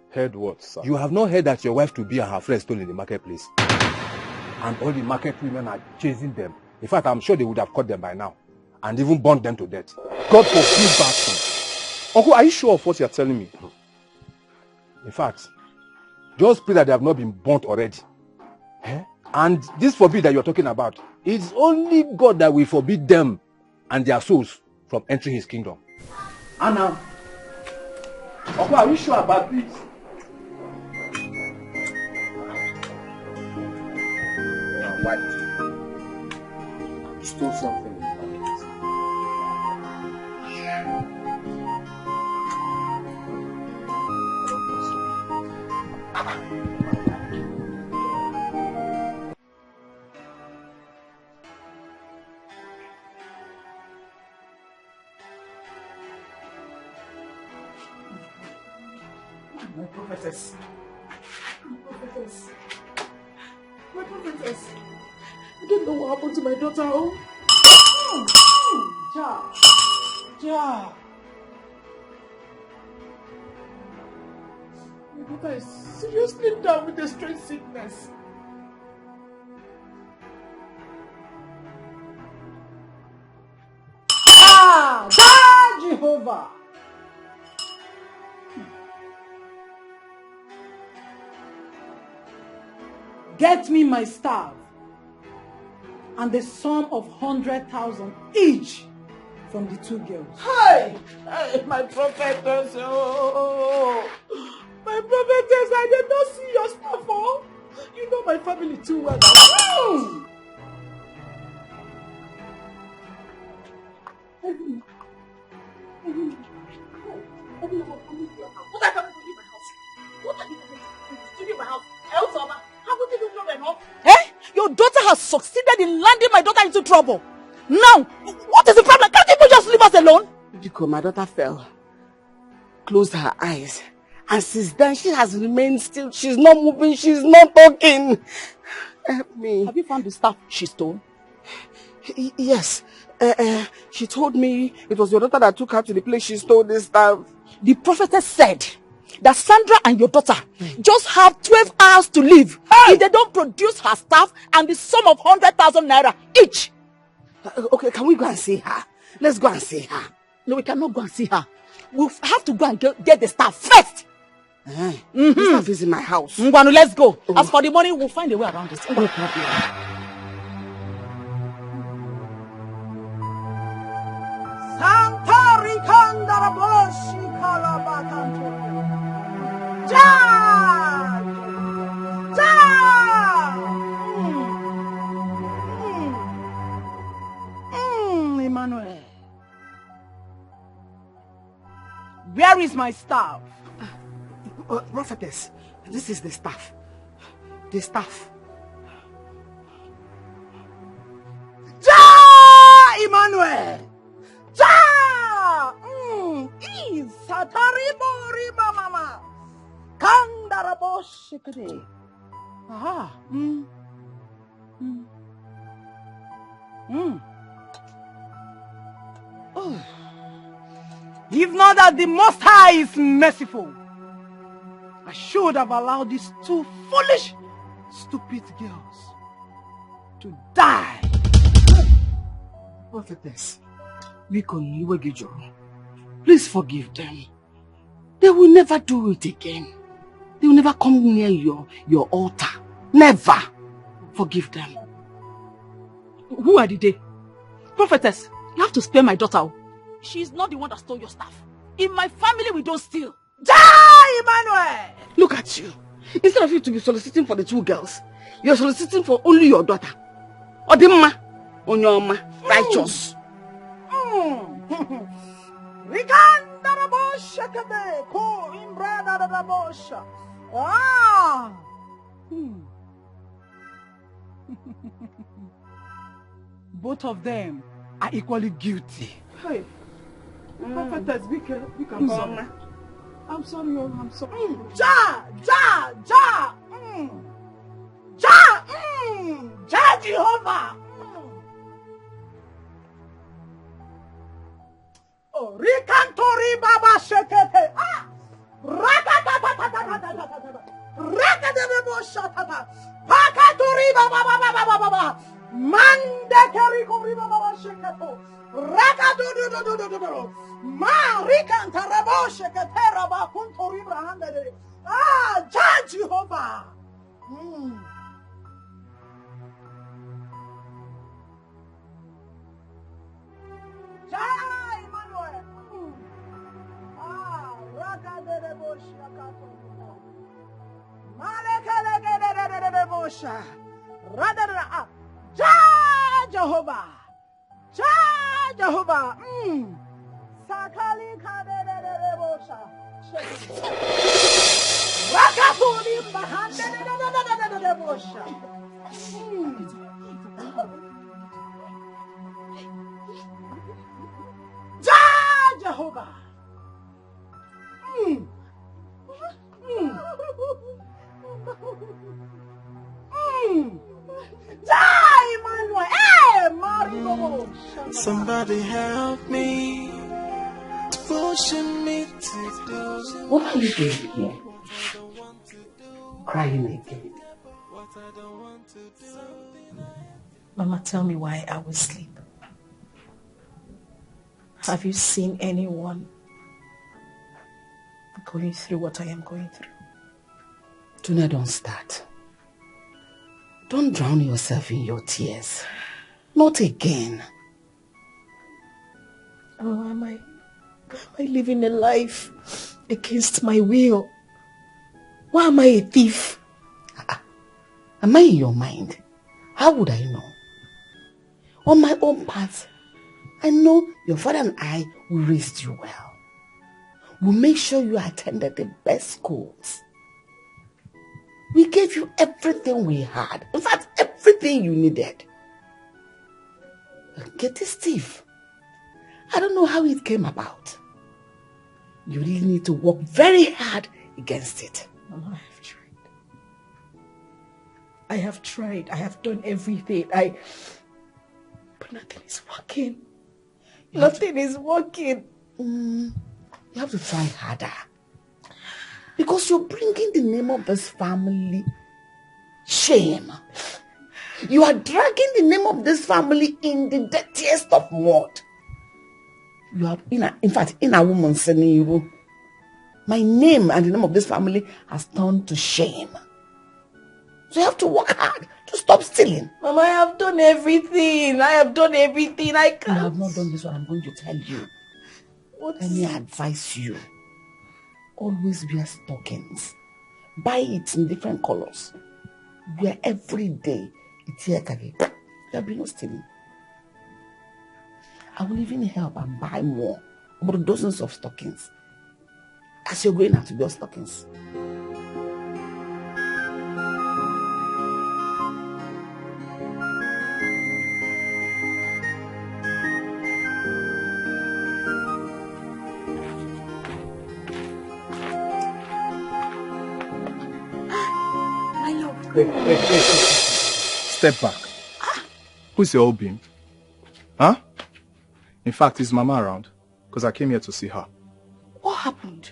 Heard what, sir? You have not heard that your wife to be and her friend stole in the marketplace? And all the market women are chasing them. In fact, I'm sure they would have caught them by now. And even burned them to death. God forbid that thing. Uncle, are you sure of what you're telling me? In fact, just pray that they have not been burnt already. And this forbid that you're talking about, it's only God that will forbid them and their souls from entering his kingdom. Anna, Uncle, are you sure about this? What? You stole something. My prophetess. My prophetess. I don't know what happened to my daughter. Ja. My daughter is seriously down with a strange sickness. Jehovah. Get me my staff and the sum of 100,000 each from the two girls. Hey, my prophetess, My prophetess, I did not see your stuff, oh. You know my family too well. Oh! What are you doing in my house? What are you doing in my house? How would you know enough? Eh? Your daughter has succeeded in landing my daughter into trouble. Now, what is the problem? Can't you just leave us alone? Because my daughter fell, closed her eyes, and since then she has remained still. She's not moving, she's not talking. Help me. Have you found the stuff she stole? Yes. She told me it was your daughter that took her to the place she stole this stuff. The prophetess said that Sandra and your daughter just have 12 hours to leave if they don't produce her stuff and the sum of 100,000 naira each. Okay, can we go and see her? Let's go and see her. No, we cannot go and see her. We have to go and get the stuff first. The stuff is in my house. Ngwanu, let's go. As for the money, we'll find a way around it. No problem. Santari Kandaraboshi Kalabatantoria. Ja! Emmanuel. Where is my staff? Prophetess, this is the staff. The staff. Ja! Emmanuel! Ja! Satari Mori Mama! Kandaraboshi. Aha. Oh. If not that the Most High is merciful, I should have allowed these two foolish, stupid girls to die. Prophetess, please forgive them. They will never do it again. They will never come near your altar. Never. Forgive them. Who are they? Prophetess, you have to spare my daughter. She's not the one that stole your stuff. In my family, we don't steal. Die, Emmanuel! Look at you. Instead of you to be soliciting for the two girls, you're soliciting for only your daughter. Odimma, Onyoma, righteous. Both of them are equally guilty. Hey. Prophetess, be careful. I'm sorry, I'm sorry. Ja! Jehovah! Oh, Rikantori Baba Shekete! Ah! Rakatata! Pakatori Baba! Mandekari Kori Baba Sheketo! Rakadodododododo! Ma Rikantarabo Sheketera Bakuntori Brahande! Ah! Jehovah! Jai Emmanuel. Ah, Rakadebo Shakato. Malekele Radara. Jai Jehovah. Jai Jehovah. Sakali Kadebo Sha. Rakatuli Bahande Bosha. Jehovah. Somebody help me, pushing me to do. What are you doing here? Crying again. Mama, tell me why I will sleep. Have you seen anyone going through what I am going through? Tuna, don't start. Don't drown yourself in your tears. Not again. Oh, am I living a life against my will? Why am I a thief? Am I in your mind? How would I know? On my own part, I know your father and I will raise you well. We'll make sure you attended the best schools. We gave you everything we had. In fact, everything you needed. Get this thief. I don't know how it came about. You really need to work very hard against it. Mama, I have tried. I have done everything. But nothing is working. Nothing is working. You have to try harder. Because you're bringing the name of this family shame. You are dragging the name of this family in the dirtiest of mud. You are, in fact, in a woman saying you, my name and the name of this family has turned to shame. So you have to work hard to stop stealing. Mama, I have done everything. I have done everything. I can't. You have not done this, what I'm going to tell you. Let me advise you. Always wear stockings. Buy it in different colors. Wear every day. It's here, Kage. There'll be no stealing. I will even help and buy more. About dozens of stockings. As you're going out to your stockings. Hey. Step back. Who's your old beam? Huh? In fact, is Mama around? Because I came here to see her. What happened?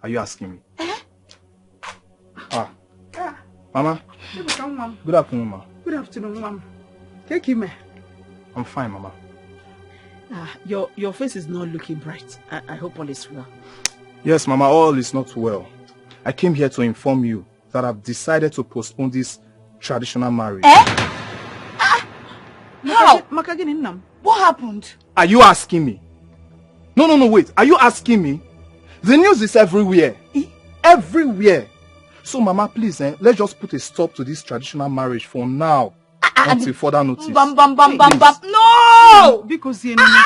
Are you asking me? Mama? Good afternoon, Ma. Good afternoon, Mom. Take him. I'm fine, Mama. Your face is not looking bright. I hope all is well. Yes, Mama, all is not well. I came here to inform you that I've decided to postpone this traditional marriage. How? What happened? Are you asking me? No, wait. Are you asking me? The news is everywhere. Everywhere. So, Mama, please, let's just put a stop to this traditional marriage for now. Until further notice. No! Because you know.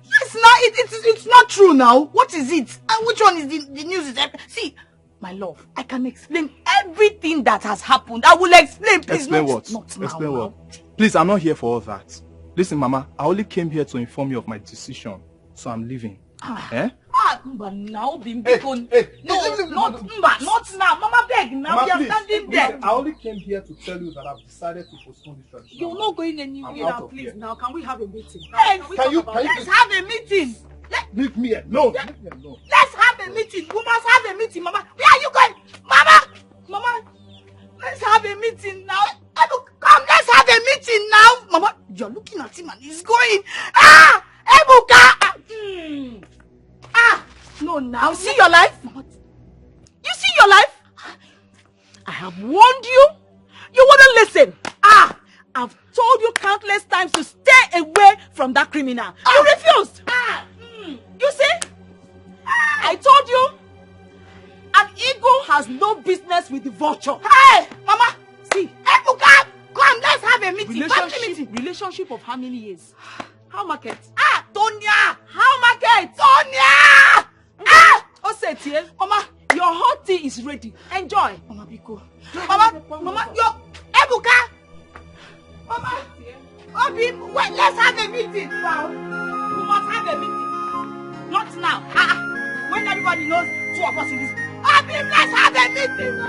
It's not true now. What is it? Which one is the news? See, my love, I can explain everything that has happened. I will explain, please. Explain what? Explain what? Please, I'm not here for all that. Listen, Mama, I only came here to inform you of my decision. So I'm leaving. But now, not now. Mama, beg now. Mama, We are please, standing there. Listen, I only came here to tell you that I've decided to postpone this tradition. You're not going anywhere now, please. Here. Now, can we have a meeting? Let's have a meeting. Leave me alone. Let's have a meeting. We must have a meeting, Mama. Where are you going? Mama, let's have a meeting now. Come, let's have a meeting now. Mama, you're looking at him and he's going. Ebuka. No, now. You see your life? You see your life? I have warned you. You wouldn't listen. I've told you countless times to stay away from that criminal. You refused. You see? I told you. An eagle has no business with the vulture. Hey, Mama. See. Ebuka, come, let's have a meeting. Relationship of how many years? How market? Tonya. How market? Tonya. Osetie, Mama, your hot tea is ready. Enjoy. Mama, Biko. Mama, your Ebuka. Mama, Obi, wait, let's have a meeting. Wow. We must have a meeting. Not now. When everybody knows two of us in this. Obi, let's have a meeting.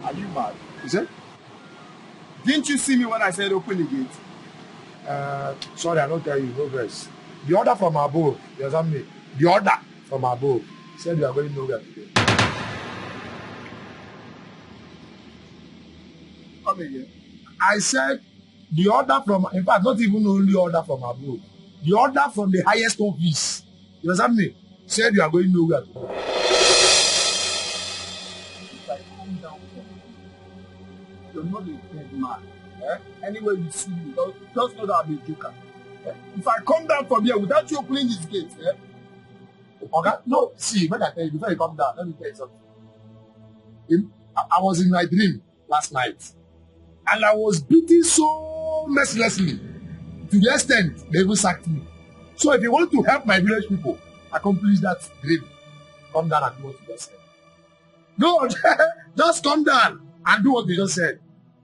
Are you mad? You said? Didn't you see me when I said open the gate? Sorry, I don't tell you, no verse. The order from above, you understand me? The order from above said you are going nowhere today. Come again. I said the order from, in fact, not even only order from above, the order from the highest office, you understand me? Said you are going nowhere today. If I come down from you, you're not a dead man. Anyway you see me, just know that I'm a joker. If I come down from here without you opening this gate, okay? No, see, when I tell you, before you come down, let me tell you something. I was in my dream last night, and I was beaten so mercilessly to the extent they even sacked me. So if you want to help my village people accomplish that dream, come down and do what you just said. No, just come down and do what you just said.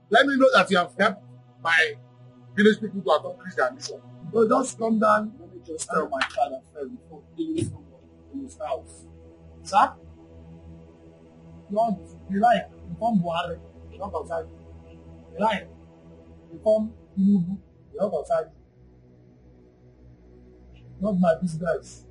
Let me know that you have helped my village people to accomplish their mission. So just come down. Let me just tell my father first before killing someone in his house. Sir? Don't be like, inform Buhari, not outside. Be like, inform Tinubu, not outside. Not my business.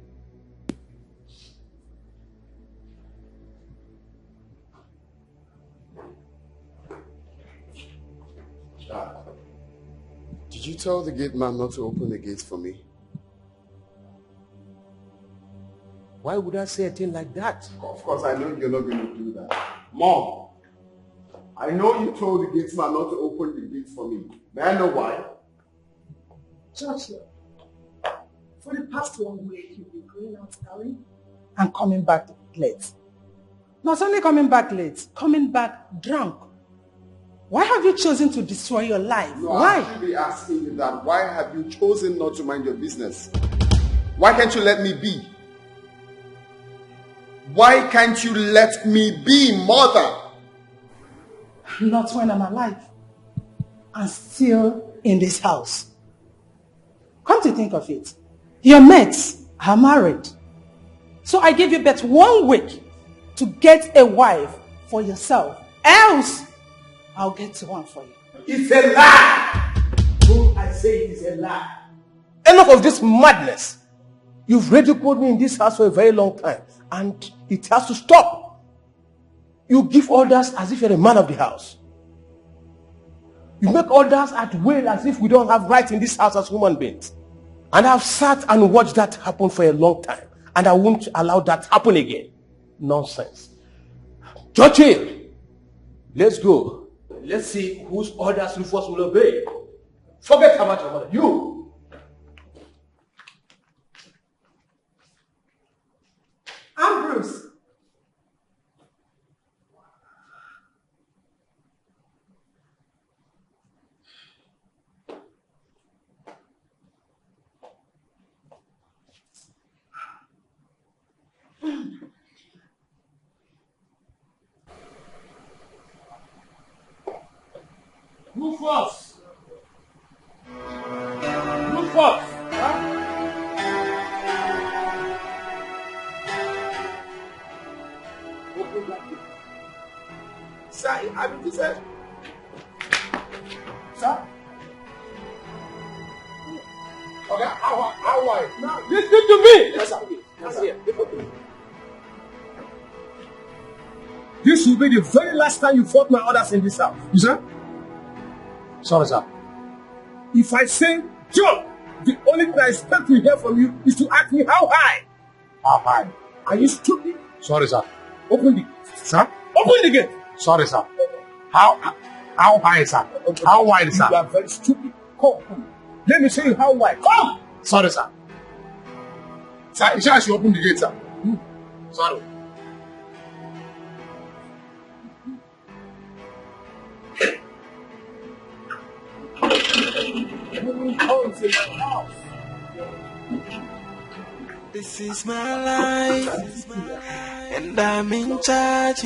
Did you tell the gate man not to open the gates for me? Why would I say a thing like that? Of course, I know you're not going to do that. Mom, I know you told the gate man not to open the gate for me. May I know why? Joshua, for the past 1 week, you've been going out early and coming back late. Not only coming back late, coming back drunk. Why have you chosen to destroy your life? No, Why? I should be asking you that. Why have you chosen not to mind your business? Why can't you let me be? Why can't you let me be, mother? Not when I'm alive and still in this house. Come to think of it, your mates are married. So I gave you but 1 week to get a wife for yourself. Else, I'll get one for you. It's a lie! Who I say it is a lie. Enough of this madness. You've ridiculed me in this house for a very long time, and it has to stop. You give orders as if you're a man of the house. You make orders at will as if we don't have rights in this house as human beings. And I've sat and watched that happen for a long time, and I won't allow that happen again. Nonsense. Churchill, let's go. Let's see whose orders Rufus will obey. Forget about your mother. You. I'm Bruce. Rufus! Rufus! Huh? Sir, I mean, this is... Sir? Okay, how wide? Now, listen to me! Yes, sir. Yes, sir. This will be the very last time you fought my orders in this house. You sir? Sorry, sir. If I say jump, the only thing I expect to hear from you is to ask me how high. How high? Are you stupid? Sorry, sir. Open the gate. Sir? Open the gate. Sorry, sir. How high, sir? How wide, sir? You are very stupid. Come. Let me show you how wide. Come. Sorry, sir. Sir, you should open the gate, sir. Sorry. This is my life, and I'm in charge.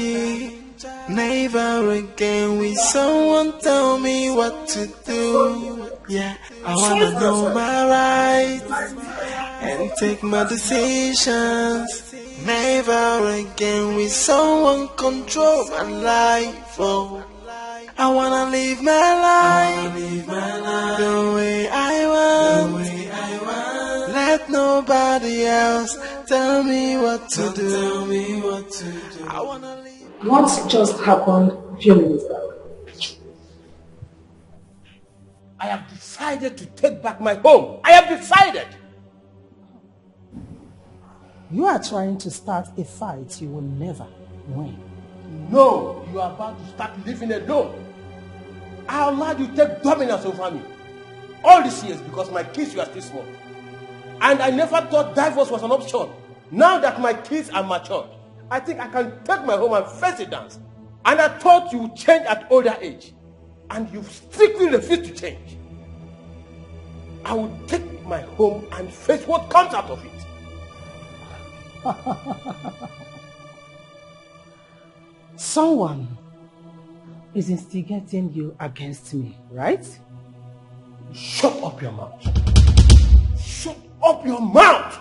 Never again will someone tell me what to do. Yeah, I wanna know my rights and take my decisions. Never again will someone control my life. Oh, I wanna live my life, the way I want. Let nobody else tell me what to do. I wanna live. What just happened a few minutes back? I have decided to take back my home. I have decided. You are trying to start a fight you will never win. No, you are about to start living alone. I allowed you to take dominance over me. All these years because my kids were still small. And I never thought divorce was an option. Now that my kids are matured, I think I can take my home and face it dance. And I thought you would change at older age. And you strictly refuse to change. I will take my home and face what comes out of it. Someone is instigating you against me, right? Shut up your mouth. Shut up your mouth!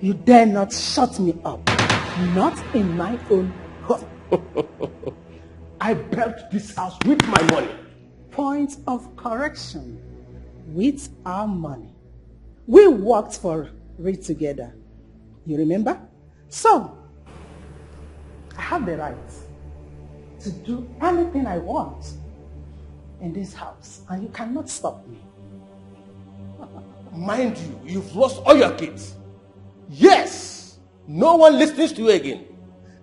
You dare not shut me up. Not in my own home. I built this house with my money. Point of correction. With our money. We worked for it together. You remember? So, I have the right to do anything I want in this house, and you cannot stop me. Mind you, you've lost all your kids. Yes, no one listens to you again.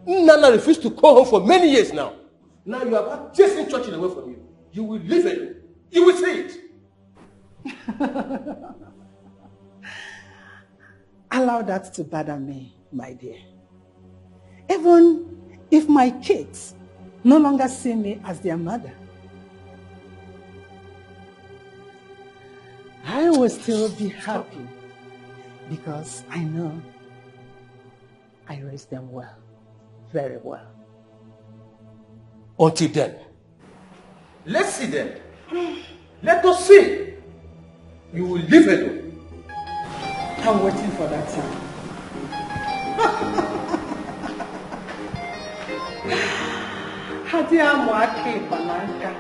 Nana refused to go home for many years now. Now you are about chasing Churchill away from you. You will leave it. You will see it. Allow that to bother me, my dear. Even if my kids no longer see me as their mother, I will still be happy because I know I raised them well, very well. Until then, let's see then. Let us see. You will leave alone. I'm waiting for that time. Hadiamu ake bananka.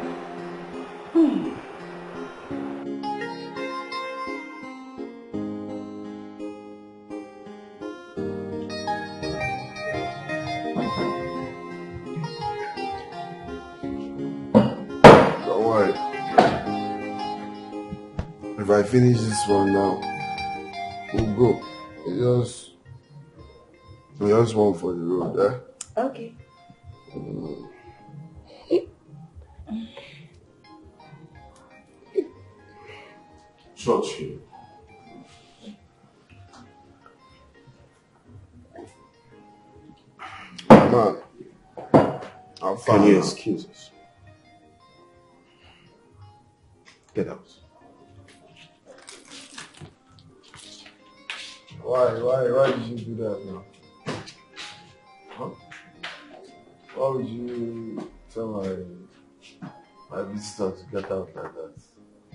Don't worry. If I finish this one now, we'll go. It's just one for the road, eh? Okay. Churchill. Man, how far? Can you excuse us? Get out. Why did you do that now? Huh? Why would you tell my visitor to get out like that?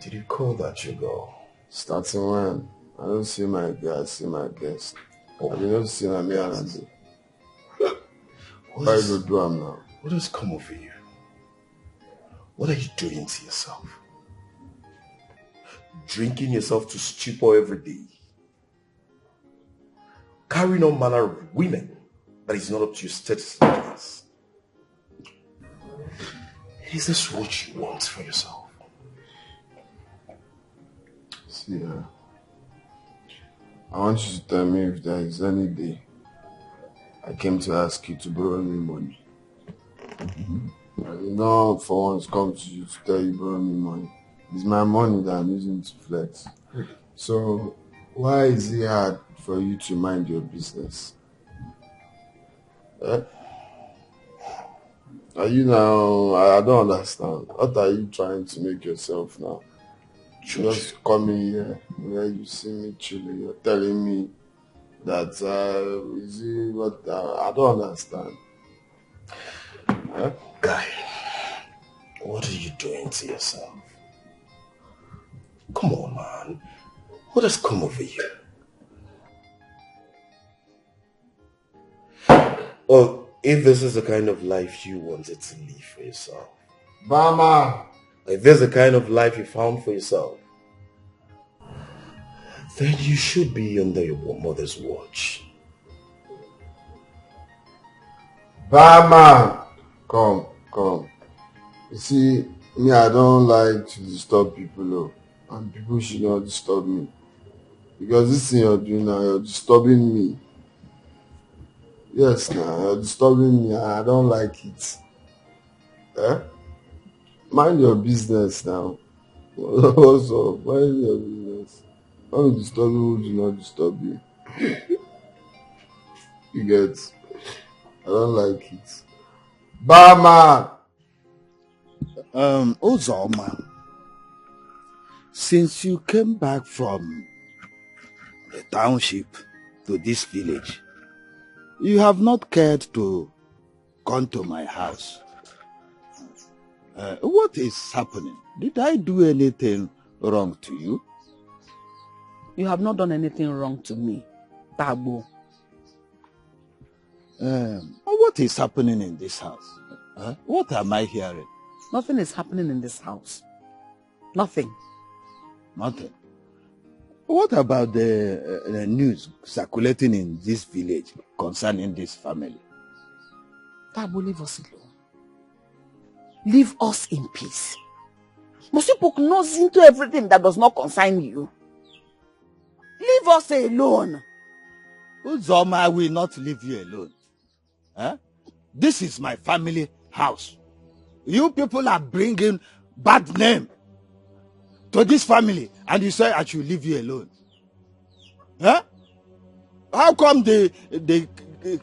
Did you call that your girl? Starting when? I don't see my guy, I see my guest. I don't see my man. Why you do am now? What has come over you? What are you doing to yourself? Drinking yourself to stupor every day. Carrying all manner of women that is not up to your status and class. Is this what you want for yourself? See, I want you to tell me if there is any day I came to ask you to borrow me money. I did not for once come to you to tell you borrow me money. It's my money that I'm using to flex. So why is it hard for you to mind your business? Eh? Are you now, I don't understand. What are you trying to make yourself now? Just coming here where you see me chilling, you're telling me that is it what I don't understand. Huh? Guy, what are you doing to yourself? Come on, man. What has come over you? Well, if this is the kind of life you wanted to live for yourself, Mama, if this is the kind of life you found for yourself, then you should be under your mother's watch. Mama, come. You see, me, I don't like to disturb people, and people should not disturb me. Because this thing you're doing now, you're disturbing me. Yes, now, you're disturbing me, and I don't like it. Eh? Mind your business now. What's up? Mind your business. Don't disturb me who do not disturb you. You get? I don't like it. Bama! Uzoma, since you came back from the township to this village, you have not cared to come to my house. What is happening? Did I do anything wrong to you? You have not done anything wrong to me, Tabo. What is happening in this house? What am I hearing? Nothing is happening in this house. Nothing. Nothing. What about the news circulating in this village concerning this family? Tabo, leave us alone. Leave us in peace. Must you poke nose into everything that does not concern you? Leave us alone. Uzoma, I will not leave you alone. This is my family house. You people are bringing bad name to this family, and you say I should leave you alone. How come the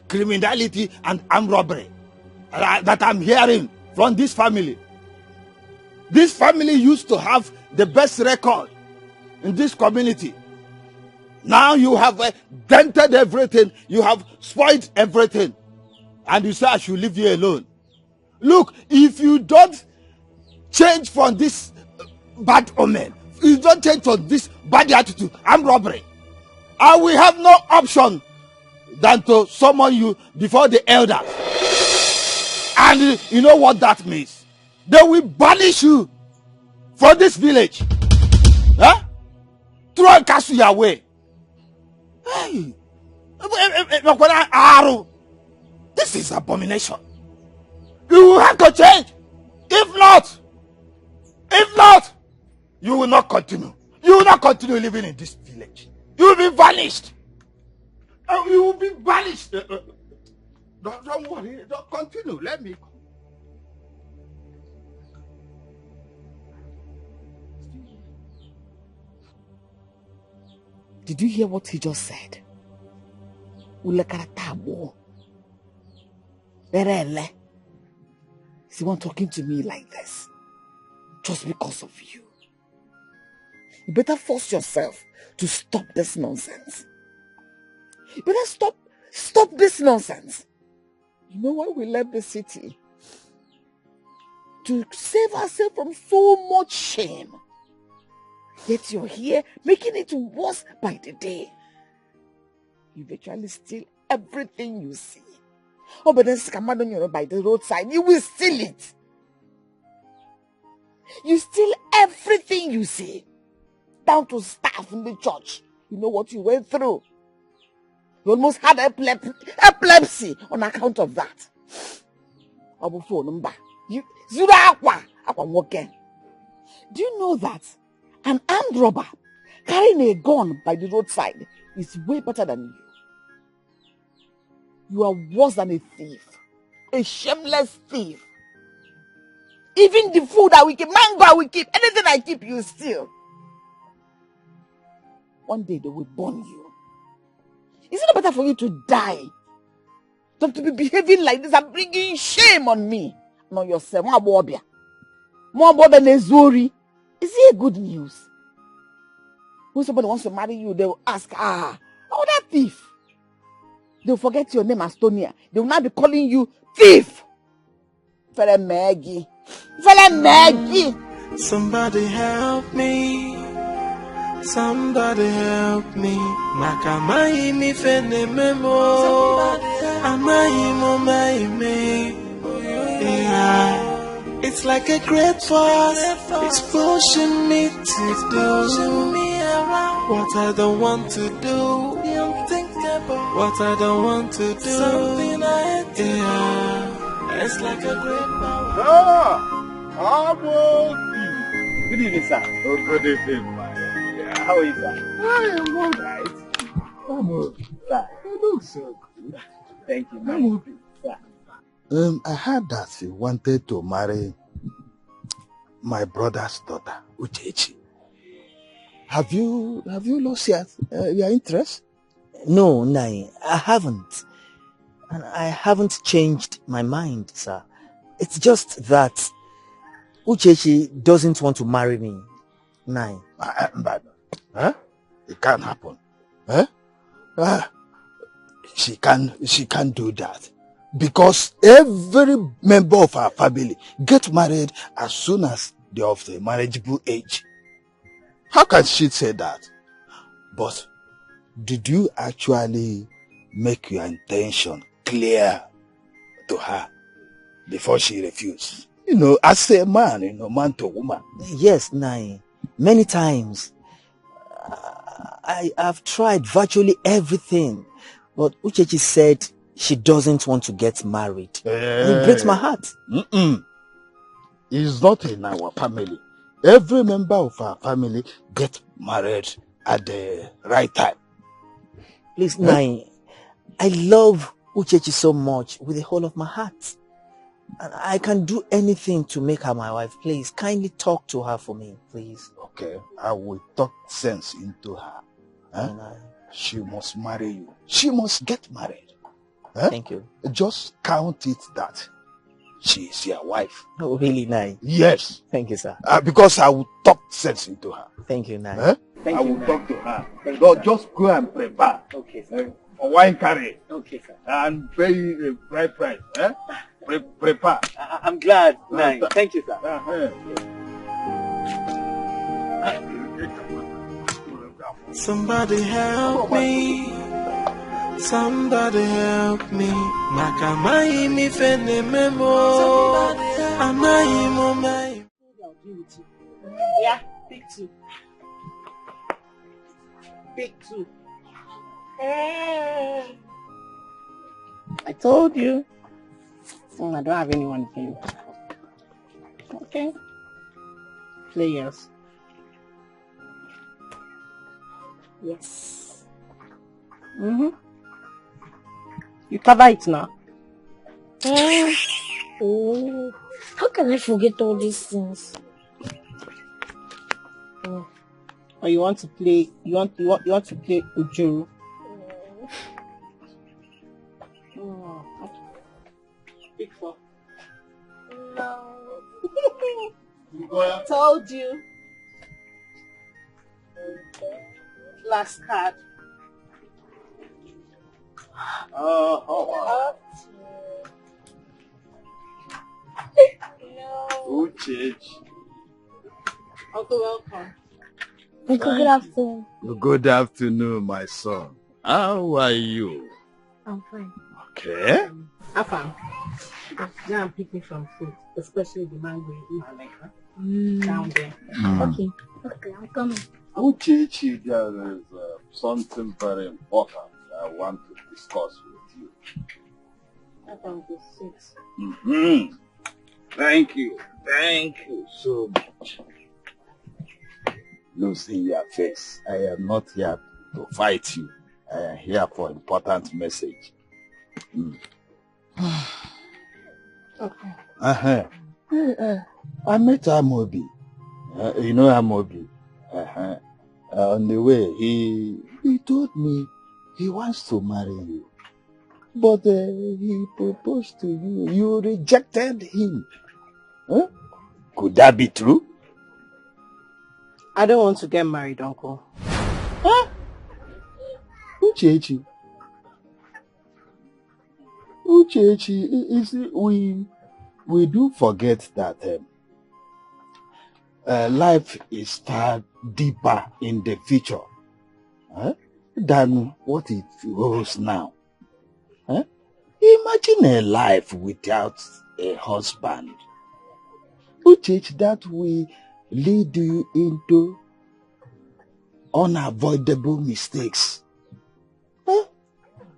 criminality and armed robbery that I'm hearing from this family? This family used to have the best record in this community. Now you have dented everything, you have spoiled everything, and you say I should leave you alone. Look, if you don't change from this bad omen, if you don't change from this bad attitude, armed robbery, I will have no option than to summon you before the elders. And you know what that means? They will banish you from this village. Throw a castle your way. Hey, this is abomination. You will have to change. If not, you will not continue. You will not continue living in this village. You will be vanished. You will be vanished. Don't worry. Don't continue. Let me go. Did you hear what he just said? Ulekaratabo. Berele. Is he one talking to me like this? Just because of you. You better force yourself to stop this nonsense. You better stop this nonsense. You know why we left the city? To save ourselves from so much shame. Yet you're here making it worse by the day. You virtually steal everything you see. Oh, but then by the roadside, you will steal it. You steal everything you see. Down to staff in the church. You know what you went through. You almost had epilepsy on account of that. Do you know that an armed robber carrying a gun by the roadside is way better than you? You are worse than a thief. A shameless thief. Even the food that we keep, mango I will keep, anything I keep, you steal. One day they will burn you. Is it not better for you to die than to be behaving like this and bringing shame on me? Not yourself. More than a Zori. Is it a good news? When somebody wants to marry you, they will ask, oh, that thief. They'll forget your name, Astonia. They will not be calling you thief. Fella Maggie. Somebody help me. Somebody help me. Makamai mi fene memo. Amai mo mai me. Yeah. It's like a great force. It's pushing me to do what I don't want to do. What I don't want to do. Something I do. Yeah. It's like a great power. Good evening, sir. Oh, good evening, man. Yeah, how are you, sir? I am all right. I'm all right. You look so good. Thank you, man. I'm happy, sir. I heard that you wanted to marry my brother's daughter, Uche. Have you lost your interest? No, Nai, I haven't. And I haven't changed my mind, sir. It's just that Uche doesn't want to marry me. Nai. But, it can't happen. She can't do that. Because every member of our family gets married as soon as they're of the marriageable age. How can she say that? But did you actually make your intention clear to her before she refused? You know, as a man, man to woman. Yes, Nai. Many times. I have tried virtually everything. But Uche said she doesn't want to get married. It breaks my heart. It's not in our family. Every member of our family gets married at the right time. Please, Nai, I love Uche so much with the whole of my heart. And I can do anything to make her my wife. Please, kindly talk to her for me, please. Okay, I will talk sense into her. She must marry you. She must get married. Thank you. Just count it that she is your wife. Oh, really, Nai? Yes. Thank you, sir. Because I will talk sense into her. Thank you, Nai. I will talk to her. Just go and prepare. Okay, sir. For wine carry. Okay, sir. And pay the right price. Prepare. I'm glad, Nai. Thank you, sir. Somebody help me. Somebody help me. Makamai mi fene memo. Amai mo mai. Yeah, pick two. Pick two. I told you. I don't have anyone here. Okay. Players. Yes. You cover it now. Oh, how can I forget all these things? Or you want to play? You want to play Ujuru? Pick four. No. Told you. Last card. Uche. Uncle, welcome. Uncle, good afternoon. Good afternoon, my son. How are you? I'm fine. Okay. Afam, go and pick me some fruit, especially the mango you like, down there. Okay, I'm coming. Uche, there is something very important I want to discuss with you. Afam, go 6. Thank you so much. Losing your face. I am not here to fight you. I am here for important message. Okay. I met Amobi. You know Amobi. On the way, he told me he wants to marry you. But he proposed to you. You rejected him. Could that be true? I don't want to get married, Uncle. Uche, you see, we do forget that life is far deeper in the future than what it holds now. Imagine a life without a husband. Uche, that will lead you into unavoidable mistakes.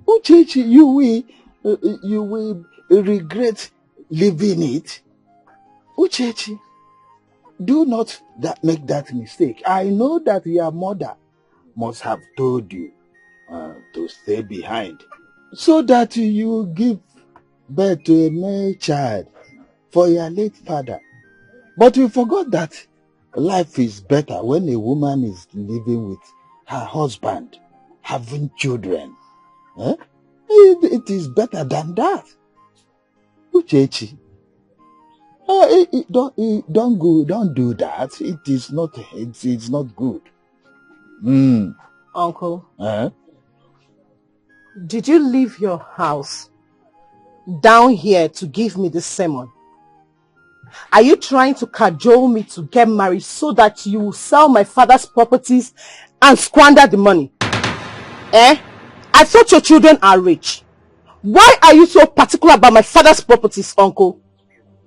Uche, you will regret leaving it. Uche, do not make that mistake. I know that your mother must have told you to stay behind so that you give birth to a male child for your late father. But you forgot that life is better when a woman is living with her husband, having children. It is better than that. Uchechi, don't do that. It's not good. Uncle, did you leave your house down here to give me this sermon? Are you trying to cajole me to get married so that you will sell my father's properties and squander the money? I thought your children are rich. Why are you so particular about my father's properties, Uncle?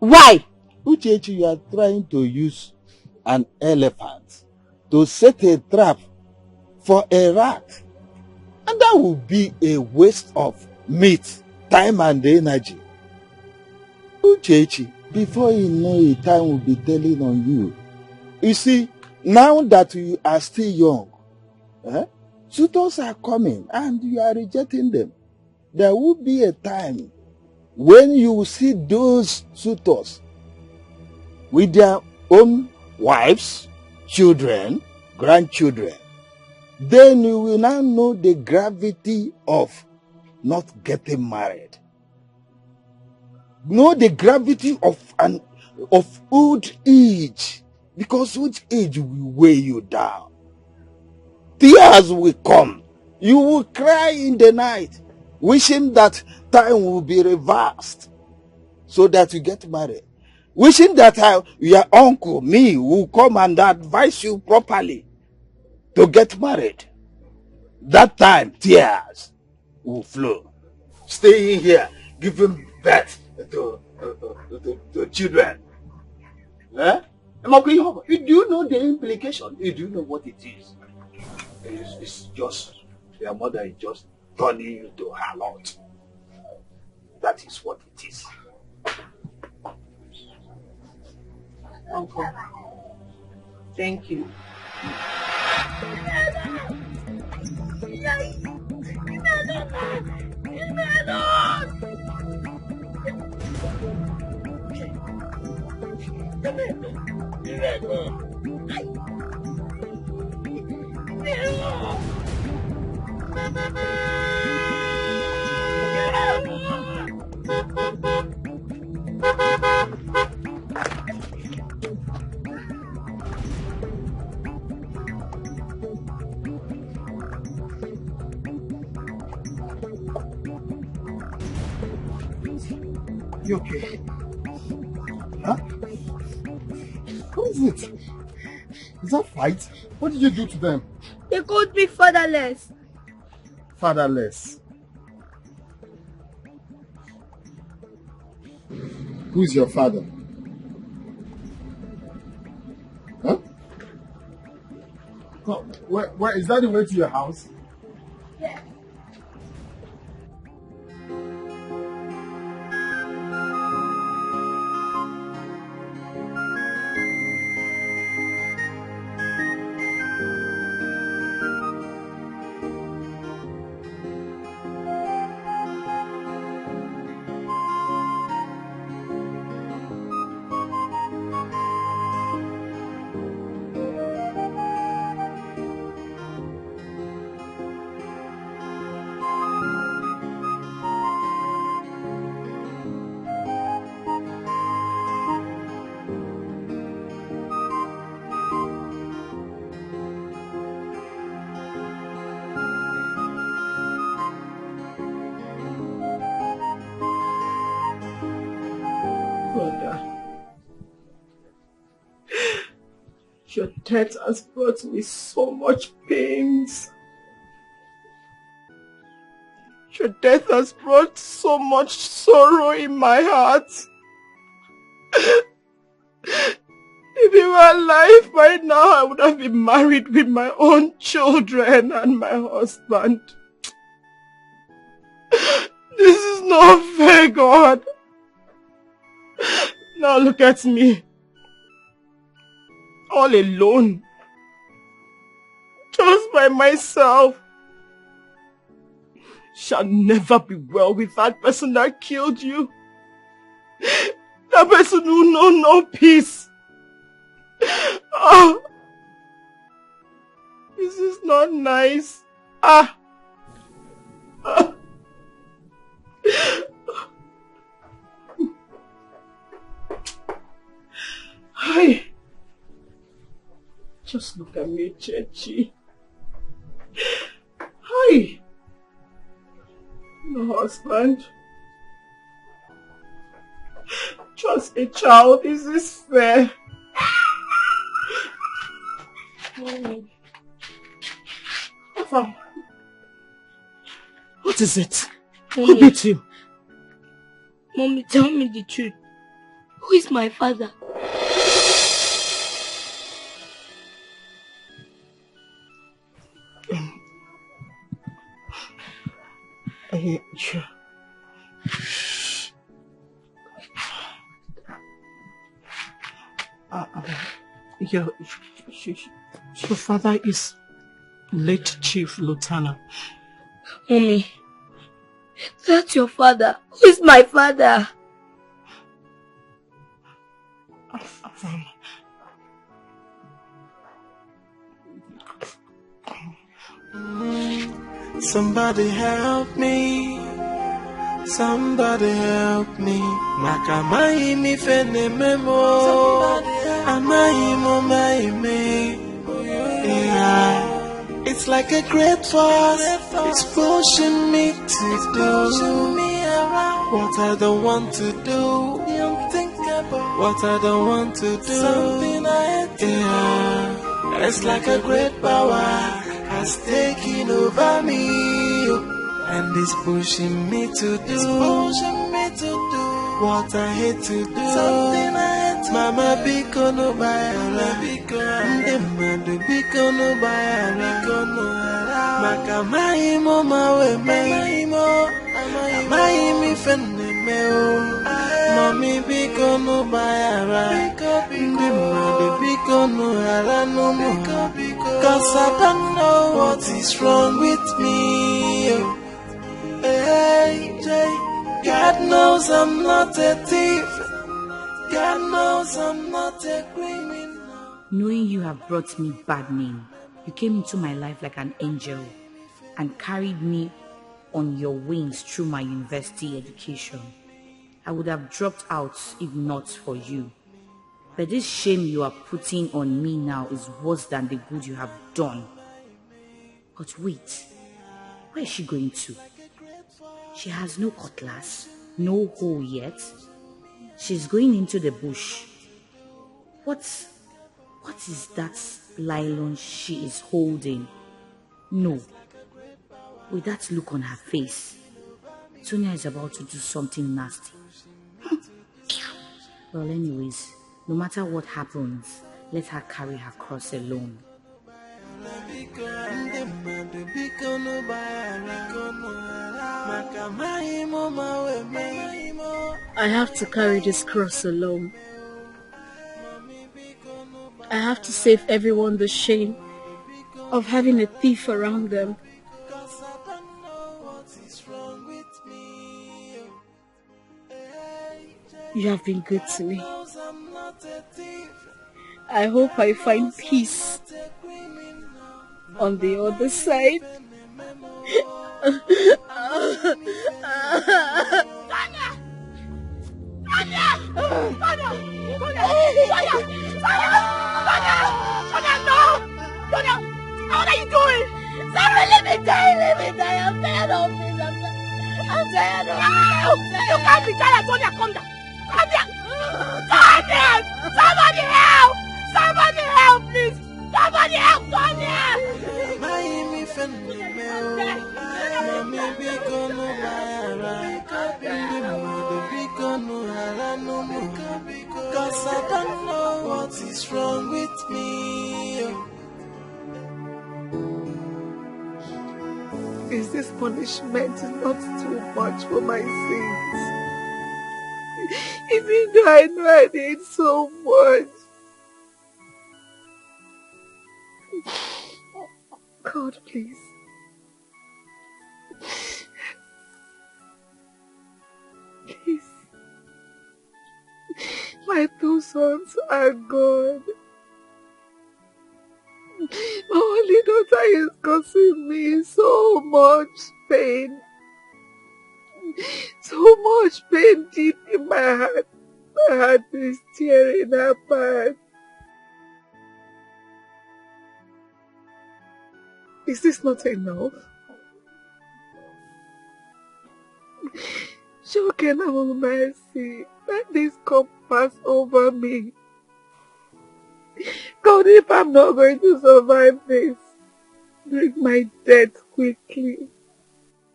Why? Uchechi, you are trying to use an elephant to set a trap for a rat. And that would be a waste of meat, time and energy. Uchechi, before you know it, time will be telling on you. You see, now that you are still young, suitors are coming and you are rejecting them. There will be a time when you will see those suitors with their own wives, children, grandchildren. Then you will now know the gravity of not getting married. Know the gravity of old age, because old age will weigh you down. Tears will come. You will cry in the night, wishing that time will be reversed so that you get married. Wishing that your uncle, me, will come and advise you properly to get married. That time, tears will flow. Staying here, giving birth to children. Do you know the implication? Do you know what it is? It's just, your mother is just turning you to her lot. That is what it is. Uncle, thank you. You okay? Huh? What is it? Is that fight? What did you do to them? They called me fatherless. Fatherless. Who's your father? Huh? Where is that the way to your house? Yeah. Your death has brought me so much pains. Your death has brought so much sorrow in my heart. If you were alive by now, I would have been married with my own children and my husband. This is not fair, God. Now look at me. All alone. Just by myself. Shall never be well with that person that killed you. That person who know no peace. Oh, this is not nice. Hi. Just look at me, Chechi. Hi. No husband. Just a child. Is this fair? What is it? Who beat you? Mommy, tell me the truth. Who is my father? Your father is late Chief Lieutenant. Mommy, that's your father. Who is my father? Somebody help me. Somebody help me. Makamai mi fene memo. Amai mo mai me. Yeah. It's like a great force. It's pushing me to do what I don't want to do. What I don't want to do. Yeah. It's like a great power has taken over me. And it's pushing me to do what I hate to do. Mama biko no bayara, Mama biko no bayara. Maka maimo mawe maimo, maimi fenne meo. Mami biko no bayara, Mama biko no hara no mo. 'Cause I don't know what is wrong with me. Hey, God knows I'm not a thief. God knows I'm not a criminal. Knowing you have brought me bad name, you came into my life like an angel and carried me on your wings through my university education. I would have dropped out if not for you. But this shame you are putting on me now is worse than the good you have done. But wait, where is she going to? She has no cutlass, no hoe yet. She's going into the bush. What is that nylon she is holding? No. With that look on her face, Sonia is about to do something nasty. Well, anyways, no matter what happens, let her carry her cross alone. I have to carry this cross alone. I have to save everyone the shame of having a thief around them. You have been good to me. I hope I find peace on the other side. What are you doing? Sarah, let me die. I'm tired of this. I'm tired of this. You can't be tired, Sonia. Come down. Come down. Somebody help! Somebody help! help, please! Somebody help, Sonia! Cause I don't know what is wrong with me. Is this punishment not too much for my sins? Even though I know I did so much. God, please. Please. My 2 sons are gone. My only daughter is causing me so much pain. So much pain deep in my heart. My heart is tearing apart. Is this not enough? Show no mercy. Let this cup pass over me. God, if I'm not going to survive this, bring my death quickly.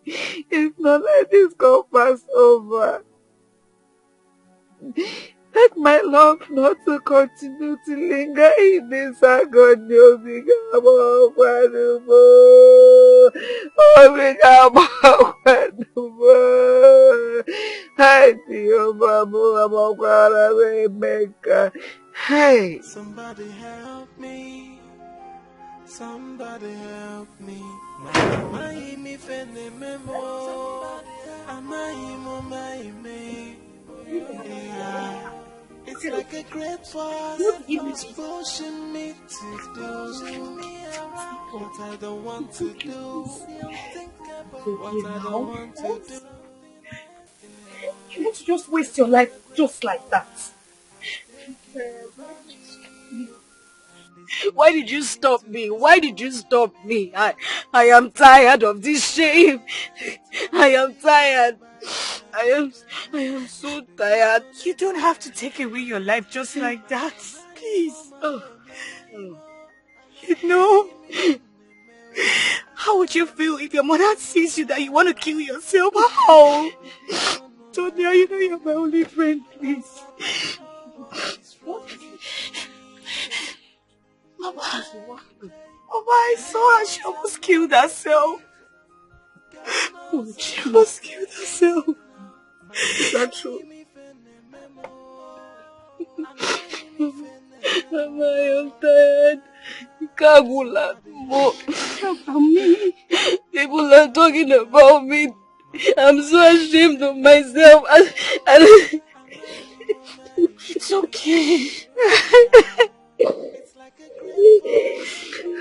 If not, let this cup pass over. Let my love not to continue to linger in this agony. Hey! Somebody help me. Somebody help me. It's like a great force. It's pushing me to do what I don't want to do. What I don't want to do. You want to just waste your life just like that? Why did you stop me? Why did you stop me? I am tired of this shame. I am tired. I am so tired. You don't have to take away your life just like that. Please. You know, how would you feel if your mother sees you that you want to kill yourself? How? Tonya, you know you're my only friend, please. Mama, I saw her. She almost killed herself. She almost killed herself. Is that true? Mama, I am tired. Kagula, people are talking about me. I'm so ashamed of myself. And it's okay.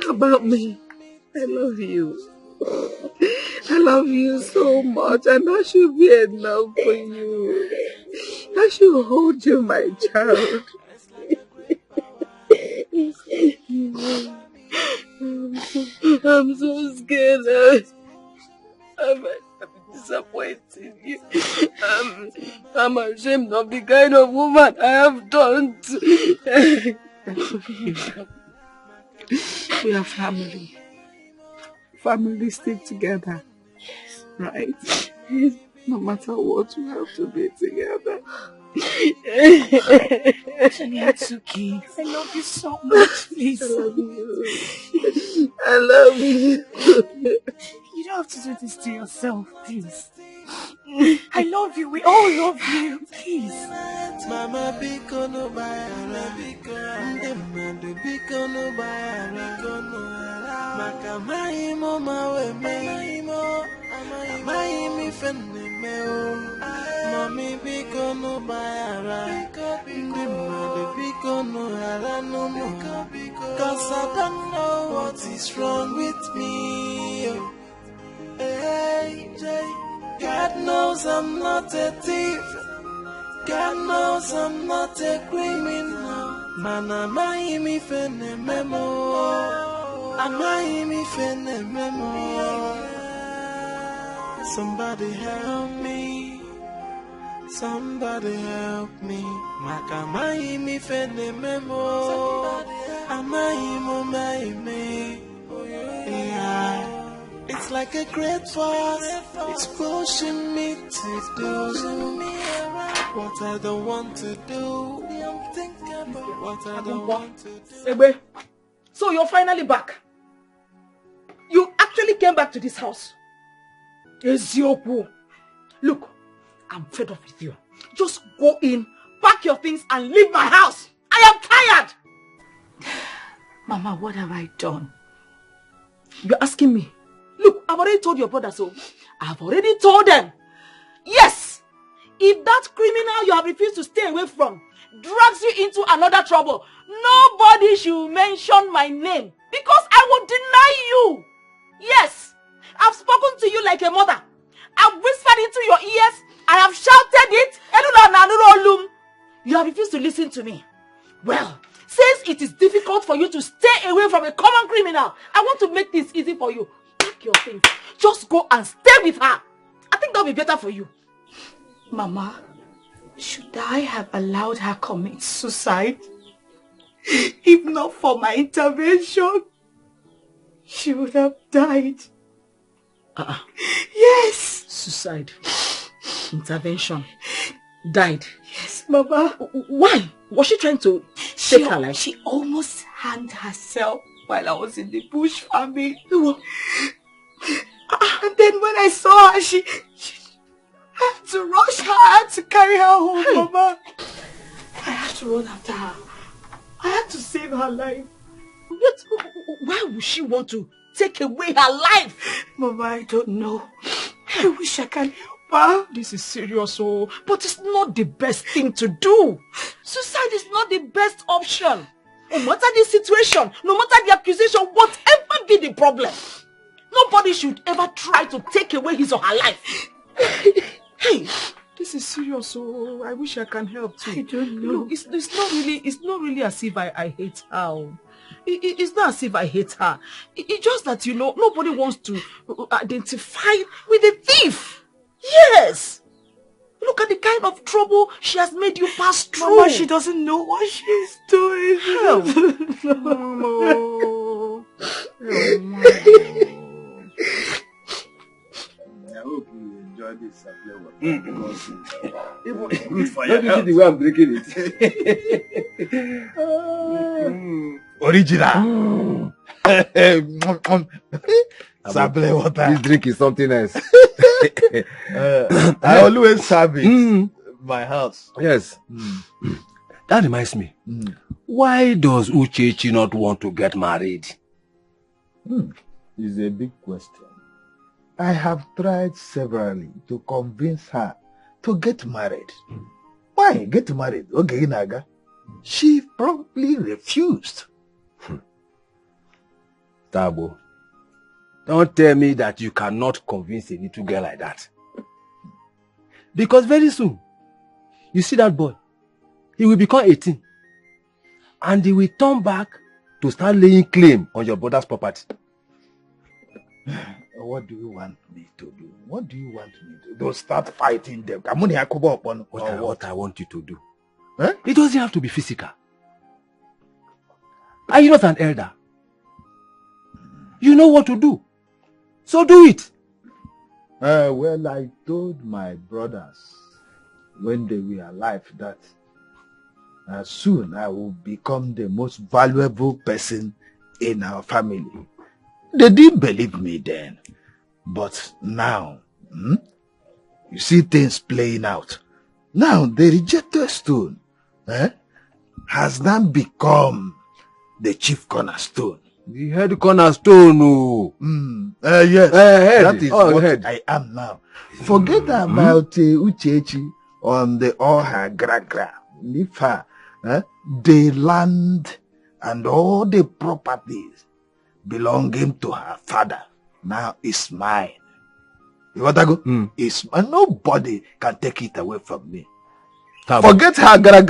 About me, I love you. I love you so much, and that should be enough for you. I should hold you, my child. I'm so scared. I'm disappointed you. I'm ashamed of the kind of woman I have done. We are family. Family stick together. Yes. Right? Yes. No matter what, we have to be together. It's okay. I love you so much, please. I love you. I love you. You don't have to do this to yourself, please. I love you. We all love you. Please. Mama, Mommy, biko no bayara. Biko no halano. Cause I don't know what is wrong with me. Hey, God knows I'm not a thief. God knows I'm not a criminal. Man, am I me fene memo? Am I me fene memo? Somebody help me. Somebody help me. Makamai mi fene memo. Yeah. It's like a great force. It's pushing me to do what I don't want to do. I'm thinking about what I don't want to do. Egbe, so you're finally back. You actually came back to this house. Ezioku. Look, I'm fed up with you. Just go in, pack your things and leave my house. I am tired. Mama, what have I done? You're asking me. Look, I've already told your brother so. I've already told them. Yes, if that criminal you have refused to stay away from drags you into another trouble, nobody should mention my name because I will deny you. Yes, I've spoken to you like a mother. I've whispered into your ears. I have shouted it. You have refused to listen to me. Well, since it is difficult for you to stay away from a common criminal, I want to make this easy for you. Pack your things. Just go and stay with her. I think that will be better for you. Mama, should I have allowed her commit suicide? If not for my intervention, she would have died. Yes. Suicide. Intervention. Died. Yes, Mama. Why? Was she trying to take her life? She almost hanged herself while I was in the bush farming. And then when I saw her, she I had to rush her. I had to carry her home, Mama. I had to run after her. I had to save her life. Why would she want to take away her life? Mama, I don't know. I wish I can help her. This is serious, but it's not the best thing to do. Suicide is not the best option. No matter the situation, no matter the accusation, whatever be the problem, nobody should ever try to take away his or her life. Hey, this is serious, I wish I can help too. I don't know. Look, it's not really as if I hate her. It's not as if I hate her. It's just that, nobody wants to identify with the thief. Yes. Look at the kind of trouble she has made you pass through. Mama, she doesn't know what she's doing. I hope you enjoy this supply water. Good for you. Don't you see the way I'm drinking it? Original. Supply water. This drink is something else. I always have it in my house. Yes. That reminds me. Why does Uche not want to get married? It's a big question. I have tried severally to convince her to get married. Why get married? Okay, Naga. She promptly refused. Tabo, don't tell me that you cannot convince a little girl like that. Because very soon, you see that boy, he will become 18. And he will turn back to start laying claim on your brother's property. What do you want me to do? What do you want me to do? Don't start fighting them. What I want you to do. Eh? It doesn't have to be physical. Are you not an elder? You know what to do. So do it. Well, I told my brothers when they were alive that soon I will become the most valuable person in our family. They didn't believe me then. But now, you see things playing out. Now, the rejected stone has now become the chief cornerstone. The head cornerstone. Yes, that is what head. I am now. Forget about Uchechi on the all her gra. Leave her. The land and all the properties belonging to her father now is mine. You want to go? It's mine. Nobody can take it away from me. Tabo. Forget her gra.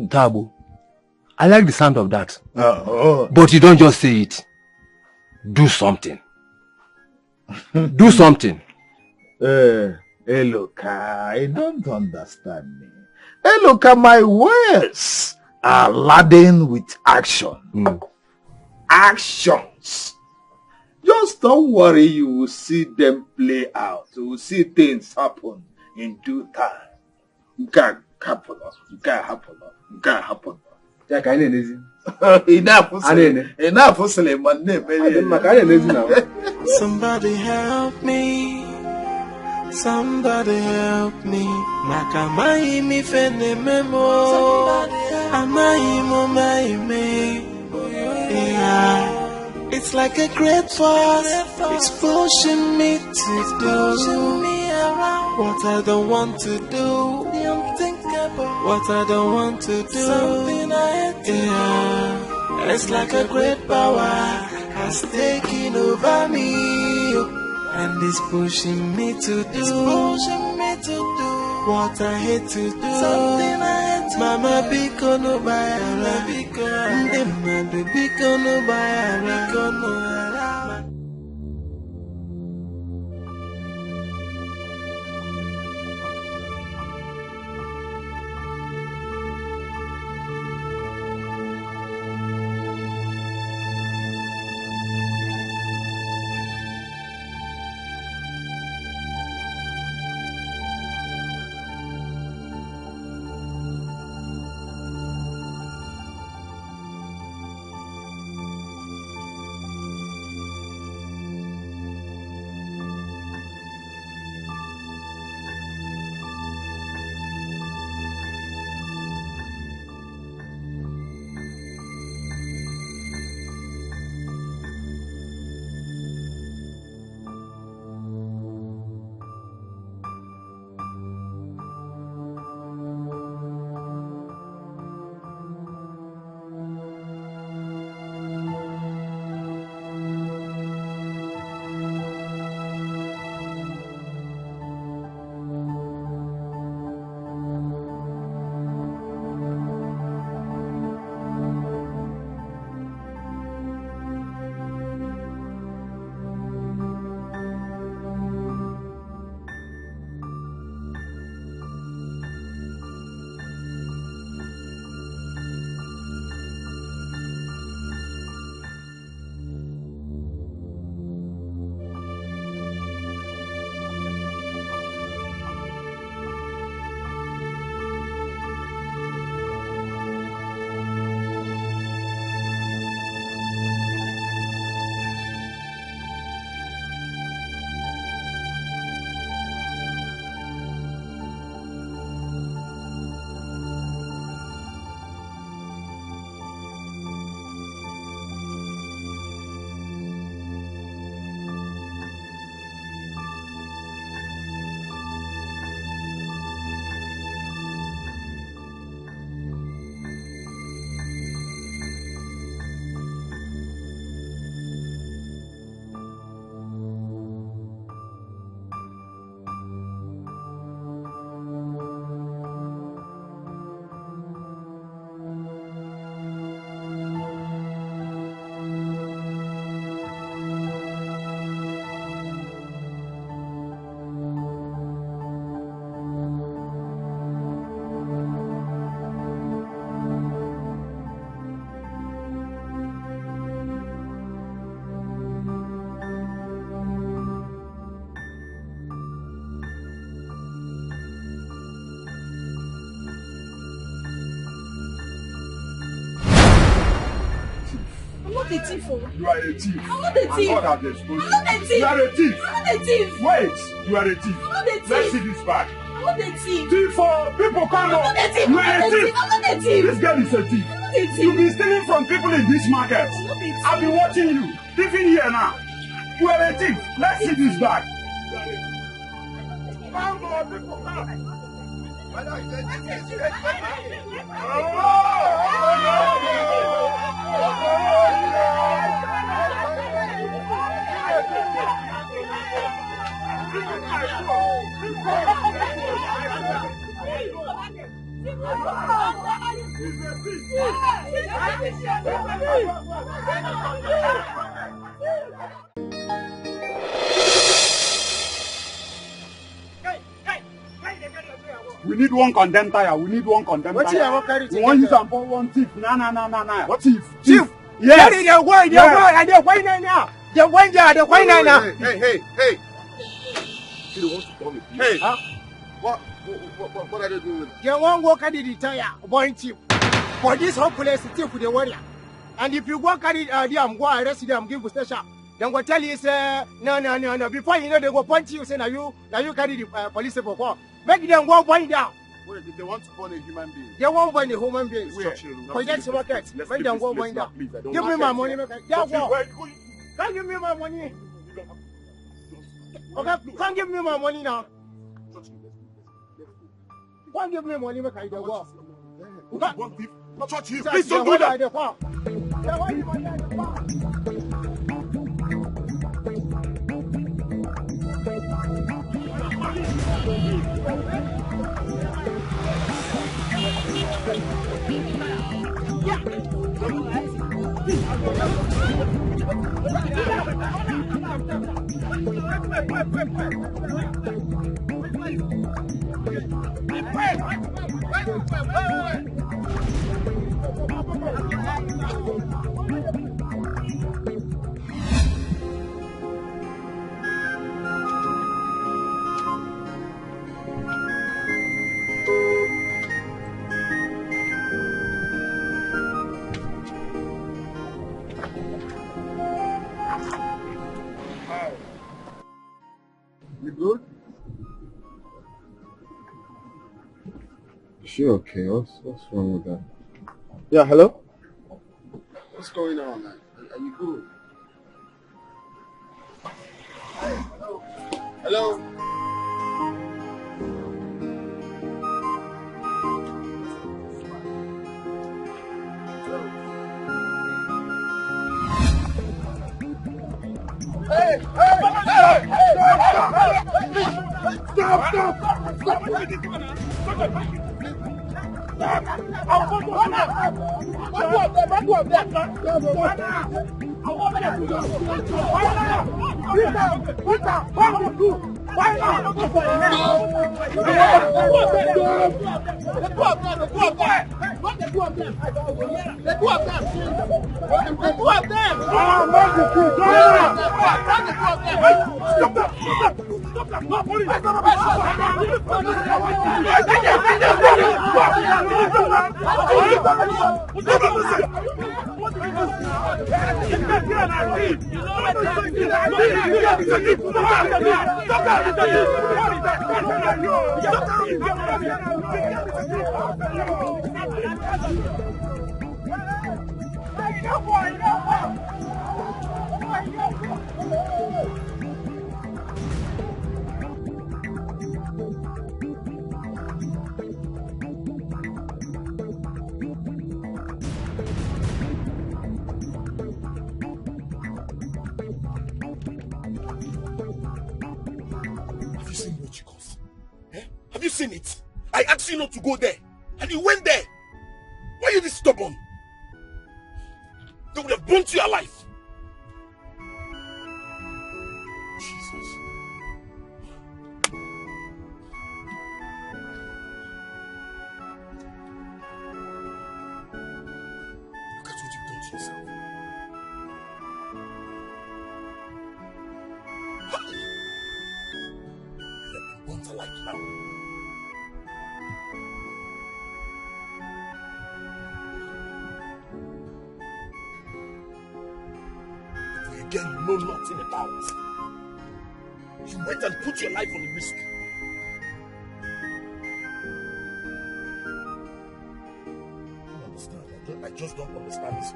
Tabo, I like the sound of that. Oh. But you don't just say it. Do something. Do something. Look, I don't understand me. Look at my words are laden with action. Actions. Just don't worry, you will see them play out. You will see things happen in due time. Nke happen. Enough, Suleiman. Somebody help me. Somebody help me. Nakamai mi fene memo. Amai mo mai me. Yeah. It's like a great force. It's pushing me to do what I don't want to do. What I don't want to do. Yeah. It's like a great power has taken over me, and it's pushing me to do what I hate to do. Mama biko no bayara, Mama biko no bayara. not a thief. You are a thief. I'm not a thief. God has exposed I'm not a thief. You are a thief. I'm not a thief. Wait, you are a thief. I'm not a thief. Let's see this bag. I'm not a thief. Thief for people come I'm not a thief. You are a thief. I'm not a thief. This girl is a thief. I'm not a thief. You've been stealing from people in this market. I'm not a thief. I've been watching you. Thieving here now. You are a thief. Let's see this bag. Come on, people come. We need one condemned tire. We need one condemned What tire. you have carried? We want use am for one thief. Nah. What thief? Chief. Yes. Carry the wine. The wine. And the wine now. The wine there. The wine now. Hey. You don't want to call me. Hey. Huh? What are they doing? You won't go carry the tire. Wine chief. For this whole place, thief with the warrior. And if you go carry them, go arrest them, give station. Then go tell you say no. Before you know they go punch you. Say now you carry the police for what? Make them go point down. Wait, they want to burn a human being. They won't burn a human being. Where? Forget the market. Make them go point down. Give me my money. Can't give me my money. Okay, can't give me my money now. Can't give me money. Make I go. Please don't do that. You good? She okay? What's wrong with that? Yeah, hello? What's going on, man? Are you good? Hello? Have you seen it? I asked you not to go there, and you went there. Why are you this stubborn? They would have burnt you alive. Jesus. Look at what you've done to yourself. You have been burnt alive now. Girl you know nothing about. You went and put your life on the risk. I don't understand. I just don't understand this.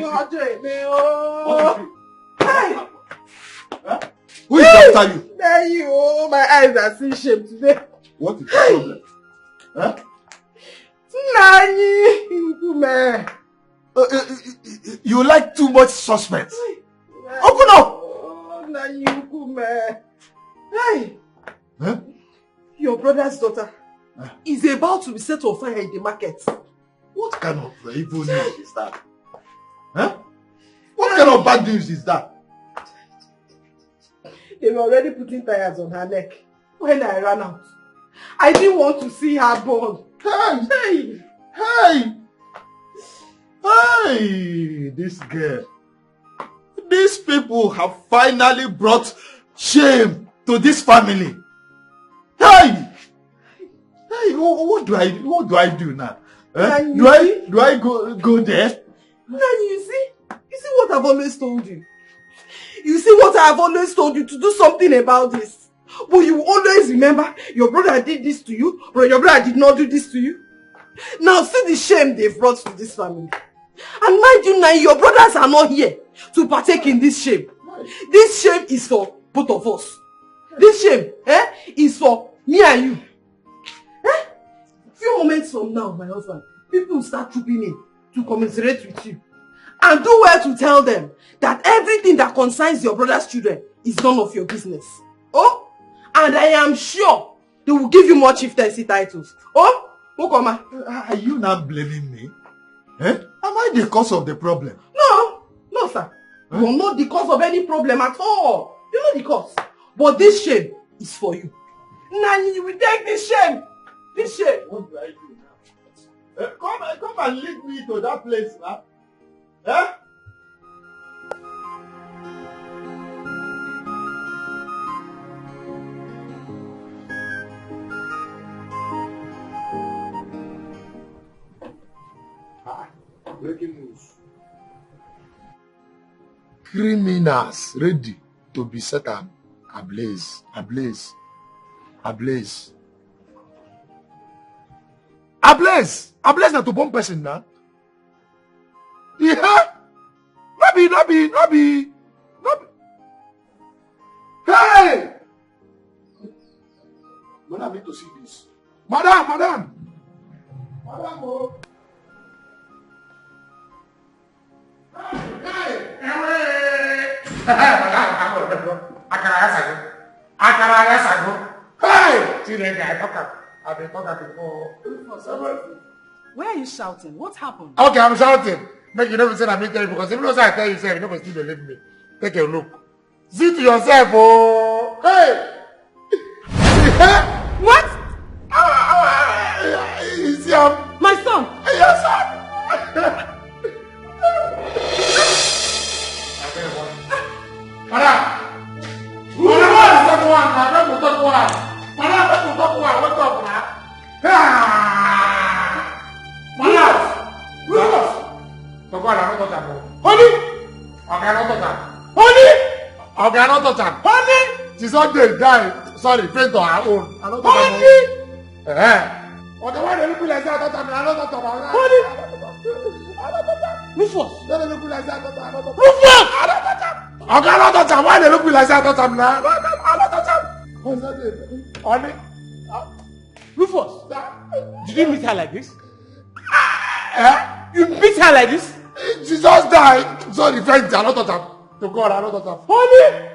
What is it? Hey! Who is after you? There you oh, my eyes are seeing shame today. What is the problem? Huh? Nani, man. You like too much suspense. Open up! Oh, Nani, man. Hey! Huh? Your brother's daughter is about to be set on fire in the market. What kind of evil news is that? Huh? What kind of bad news is that? They were already putting tires on her neck when I ran out. I didn't want to see her burn. Hey! Hey! Hey! This girl. These people have finally brought shame to this family. Hey! Hey, what do I do now? Do I go there? Nani, you see what I've always told you. You see what I've always told you to do something about this. But you always remember your brother did this to you, or your brother did not do this to you. Now see the shame they've brought to this family. And mind you now, your brothers are not here to partake in this shame. This shame is for both of us. This shame is for me and you. Few moments from now, my husband, people will start trooping in to commiserate with you. And do well to tell them that everything that concerns your brother's children is none of your business. Oh? And I am sure they will give you more chieftaincy titles. Oh? Mokoma. Are you not blaming me? Am I the cause of the problem? No, sir. You're not the cause of any problem at all. You're not the cause. But this shame is for you. Nani, you will take this shame. This shame. What do I do now? Come and lead me to that place, man. Huh? Breaking news. Criminals ready to be set ablaze. Ablaze na to bomb person now. Yeah. Not be. Hey! Madam, I need to see this. Madam. Oh. Why are you shouting? What happened? Okay, I'm shouting. Make you never say I'm telling you because if you don't say I tell you, you're not going to still believe me. Take a look. See to yourself, oh. Hey! What? Is my son? Your son! Madam! Honey! She's not dead, die. Sorry, faint on her own. Honey! On the one they look like that, I don't talk about that. Honey! Rufus! They look like that, Rufus! I don't touch her. Why they look like that, I don't touch her. What's that? Honey? Rufus! Did you meet her like this? You beat her like this? She just died. Sorry, faint. I don't touch her. To God, I don't touch her. Honey!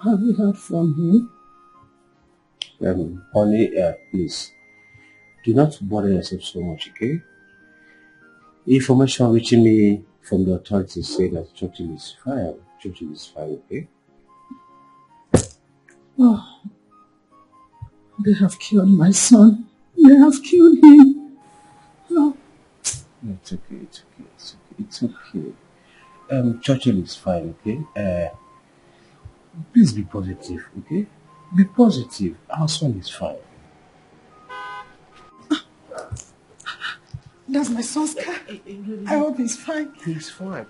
Have you heard from him? Honey, please, do not bother yourself so much, okay? Information reaching me from the authorities say that Churchill is fine. Churchill is fine, okay? Oh, they have killed my son. They have killed him. Oh. It's okay. Churchill is fine, okay? Please be positive, okay? Be positive. Our son is fine. That's my son's car. I hope he's fine. He's fine.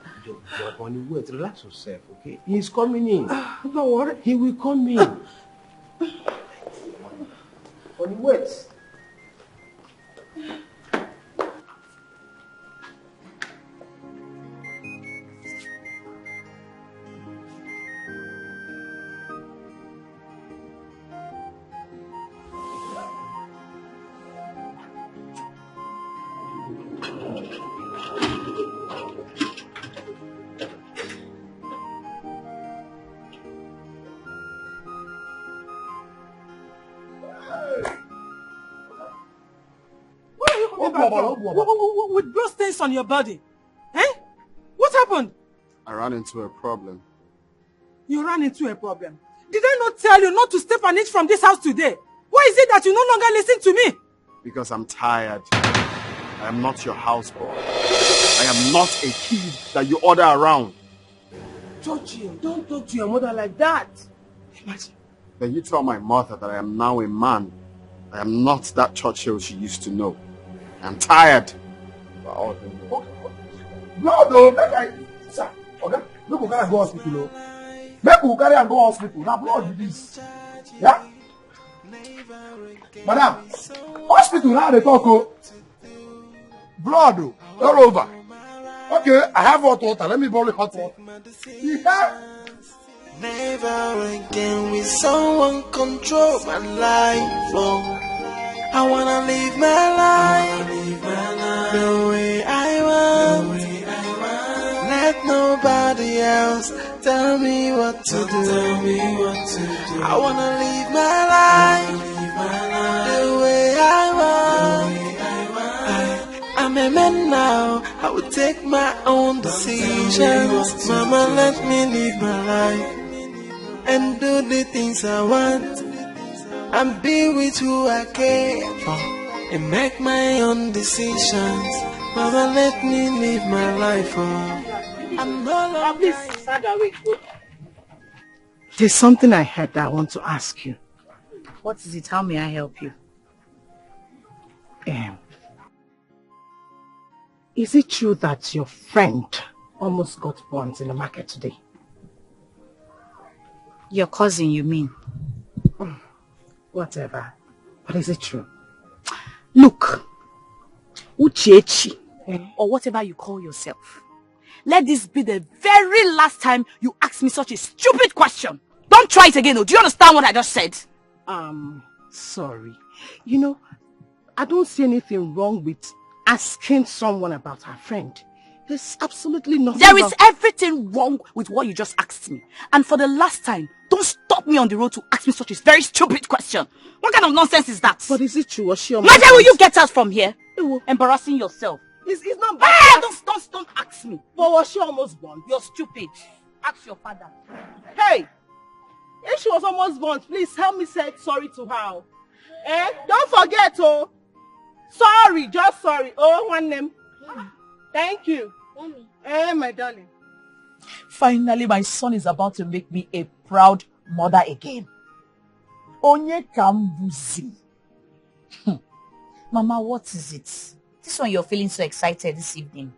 Honey, wait. Relax yourself, okay? He's coming in. Don't worry. He will come in. Wait. With blood stains on your body. Eh? What happened? I ran into a problem. You ran into a problem. Did I not tell you not to step an inch from this house today? Why is it that you no longer listen to me? Because I'm tired. I am not your houseboy. I am not a kid that you order around. Georgie, don't talk to your mother like that. Imagine. Then you tell my mother that I am now a man. I am not that Churchill she used to know. I'm tired. Blood, though, make I... Sir, okay? Make we carry go hospital, though. Make we carry and go hospital. Now, blood with this. Yeah? Madam, hospital now they talk, oh. Blood, oh, all over. Okay, I have hot water. Let me borrow hot water. Yeah. Never again will someone control my life. Oh, I wanna live my life the way I want. Let nobody else tell me what to do. I wanna live my life the way I want. I'm a man now. I will take my own decisions. Mama, let me live my life and do the things I want, and be with who I care for, and make my own decisions. Mama, let me live my life. I'm no longer... There's something I heard that I want to ask you. What is it? How may I help you? Is it true that your friend almost got burnt in the market today? Your cousin, you mean? Whatever. But is it true? Look, Uche, or whatever you call yourself, let this be the very last time you ask me such a stupid question. Don't try it again, though. Do you understand what I just said? Sorry. You know, I don't see anything wrong with asking someone about her friend. There's absolutely nothing There is everything wrong with what you just asked me. And for the last time, don't stop me on the road to ask me such a very stupid question. What kind of nonsense is that? But is it true? Was she Where will you get us from here? Embarrassing yourself. It's not bad. Hey, don't ask me. But was she almost born? You're stupid. Ask your father. Hey! If she was almost born, please help me say sorry to her. Don't forget, oh. Sorry, just sorry. Oh, one name. Thank you. Mommy. My darling. Finally, my son is about to make me a proud mother again. Onye kambuzi. Mama, what is it? This one you're feeling so excited this evening.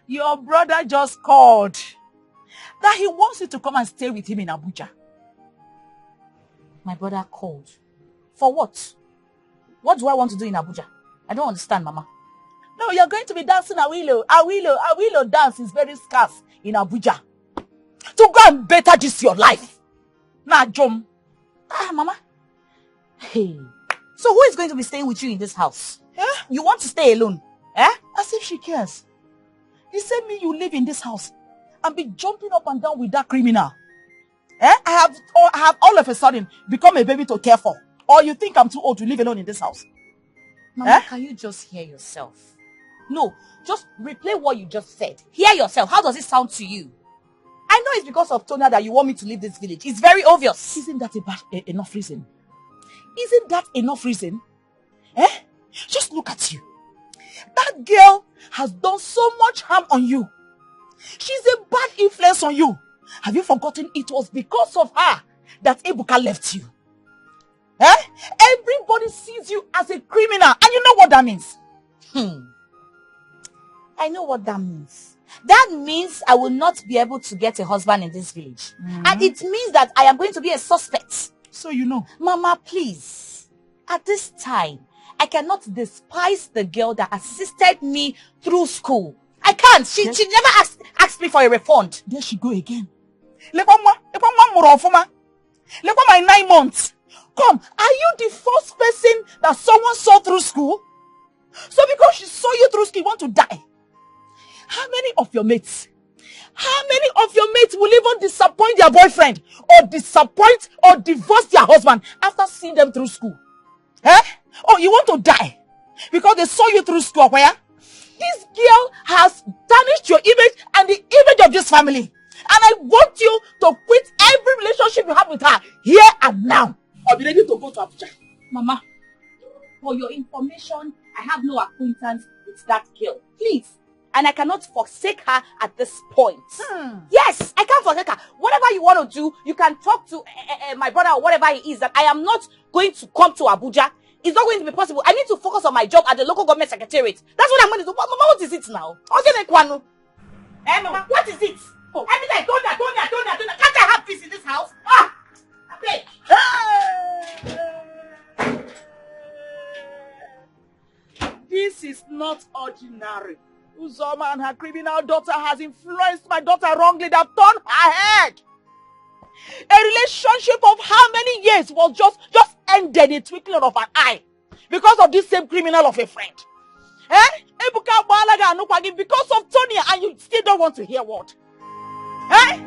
Your brother just called that he wants you to come and stay with him in Abuja. My brother called. For what? What do I want to do in Abuja? I don't understand, Mama. No, you're going to be dancing Awilo dance is very scarce in Abuja. To go and better just your life. Nah, Jom. Mama. Hey. So who is going to be staying with you in this house? You want to stay alone? As if she cares. You said me you live in this house and be jumping up and down with that criminal. I have all of a sudden become a baby to care for. Or you think I'm too old to live alone in this house? Mama, can you just hear yourself? No, just replay what you just said. Hear yourself. How does it sound to you? I know it's because of Tonya that you want me to leave this village. It's very obvious. Isn't that enough reason? Isn't that enough reason? Just look at you. That girl has done so much harm on you. She's a bad influence on you. Have you forgotten it was because of her that Ebuka left you? Everybody sees you as a criminal, and you know what that means. I know what that means. That means I will not be able to get a husband in this village. And it means that I am going to be a suspect. So so you know. Mama, please. At this time, I cannot despise the girl that assisted me through school. I can't. She never asked me for a refund. There she go again. Look at my 9 months. Come, are you the first person that someone saw through school? So because she saw you through school, you want to die? How many of your mates will even disappoint their boyfriend or disappoint or divorce their husband after seeing them through school? Eh? Oh, you want to die because they saw you through school where? This girl has tarnished your image and the image of this family. And I want you to quit every relationship you have with her here and now. Or be ready to go to Abuja. Mama, for your information, I have no acquaintance with that girl. Please. And I cannot forsake her at this point. Yes, I can't forsake her. Whatever you want to do, you can talk to my brother or whatever he is. That I am not going to come to Abuja. It's not going to be possible. I need to focus on my job at the local government secretariat. That's what I'm going to do. Mama, what is it now? Mama, what is it? Oh, everything, don't. Can't I have peace in this house? Ah! I beg. This is not ordinary. Uzoma and her criminal daughter has influenced my daughter wrongly. That turned her head. A relationship of how many years was just ended in a twinkling of an eye because of this same criminal of a friend. Because of Tony, and you still don't want to hear what? Eh?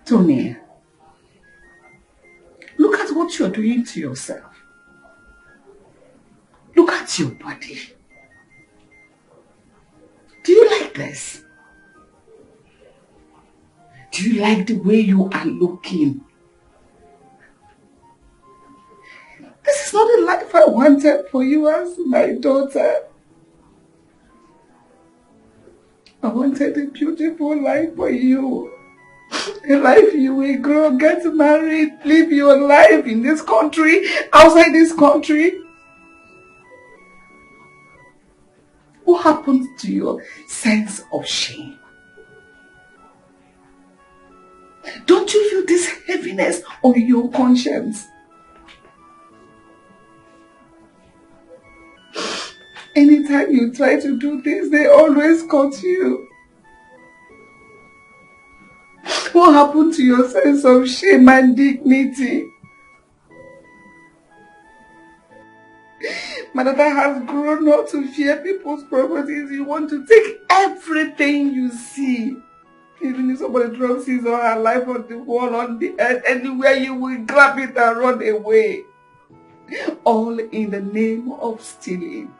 Tony, look at what you're doing to yourself. Look at your body. Do you like this? Do you like the way you are looking? This is not the life I wanted for you as my daughter. I wanted a beautiful life for you. A life you will grow, get married, live your life in this country, outside this country. What happened to your sense of shame? Don't you feel this heaviness on your conscience? Anytime you try to do this, they always cut you. What happened to your sense of shame and dignity? My daughter has grown up to fear people's properties. You want to take everything you see. Even if somebody drops his or her life on the wall, on the earth, anywhere, you will grab it and run away. All in the name of stealing.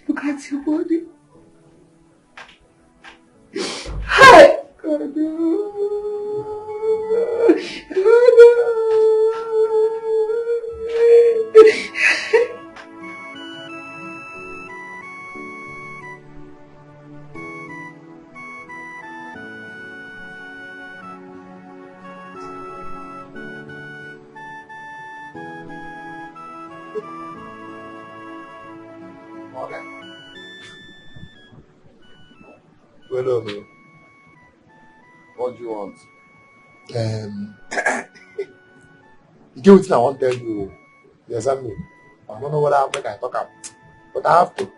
Look at your body. Hi! God, Well done, man. What do you want? You get what I want to tell you. Yes, I mean. I don't know what I can talk about, but I have to.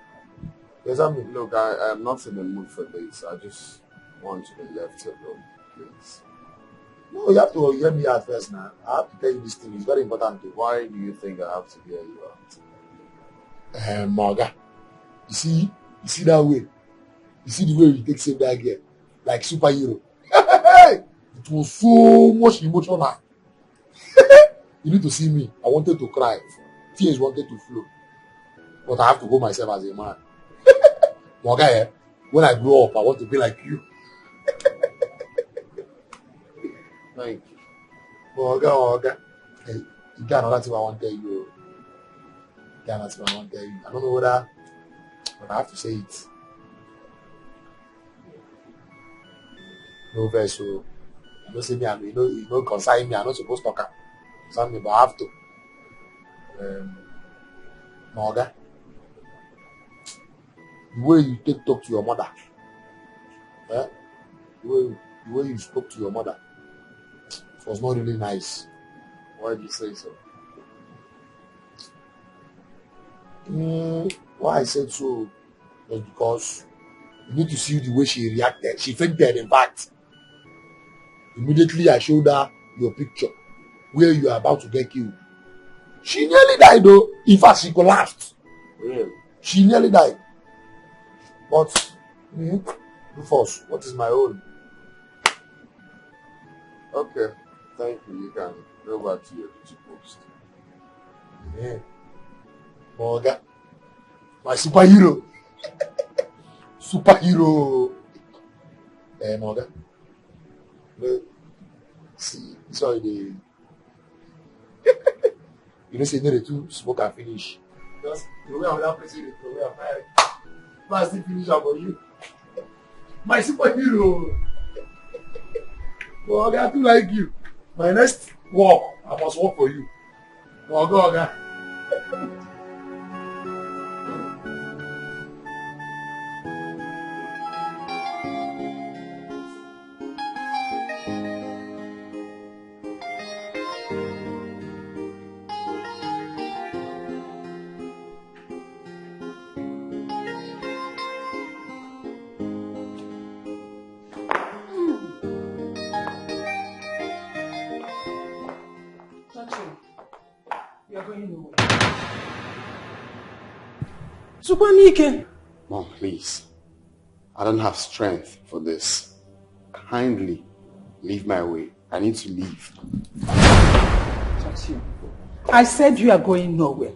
Yes, I mean. Look, I am not in the mood for this. I just want to be left alone, please. No, you have to hear me out first now. I have to tell you this thing. It's very important. Why do you think I have to hear you out? Marga, you see that way? You see the way you take save that girl? Like superhero. It was so much emotional. You need to see me. I wanted to cry. Tears wanted to flow. But I have to hold myself as a man. Marga, when I grow up, I want to be like you. Thank you. Marga. Hey, you got another thing I want to tell you. I don't know whether, but I have to say it. No vessel. You say me, you know, consign me. I'm not supposed to talk. Something, but I have to. Morgan, the way you talk to your mother, the way you spoke to your mother, it was not really nice. Why did you say so? Why I said so was because you need to see the way she reacted. She fainted, in fact. Immediately I showed her your picture where you are about to get killed. She nearly died though. In fact, she collapsed. Really? She nearly died. But, Rufus, what is my own? Okay, thank you. You can go back to your duty post. Yeah. Morgan, my superhero. Superhero. Morgan. Look, see, sorry, the you know, say no, the two smoke and finish. Just throw away another person, throw away a fire. But still finish up for you. My superhero. Morgan, I do like you. My next walk, I must work for you. Morgan. You are going nowhere. Mom, please. I don't have strength for this. Kindly leave my way. I need to leave. I said you are going nowhere.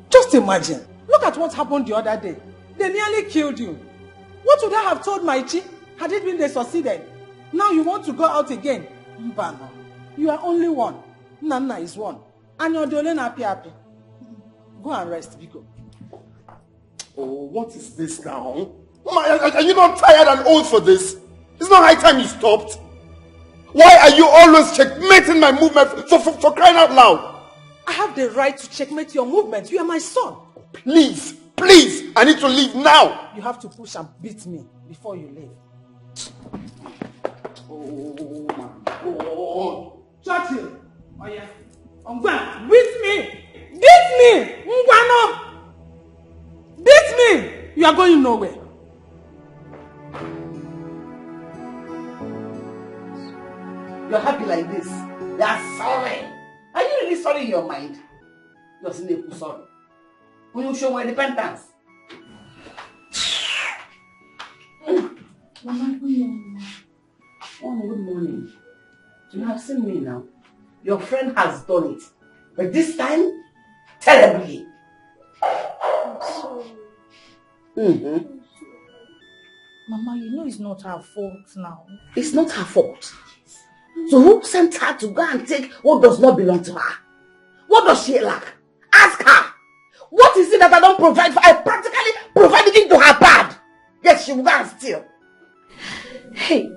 Just imagine. Look at what happened the other day. They nearly killed you. What would I have told my chief had it been they succeeded? Now you want to go out again? Mbano. You are only one. Nana is one. And you're the only happy. Go and rest, Biko. Oh, what is this now? Mama, are you not tired and old for this? It's not high time you stopped. Why are you always checkmating my movement for crying out loud? I have the right to checkmate your movement. You are my son. Please, I need to leave now. You have to push and beat me before you leave. Oh my God. Churchill. Oh yeah. Beat me. Beat me. Ngwano. Beat me. You are going nowhere. You're happy like this. You are sorry. Are you really sorry in your mind? You're sorry. When you show my repentance. Mama, good morning. You have seen me now. Your friend has done it. But this time, terribly. I'm sorry. Mama, you know it's not her fault now. It's not her fault. So who sent her to go and take what does not belong to her? What does she lack? Ask her. What is it that I don't provide for? I practically provide it into her bad. Yes, she will go and steal. Hey.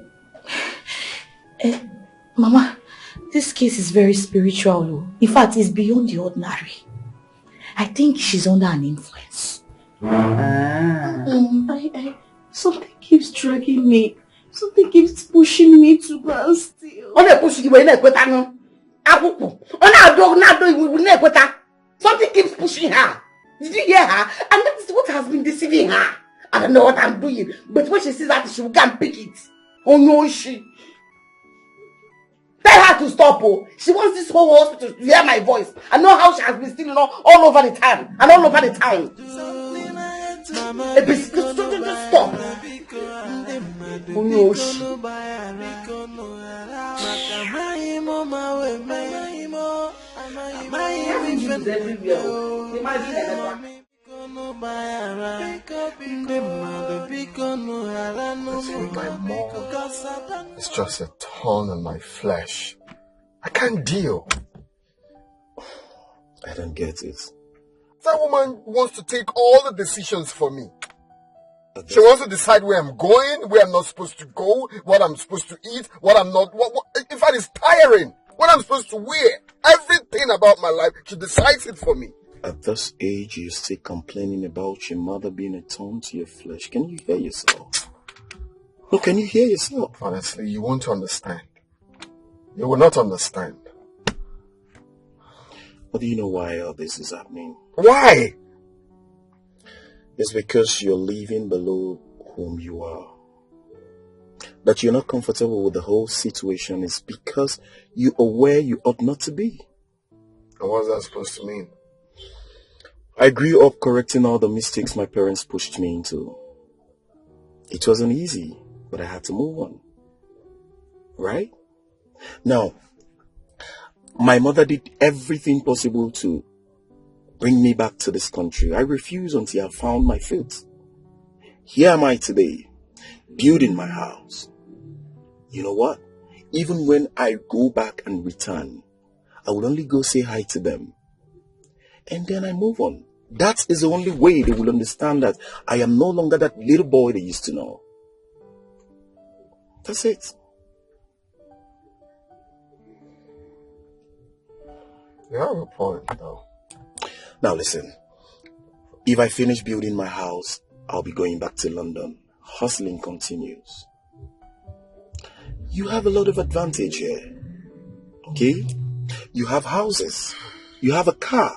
Mama, this case is very spiritual. In fact, it's beyond the ordinary. I think she's under an influence. Something keeps dragging me. Something keeps pushing me to go and steal. Something keeps pushing her. Did you hear her? And that is what has been deceiving her. I don't know what I'm doing. But when she sees that, she will go and pick it. Oh no, she. Tell her to stop. Oh. She wants this whole hospital to hear my voice. I know how she has been stealing all over the town. And all over the town. Stop. Oh no, she. It's just a thorn on my flesh. I can't deal. I don't get it. That woman wants to take all the decisions for me. She wants to decide where I'm going, where I'm not supposed to go, what I'm supposed to eat, what I'm not. In fact, it's tiring. What I'm supposed to wear. Everything about my life, she decides it for me. At this age, you're still complaining about your mother being a thorn to your flesh. Can you hear yourself? No, can you hear yourself? Honestly, you won't understand. You will not understand. But do you know why all this is happening? Why? It's because you're living below whom you are. That you're not comfortable with the whole situation is because you are where you ought not to be. And what's that supposed to mean? I grew up correcting all the mistakes my parents pushed me into. It wasn't easy, but I had to move on. Right? Now, my mother did everything possible to bring me back to this country. I refused until I found my feet. Here am I today, building my house. You know what? Even when I go back and return, I will only go say hi to them. And then I move on. That is the only way they will understand that I am no longer that little boy they used to know. That's it. You have a point, though. Now listen, if I finish building my house, I'll be going back to London. Hustling continues. You have a lot of advantage here. Okay? You have houses. You have a car.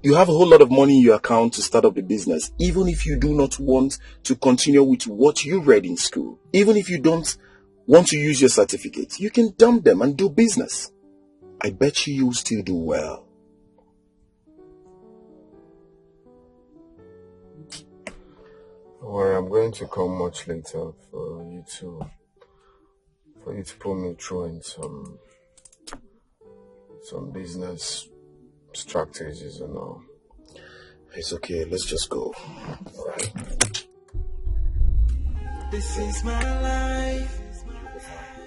You have a whole lot of money in your account to start up a business. Even if you do not want to continue with what you read in school. Even if you don't want to use your certificates, you can dump them and do business. I bet you will still do well. Don't worry, I'm going to come much later for you to put me through in some business strategies and all. It's okay, let's just go. Alright. This is my life,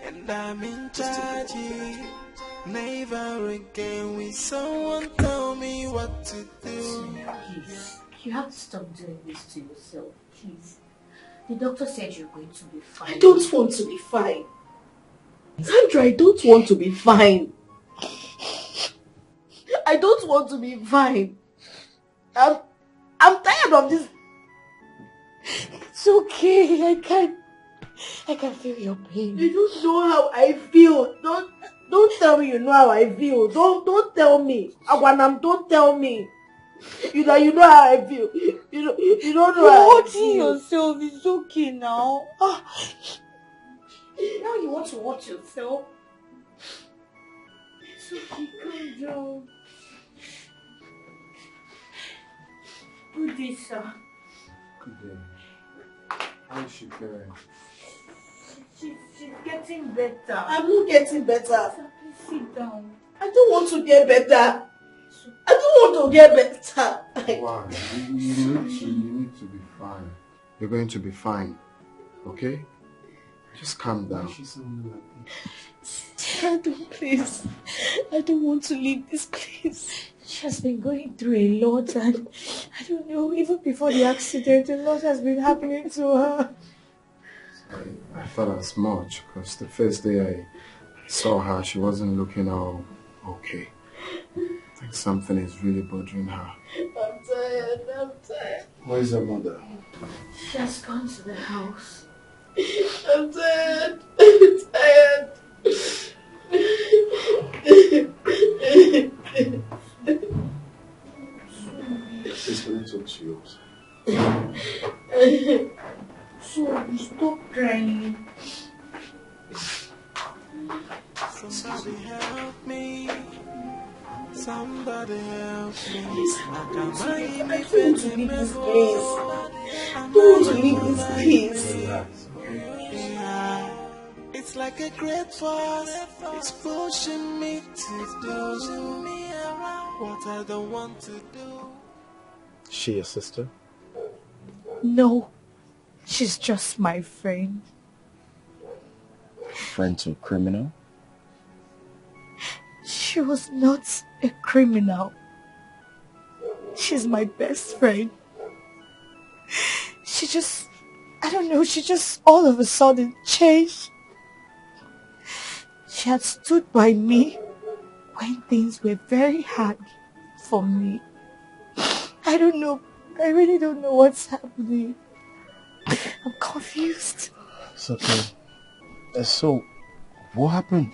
and I'm in charge. Never again will someone tell me what to do. Please, you have to stop doing this to yourself, please. The doctor said you're going to be fine. I don't want to be fine. Sandra, I don't want to be fine. I don't want to be fine. I'm tired of this. It's okay. I can feel your pain. You don't know how I feel. Don't tell me you know how I feel. Don't tell me. Agwanam, don't tell me. You know how I feel. You don't know how I feel. You're hurting yourself. It's okay now. Now you want to watch yourself. It's okay. Calm down. Put this, sir. Good day. How is she feeling? She's getting better. I'm not getting better. Sir, please sit down. I don't want to get better. I don't want to get better. Why? You need to be fine. You're going to be fine. Okay? Just calm down. Please. I don't want to leave this place. She has been going through a lot, and I don't know, even before the accident, a lot has been happening to her. I thought as much, because the first day I saw her, she wasn't looking all okay. I think something is really bothering her. I'm tired. Where is her mother? She has gone to the house. I'm tired. Please, can I talk to you? So, stop crying. Somebody help me. Somebody help me. I don't want to leave this place. I don't want to leave this place. It's like a great force. It's pushing me to do what I don't want to do. She your sister? No, she's just my friend. Friend to a criminal? She was not a criminal. She's my best friend. I don't know, she just all of a sudden changed. She had stood by me when things were very hard for me. I don't know. I really don't know what's happening. I'm confused. It's okay. So, what happened?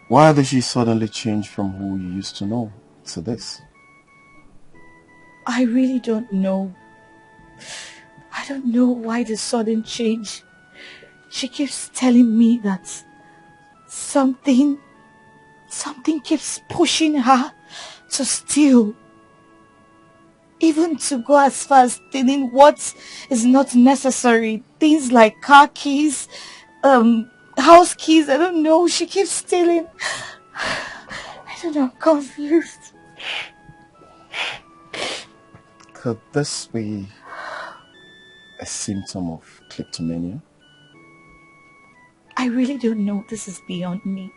Why did she suddenly change from who you used to know to this? I really don't know. I don't know why the sudden change. She keeps telling me that something keeps pushing her to steal. Even to go as far as stealing what is not necessary. Things like car keys, house keys, I don't know. She keeps stealing. I don't know, I'm confused. Could this be a symptom of kleptomania? I really don't know. This is beyond me.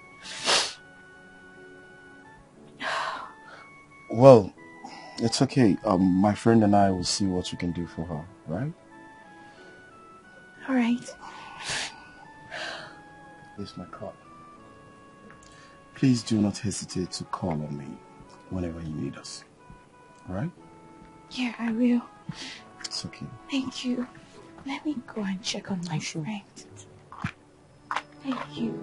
Well, it's okay. My friend and I will see what we can do for her, right? All right. Here's my card. Please do not hesitate to call on me whenever you need us. All right? Yeah, I will. It's okay. Thank you. Let me go and check on my friend. Thank you.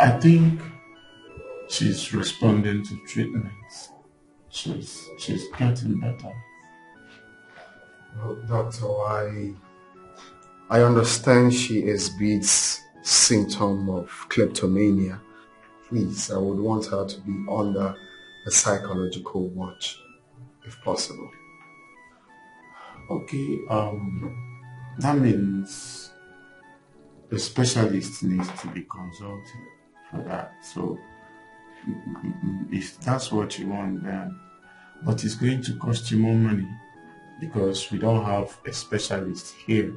I think she's responding to treatments. She's getting better. Well, Doctor, I understand she exhibits symptom of kleptomania. Please, I would want her to be under a psychological watch, if possible. Okay, that means the specialist needs to be consulted for that. So if that's what you want, then, but it's going to cost you more money because we don't have a specialist here.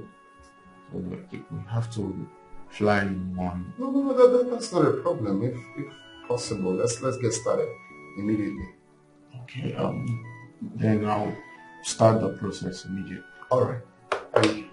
So we have to fly in one. No, that's not a problem. If possible, let's get started immediately. Okay, then I'll start the process immediately. All right. Thank you.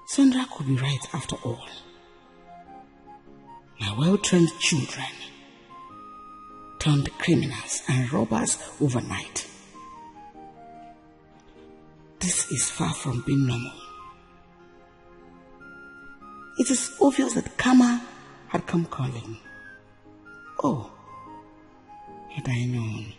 Sandra could be right after all. My well-trained children turned criminals and robbers overnight. This is far from being normal. It is obvious that karma had come calling. Oh, had I known.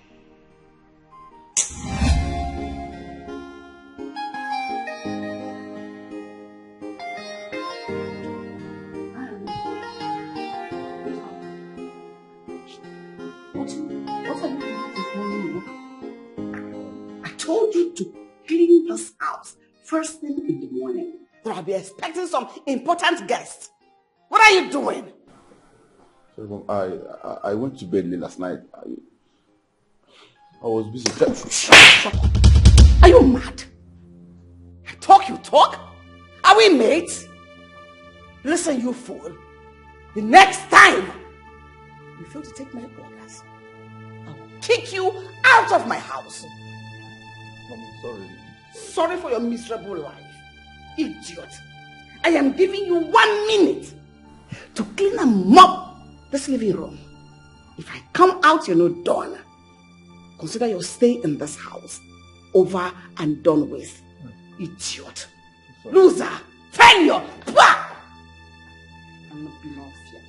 I told you to clean this house first thing in the morning. I'll be expecting some important guests. What are you doing? Sorry, Mom, I went to bed late last night. I was busy. Shut up. Are you mad? Talk you talk? Are we mates? Listen, you fool. The next time you fail to take my orders, I will kick you out of my house. Mommy, sorry. Sorry for your miserable life. Idiot. I am giving you 1 minute to clean and mop this living room. If I come out, you're not done. Consider your stay in this house over and done with. Idiot. Loser. Failure. Bah! I'm not being off here.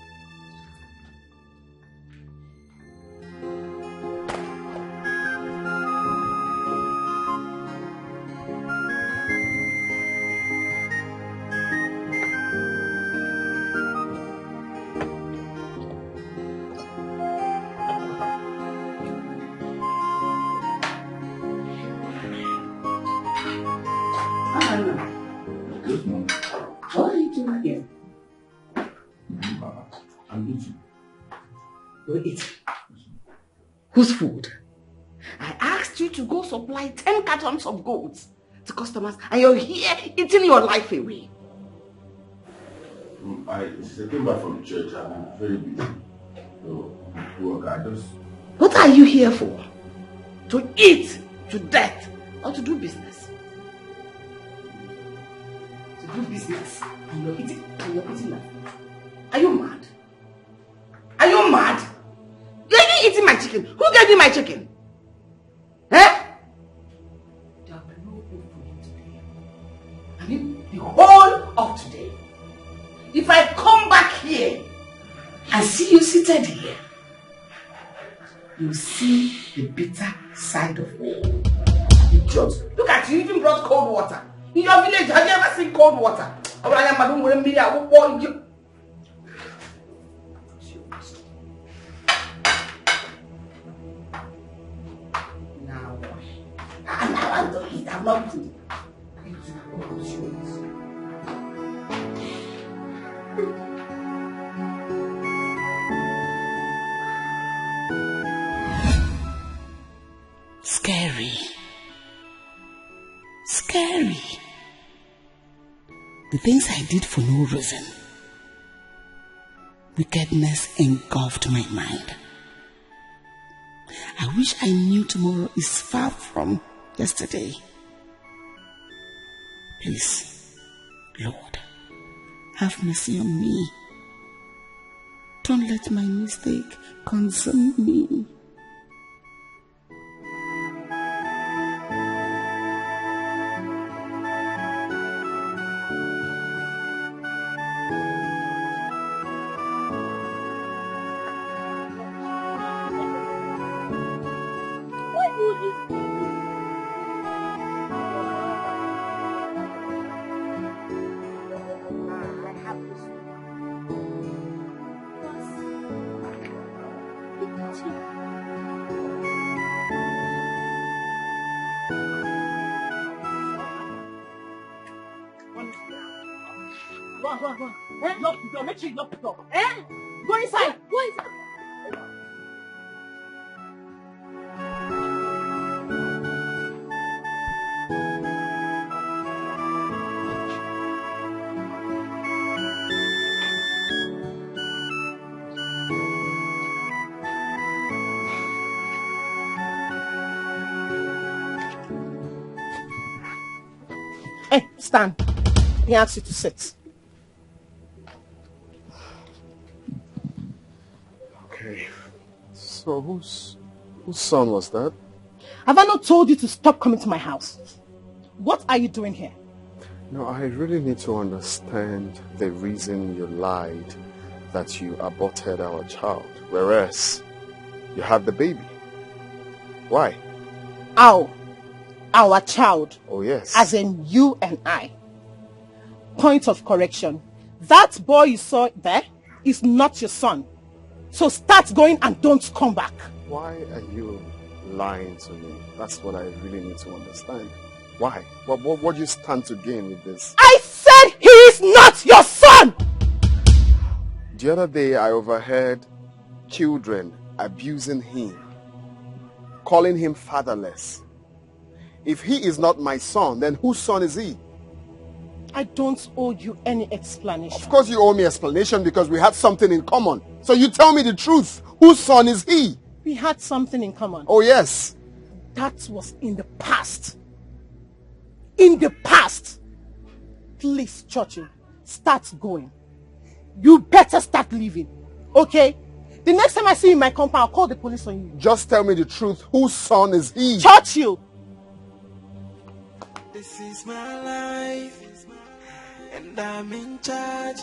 What are you doing here? I'm eating. You're eating? Whose food? I asked you to go supply 10 cartons of goods to customers and you're here eating your life away. Since I came back from church, I've been very busy. So, work, I just... What are you here for? To eat to death or to do business? To do business and you're eating that. Are you mad? Are you mad? You're eating my chicken. Who gave you my chicken? Eh? There will be no hope for you today. I mean, the whole of today. If I come back here and see you seated here, you see the bitter side of me. Idiot. Look at you, even brought cold water. In your village, have you ever seen cold water? Now I'm to eat. I'm not to eat. Scary. Scary. The things I did for no reason. Wickedness engulfed my mind. I wish I knew tomorrow is far from yesterday. Please, Lord, have mercy on me. Don't let my mistake consume me. Go. Lock the door. Make sure you lock the door. Go inside. Go inside. Hey, stand. He asks you to sit. Okay. So whose son was that? Have I not told you to stop coming to my house? What are you doing here? No, I really need to understand the reason you lied that you aborted our child, whereas you had the baby. Why? Our child. Oh, yes. As in you and I. Point of correction. That boy you saw there is not your son. So start going and don't come back. Why are you lying to me? That's what I really need to understand. Why? What do you stand to gain with this? I said he is not your son! The other day I overheard children abusing him, calling him fatherless. If he is not my son, then whose son is he? I don't owe you any explanation. Of course you owe me explanation because we had something in common. So you tell me the truth. Whose son is he? we had something in common. Oh, yes. That was in the past. In the past. Please, Churchill, start going. You better start leaving. Okay? The next time I see you in my compound, I'll call the police on you. Just tell me the truth. Whose son is he? Churchill! This is my life, and I'm in charge.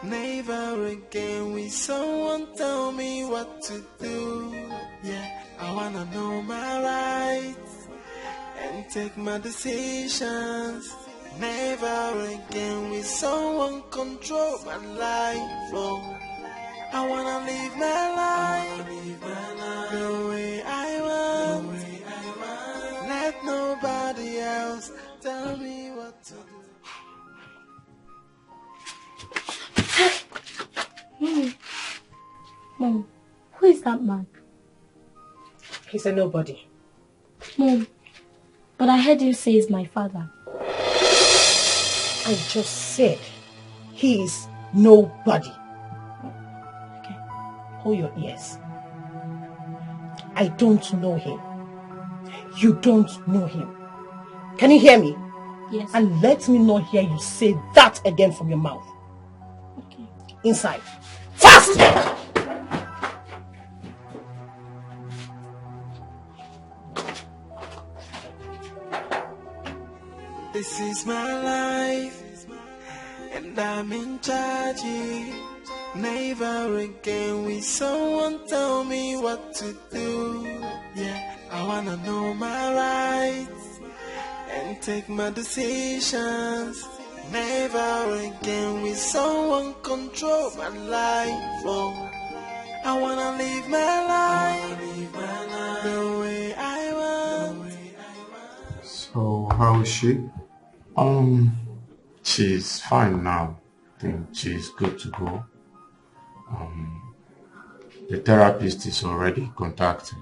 Never again will someone tell me what to do. Yeah, I wanna know my rights and take my decisions. Never again will someone control my life. Oh, I wanna live my life the way I want. Let nobody else tell me what to do. Mom, who is that man? He's a nobody. Mom, but I heard you say he's my father. I just said he is nobody. Okay, hold your ears. I don't know him. You don't know him. Can you hear me? Yes. And let me not hear you say that again from your mouth. Okay. Inside. Fast! This is my life, and I'm in charge. Never again will someone tell me what to do. Yeah, I wanna know my rights and take my decisions. Never again will someone control my life. Oh, I wanna live my life the way I want. So, how is she? She's fine now. I think she's good to go. The therapist is already contacted.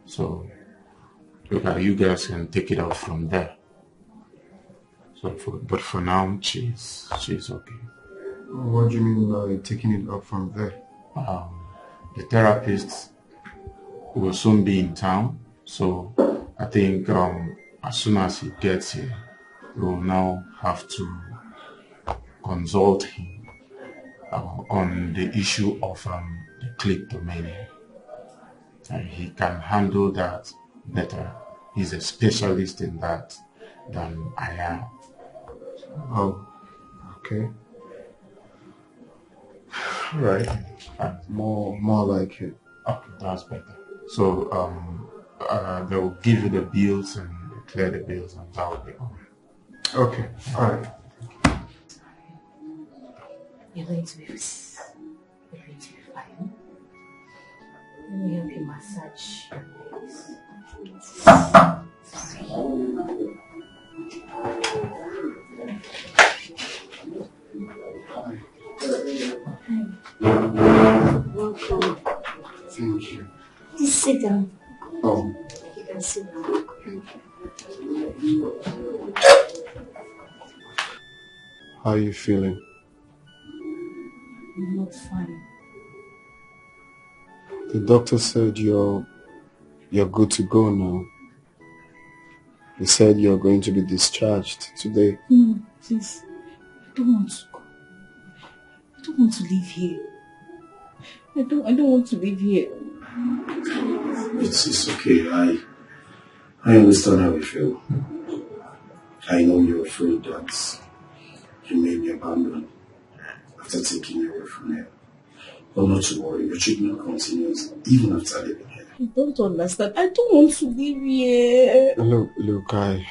So, you guys can take it out from there. So, but for now, she's okay. What do you mean by taking it up from there? The therapist will soon be in town. So, I think as soon as he gets here, we'll now have to consult him on the issue of the kleptomania. He can handle that better. He's a specialist in that than I am. Oh, okay. All right. More like it. Okay, that's better. So they'll give you the bills and clear the bills, and that will be all. Okay, all right. You're going to be fine. Let me help you massage your legs. Welcome. Thank you. Just sit down. Oh. You can sit down. Thank you. How are you feeling? I'm not fine. The doctor said you're good to go now. He said you're going to be discharged today. No, please. I don't want to go. I don't want to live here. I don't want to live here. It's okay. I understand how you feel. I know you're afraid that you may be abandoned after taking you away from here. But not to worry, your treatment continues even after living here. I don't understand. I don't want to live here. Look, I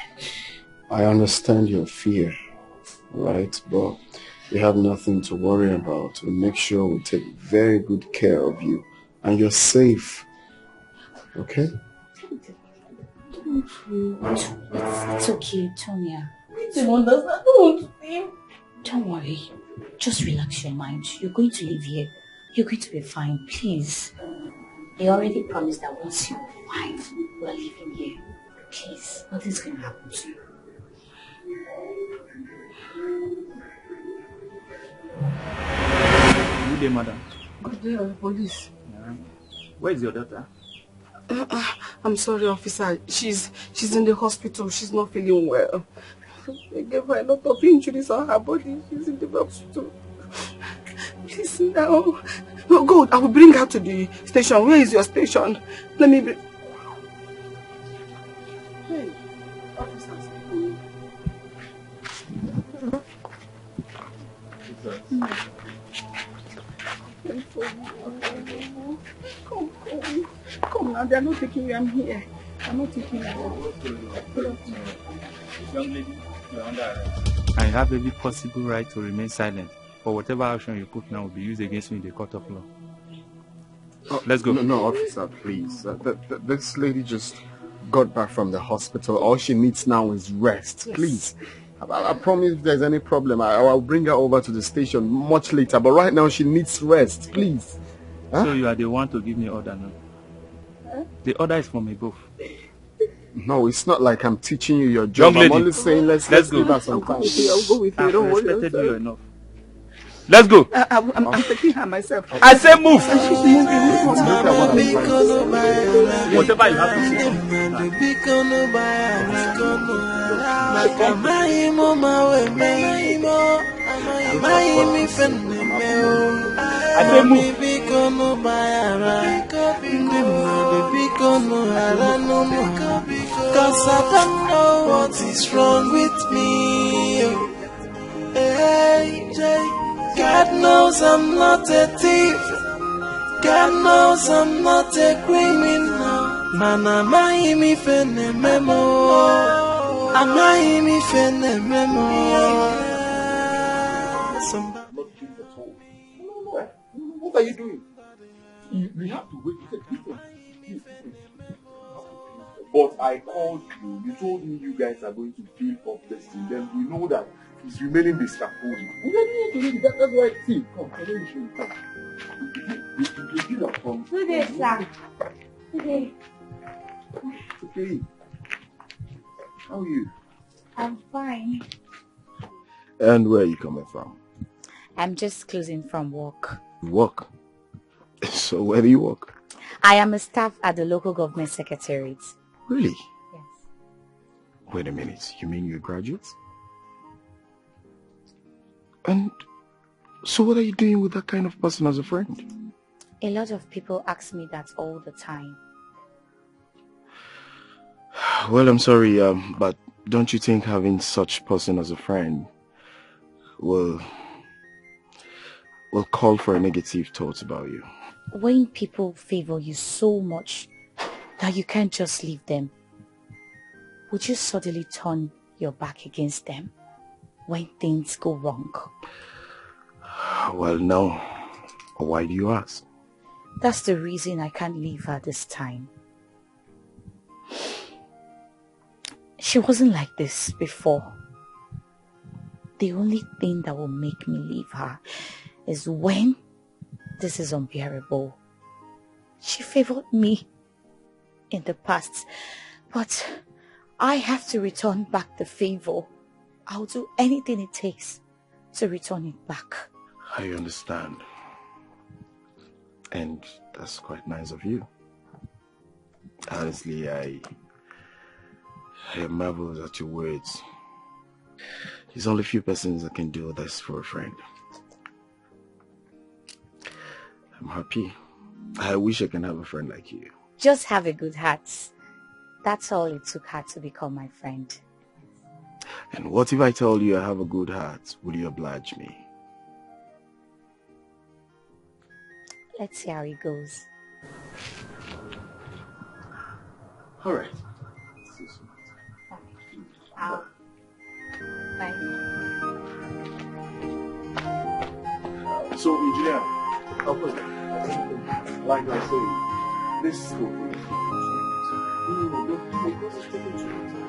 understand your fear, right? But you have nothing to worry about. We'll make sure we take very good care of you and you're safe. Okay? It's okay, Tonya. I don't understand. I don't want to live. Don't worry. Just relax your mind. You're going to live here. You're going to be fine, please. They already promised that once you're fine, we're living here. Please, nothing's going to happen to you. Good day, madam. Good day, police. Yeah. Where is your daughter? I'm sorry, officer. She's in the hospital. She's not feeling well. They gave her a lot of injuries on her body. She's in the hospital. Please now. Oh God, I will bring her to the station. Where is your station? Let me bring... Hey, officers. Come now, they're not taking you. I'm here. I'm not taking you. Young lady, you're under arrest. I have every possible right to remain silent. For whatever action you put now will be used against you in the court of law. Let's go. No, officer, please. This lady just got back from the hospital. All she needs now is rest. Yes. Please. I promise if there's any problem, I'll bring her over to the station much later. But right now, she needs rest. Please. Huh? So you are the one to give me order now? Huh? The order is from above. No, it's not like I'm teaching you your job. I'm only saying let's go. Give her some time. I'll go with you. I've respected you enough. Let's go. I'm taking her myself. I say move. She's moving. Whatever you have to say. I say move. Cause I don't know what is wrong with me. Hey, God knows I'm not a thief. God knows I'm not a criminal. Man, am I me fene memo? Am I me fene memo? What are you doing? We have to wait. But I called you. You told me you guys are going to fill up this thing. Then we know that he's remaining the scaffolding. That's why. See, come. Let me show you. Come. Good day, sir. Good day. Okay. How are you? I'm fine. And where are you coming from? I'm just closing from work. Work? So where do you work? I am a staff at the local government secretariat. Really? Yes. Wait a minute. You mean you're a graduate? And so what are you doing with that kind of person as a friend? A lot of people ask me that all the time. Well, I'm sorry, but don't you think having such person as a friend will call for a negative thought about you? When people favor you so much that you can't just leave them, would you suddenly turn your back against them when things go wrong? Well, no. Why do you ask? That's the reason I can't leave her this time. She wasn't like this before. The only thing that will make me leave her is when this is unbearable. She favored me in the past, but I have to return back the favor. I'll do anything it takes to return it back. I understand. And that's quite nice of you. Honestly, I marvel at your words. There's only a few persons that can do this for a friend. I'm happy. I wish I can have a friend like you. Just have a good heart. That's all it took her to become my friend. And what if I told you I have a good heart? Will you oblige me? Let's see how it goes. All right. Bye. So, engineer, like I say, this is good.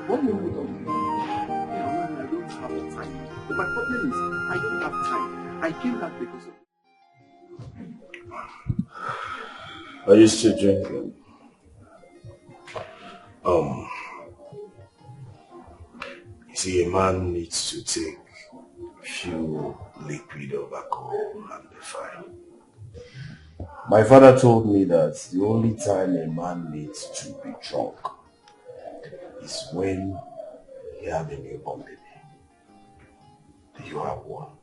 What do you want to do? I don't have time. But my problem is, I don't have time. I came back because of... Are you still drinking? You see, a man needs to take a few liquid of alcohol and be fine. My father told me that the only time a man needs to be drunk is when he has a newborn baby. Do you have one?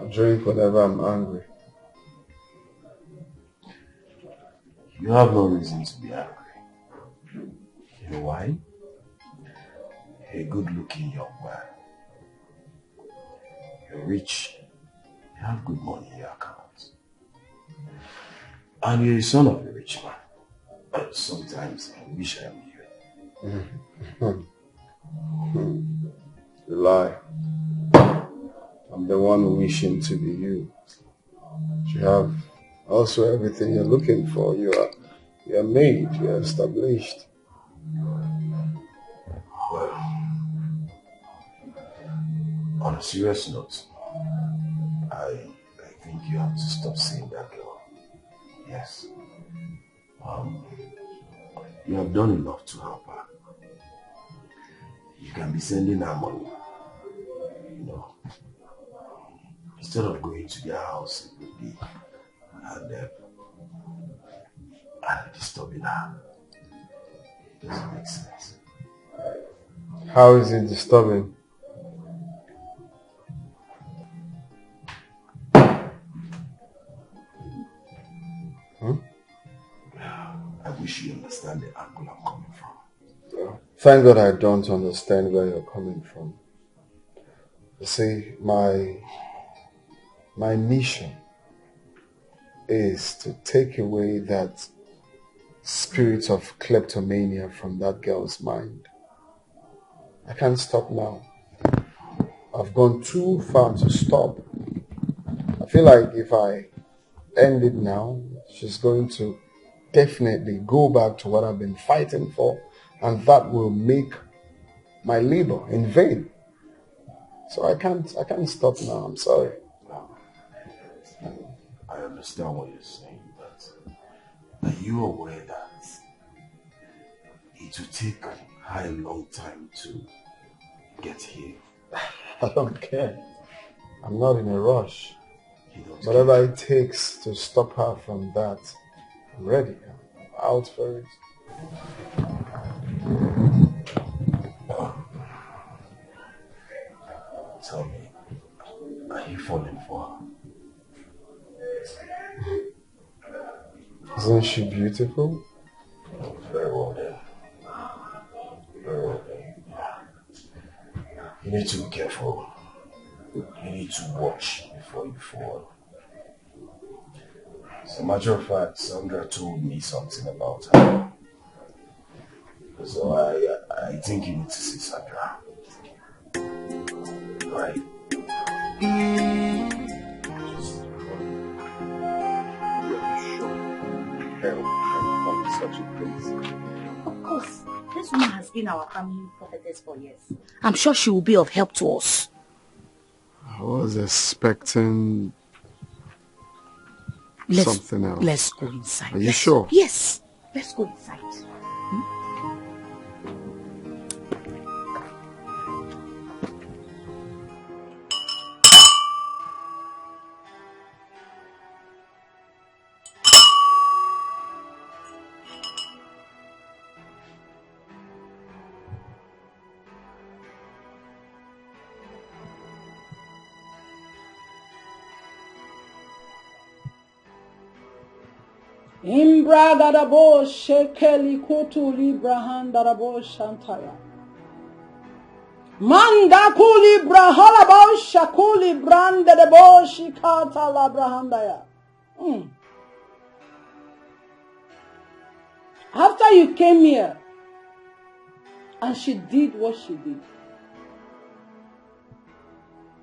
I drink whenever I'm angry. You have no reason to be angry. You know why? You're a good-looking young man. You're rich. You have good money in your account. And you're a son of a rich man. But sometimes I wish I am you. You lie. I'm the one wishing to be you. You have also everything you're looking for. You're made, you're established. Well, on a serious note, I think you have to stop seeing that girl. Yes. You have done enough to help her. You can be sending her money. You know, instead of going to their house every day and disturbing her. It doesn't make sense. How is it disturbing? I wish you understand the angle I'm coming from. Thank God I don't understand where you're coming from. You see, my mission is to take away that spirit of kleptomania from that girl's mind. I can't stop now. I've gone too far to stop. I feel like if I end it now, she's going to definitely go back to what I've been fighting for, and that will make my labor in vain. So I can't stop now. I'm sorry. I understand what you're saying, but are you aware that it will take her a long time to get here? I don't care. I'm not in a rush. Whatever it takes to stop her from that, I'm ready. I'm out for it. Tell me, are you falling for her? Isn't she beautiful? Very well then. Very well then. You need to be careful. You need to watch before you fall. As a matter of fact, Sandra told me something about her. So I think you need to see Sandra. Right? Such a place. Of course, this woman has been our family prophetess for years. I'm sure she will be of help to us. I was expecting something else. Let's go inside. Are you sure? Yes. Let's go inside. Imbragadabo shekeli kutu librahandarabo shantaya. Manda kuli brahalabo shakuli brandadabo shikata labrahandaya. After you came here and she did what she did,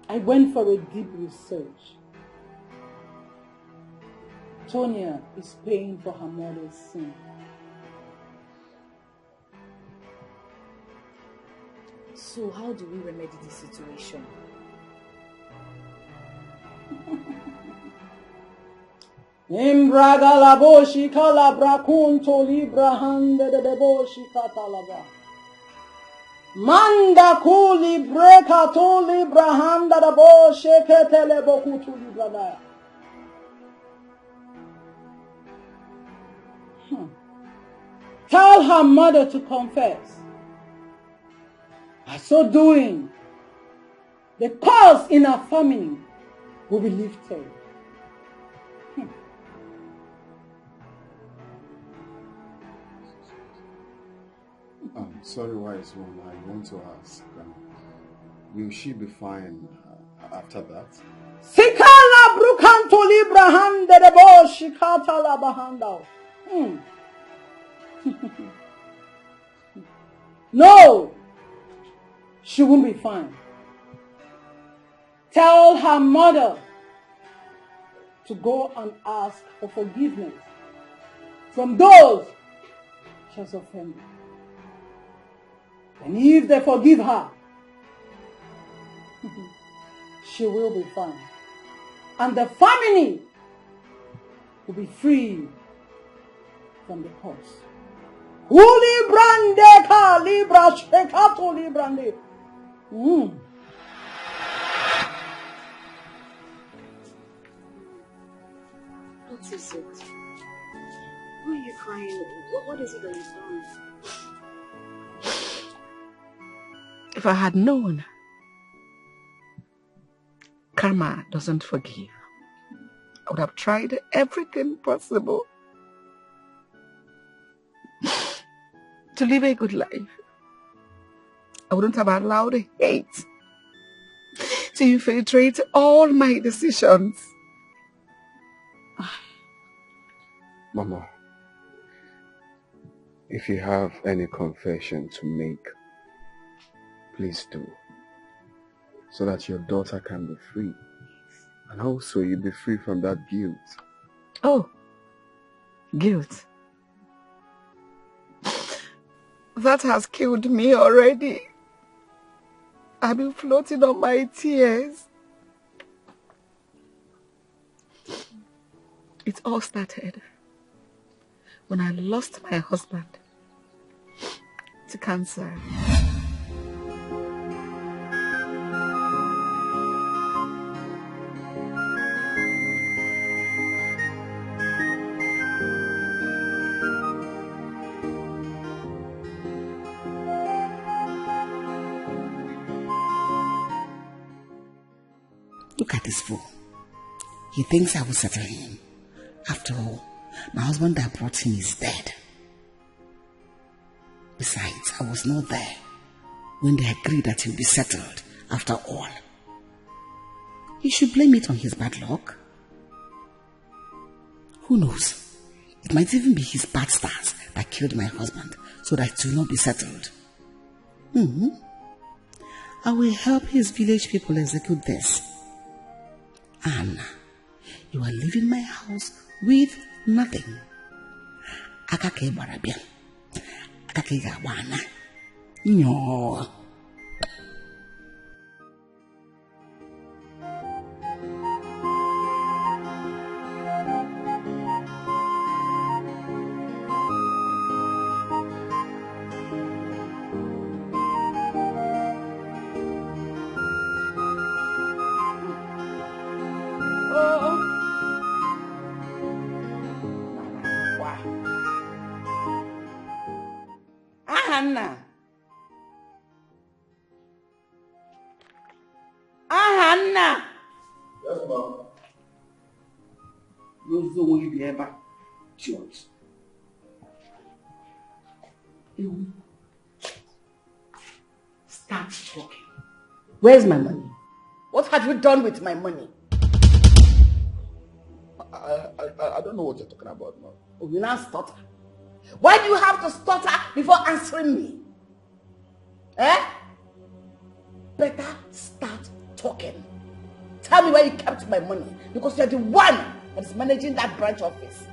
I went for a deep research. Tonya is paying for her mother's sin. So how do we remedy the situation? Imbragalaboshi kalabrakunto librahande de boshi katalaba. Manda kuli breka to librahanda de boshi ketele bokutu libradaya. Tell her mother to confess. By so doing, the curse in her family will be lifted. Sorry, wise one. I want to ask, will she be fine after that? Sikala brukanto libra hande de bo shikata la bahanda. No, she won't be fine. Tell her mother to go and ask for forgiveness from those she has offended. And if they forgive her, she will be fine. And the family will be free from the curse. Uli brande ka libra shekato librande. What is it? Why are you crying? What is it that you've done? If I had known karma doesn't forgive, I would have tried everything possible to live a good life. I wouldn't have allowed hate to infiltrate all my decisions. Mama, if you have any confession to make, please do, so that your daughter can be free. And also you'll be free from that guilt. Oh, guilt. That has killed me already. I've been floating on my tears. It all started when I lost my husband to cancer. Look at this fool. He thinks I will settle him. After all, my husband that brought him is dead. Besides, I was not there when they agreed that he'll be settled after all. He should blame it on his bad luck. Who knows? It might even be his bad stars that killed my husband so that it will not be settled. I will help his village people execute this. Anna, you are leaving my house with nothing. Akake barabia. Akake gawana. No. Anna. Anna. Yes, ma'am. You will be ever church. You start talking. Where's my money? What have you done with my money? I don't know what you're talking about, ma'am. Oh, you now stutter. Why do you have to stutter before answering me? Better start talking. Tell me where you kept my money, because you're the one that is managing that branch office.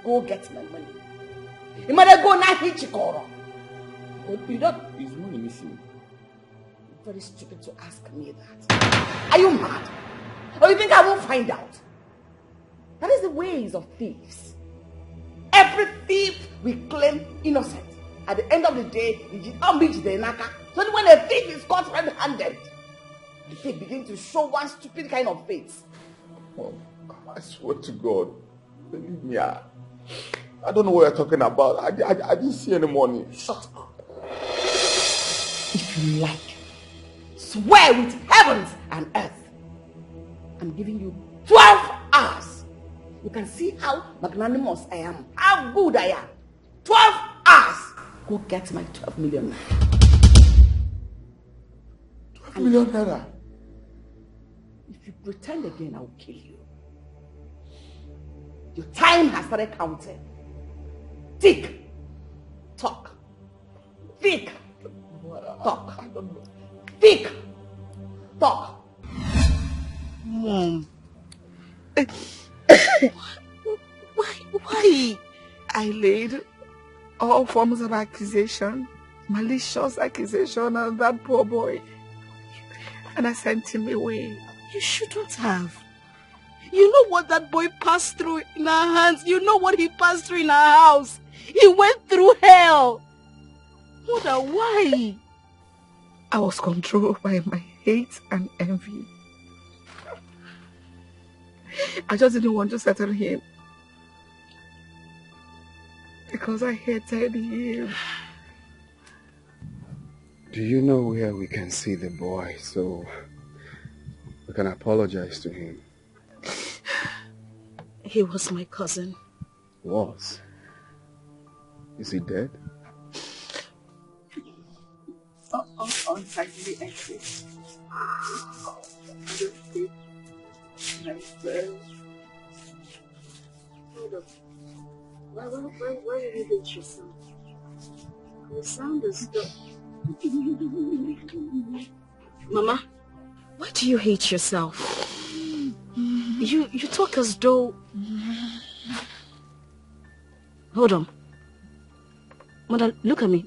Go get my money. You might go now hit Chikoro. You don't. Is money missing? It's very stupid to ask me that. Are you mad? Or you think I won't find out? That is the ways of thieves. Every thief will claim innocent. At the end of the day, you don't reach the naka. So when a thief is caught red-handed, the thief begins to show one stupid kind of face. Oh, I swear to God, believe me. I don't know what you're talking about. I didn't see any money. Shut up. If you like, swear with heavens and earth. I'm giving you 12 hours. You can see how magnanimous I am, how good I am. 12 hours. Go get my 12 million. 12 million naira. If you pretend again, I will kill you. Your time has started counting. Tick. Talk. Tick. Talk. I don't know. Tick. Talk. Mom. Why? I laid all forms of accusation, malicious accusation on that poor boy. And I sent him away. You shouldn't have. You know what that boy passed through in our hands. You know what he passed through in our house. He went through hell. Mother, why? I was controlled by my hate and envy. I just didn't want to settle him. Because I hated him. Do you know where we can see the boy so we can apologize to him? He was my cousin. Was? Is he dead? Unsightly exit. Why did you hate yourself? You sound as though... Mama, why do you hate yourself? You talk as though... Hold on. Mother, look at me.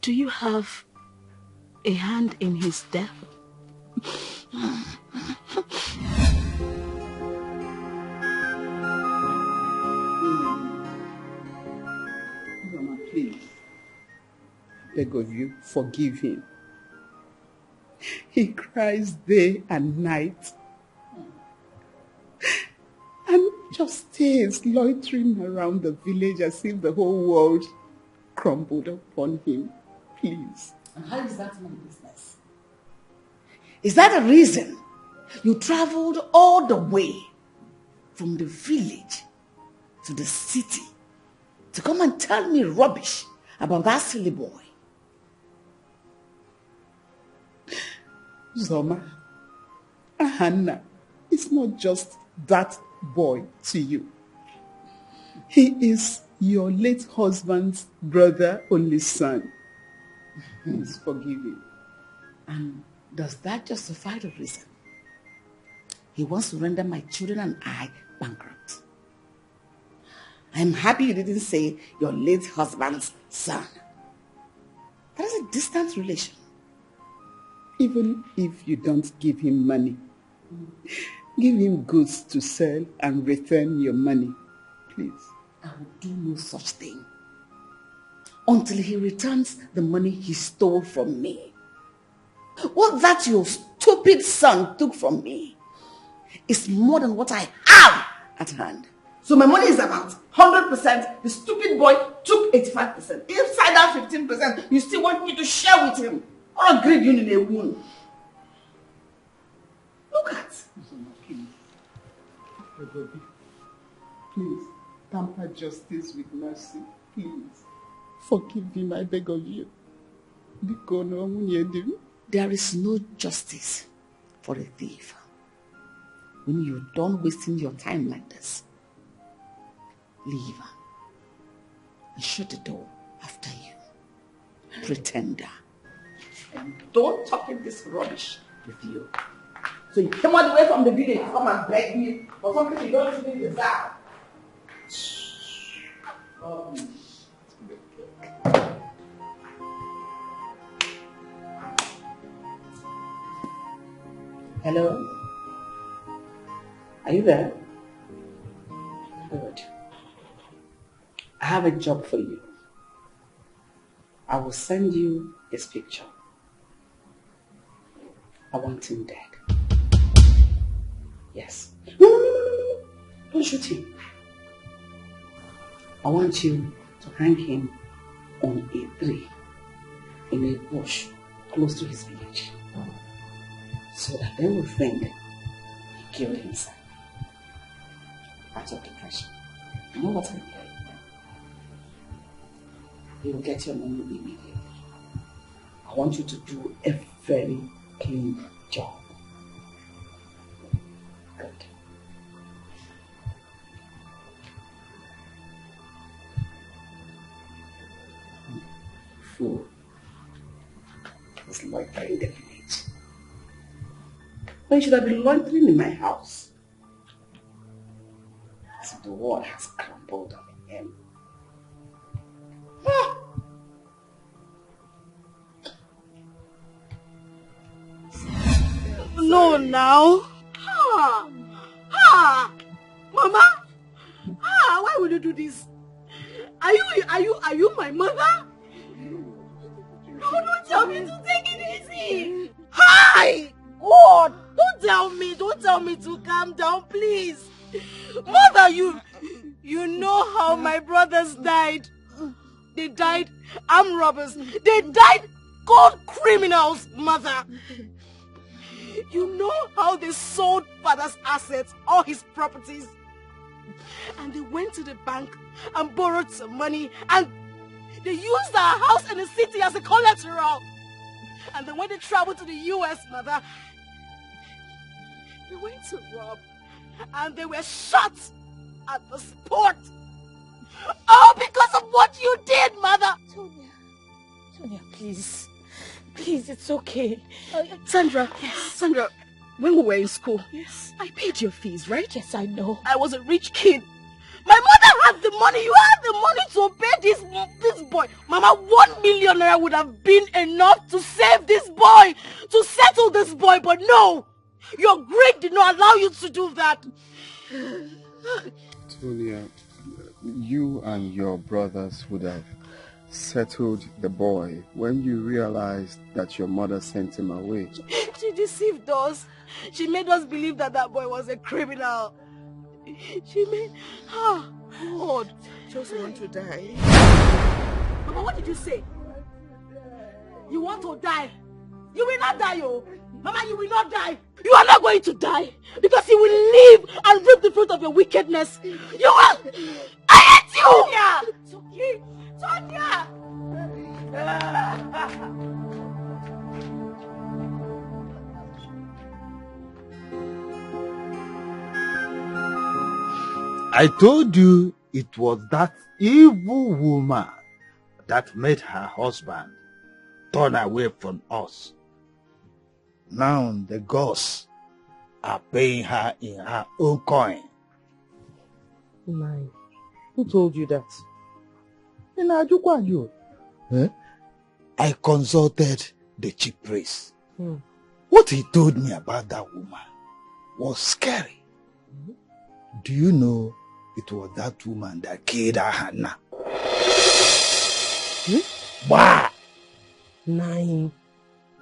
Do you have a hand in his death? Mama, please. Beg of you, forgive him. He cries day and night. And just stays loitering around the village as if the whole world crumbled upon him. Please. And how is that my business? Is that a reason you traveled all the way from the village to the city to come and tell me rubbish about that silly boy? Zoma, Hannah, it's not just that boy to you. He is your late husband's brother, only son. Please forgive him. And does that justify the reason he wants to render my children and I bankrupt? I'm happy you didn't say your late husband's son. That is a distant relation. Even if you don't give him money, give him goods to sell and return your money, please. I will do no such thing until he returns the money he stole from me. What that your stupid son took from me is more than what I have at hand. So my money is about 100%. The stupid boy took 85%. Inside that 15%, you still want me to share with him. Or a great union in a wound. Look at. Please, tamper justice with mercy. Please. Forgive him, I beg of you. There is no justice for a thief. When you're done wasting your time like this, leave and shut the door after you. Pretender. And don't talk in this rubbish with you. So you came all the way from the village to come and beg me for something you don't even deserve. Hello? Are you there? Good. I have a job for you. I will send you his picture. I want him dead. Yes. No. Don't shoot him. I want you to hang him on a tree in a bush close to his village, so that they will think he killed himself out of depression. You know what I mean? You will get your money immediately. I want you to do a very clean job. Good. Fool. It's loitering in the village. When should I be loitering in my house? As if the world has crumbled on him. No, now. Mama. Why would you do this? Are you my mother? No, don't tell me to take it easy. Hi! God, don't tell me to calm down, please. Mother, you know how my brothers died. They died armed robbers. They died cold criminals, mother. You know how they sold father's assets, all his properties. And they went to the bank and borrowed some money, and they used our house in the city as a collateral. And then when they traveled to the US, mother, they went to rob, and they were shot at the spot. All because of what you did, mother. Tonya, please. Please, it's okay. Sandra, yes. Sandra, when we were in school, yes, I paid your fees, right? Yes, I know. I was a rich kid. My mother had the money. You had the money to pay this boy. Mama, 1 million naira would have been enough to save this boy, to settle this boy. But no, your greed did not allow you to do that. Tonya, you and your brothers would have settled the boy when you realized that your mother sent him away. She deceived us. She made us believe that boy was a criminal. She made... God, just want to die. Mama, what did you say? You want to die? You will not die, oh. Mama, you will not die. You are not going to die, because you will live and reap the fruit of your wickedness. You will... I hate you! It's okay. Tonya! I told you it was that evil woman that made her husband turn away from us. Now the gods are paying her in her own coin. Nine. Who told you that? I consulted the chief priest. What he told me about that woman was scary. Do you know it was that woman that killed her Hannah? Wow! Nine.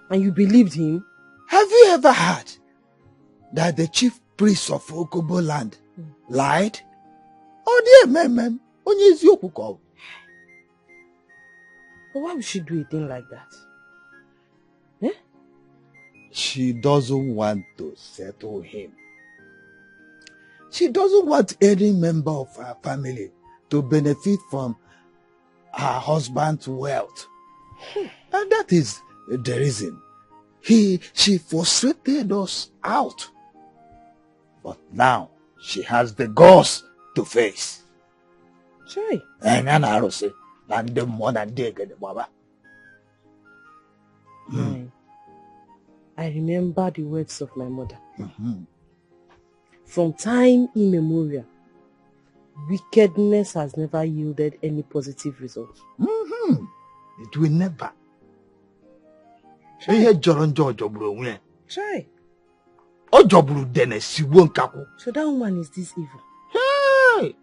And you believed him? Have you ever heard that the chief priest of Okobo land lied? Oh dear, ma'am. But why would she do a thing like that? Eh? She doesn't want to settle him. She doesn't want any member of her family to benefit from her husband's wealth. And that is the reason she frustrated us out. But now she has the guts to face. Chai. I remember the words of my mother. From time immemorial, wickedness has never yielded any positive result. It will never. Try. So that woman is this evil. Hey!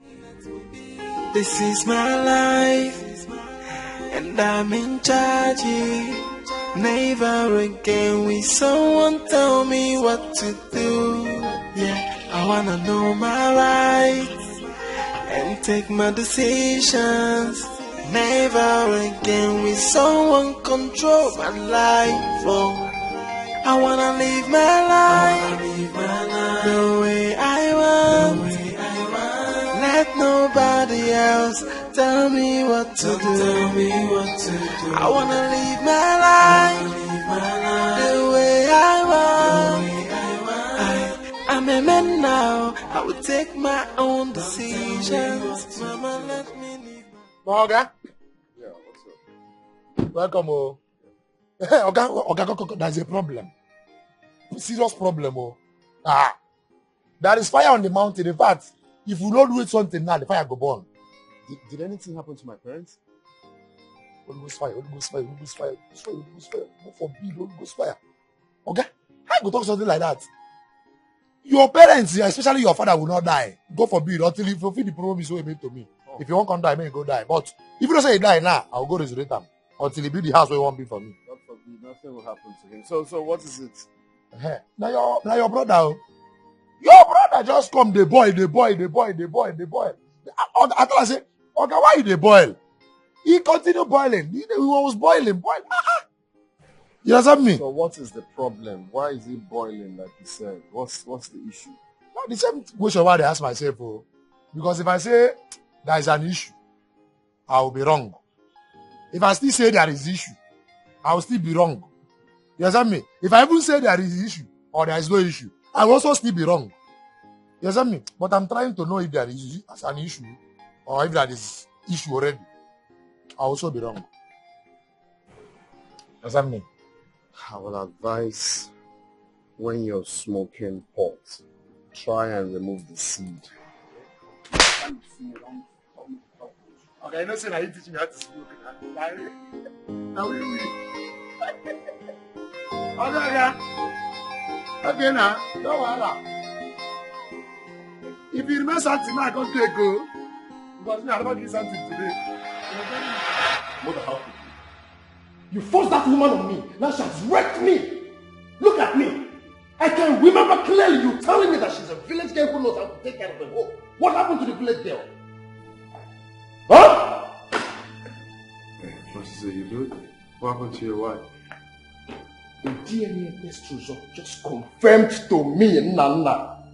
This is my life, and I'm in charge. Never again will someone tell me what to do. Yeah. I wanna know my rights and take my decisions. Never again will someone control my life. Oh, I wanna live my life the way I want. Let nobody else tell me what to do. I wanna live my life the way I want. I'm a man now. I will take my own decisions. Mama, let me live. Oga? Yeah, what's up? Welcome, oh. Oga, there's a problem. Serious problem, oh. There is fire on the mountain. In fact, if you don't do something now, the fire go burn. Did anything happen to my parents? Holy Ghost fire, Holy Ghost fire, Holy Ghost fire, Holy Ghost fire. God forbid, Holy Ghost fire. Okay? How you go talk something like that? Your parents, especially your father, will not die. God forbid, until you fulfill the promise you made to me. Oh. If you won't come die, may go die. But if you don't say he die now, I will go resurrect him. Until he build the house where he won't be for me. God forbid, nothing will happen to him. So what is it? Now your brother. Your brother just come, the boy. I thought I said, okay, why the boil? He continued boiling. He was boiling. You understand me? So what is the problem? Why is he boiling like you said? What's the issue? Well, the same question why I ask myself. Oh. Because if I say there is an issue, I will be wrong. If I still say there is issue, I will still be wrong. You understand me? If I even say there is issue or there is no issue, I will also still be wrong. You understand me? But I'm trying to know if there is an issue or if there is issue already. I will also be wrong. You understand me? I will advise when you're smoking pot, try and remove the seed. Okay, I know saying I teach me how to smoke. Okay, now, don't worry. If you remember something, I can't take go. Because me, I never did something today. Mother, how could you forced that woman on me. Now she has wrecked me. Look at me. I can remember clearly you telling me that she's a village girl who knows how to take care of the home. What happened to the village girl? Huh? What is it you do? What happened to your wife? The DNA test result just confirmed to me, Nana,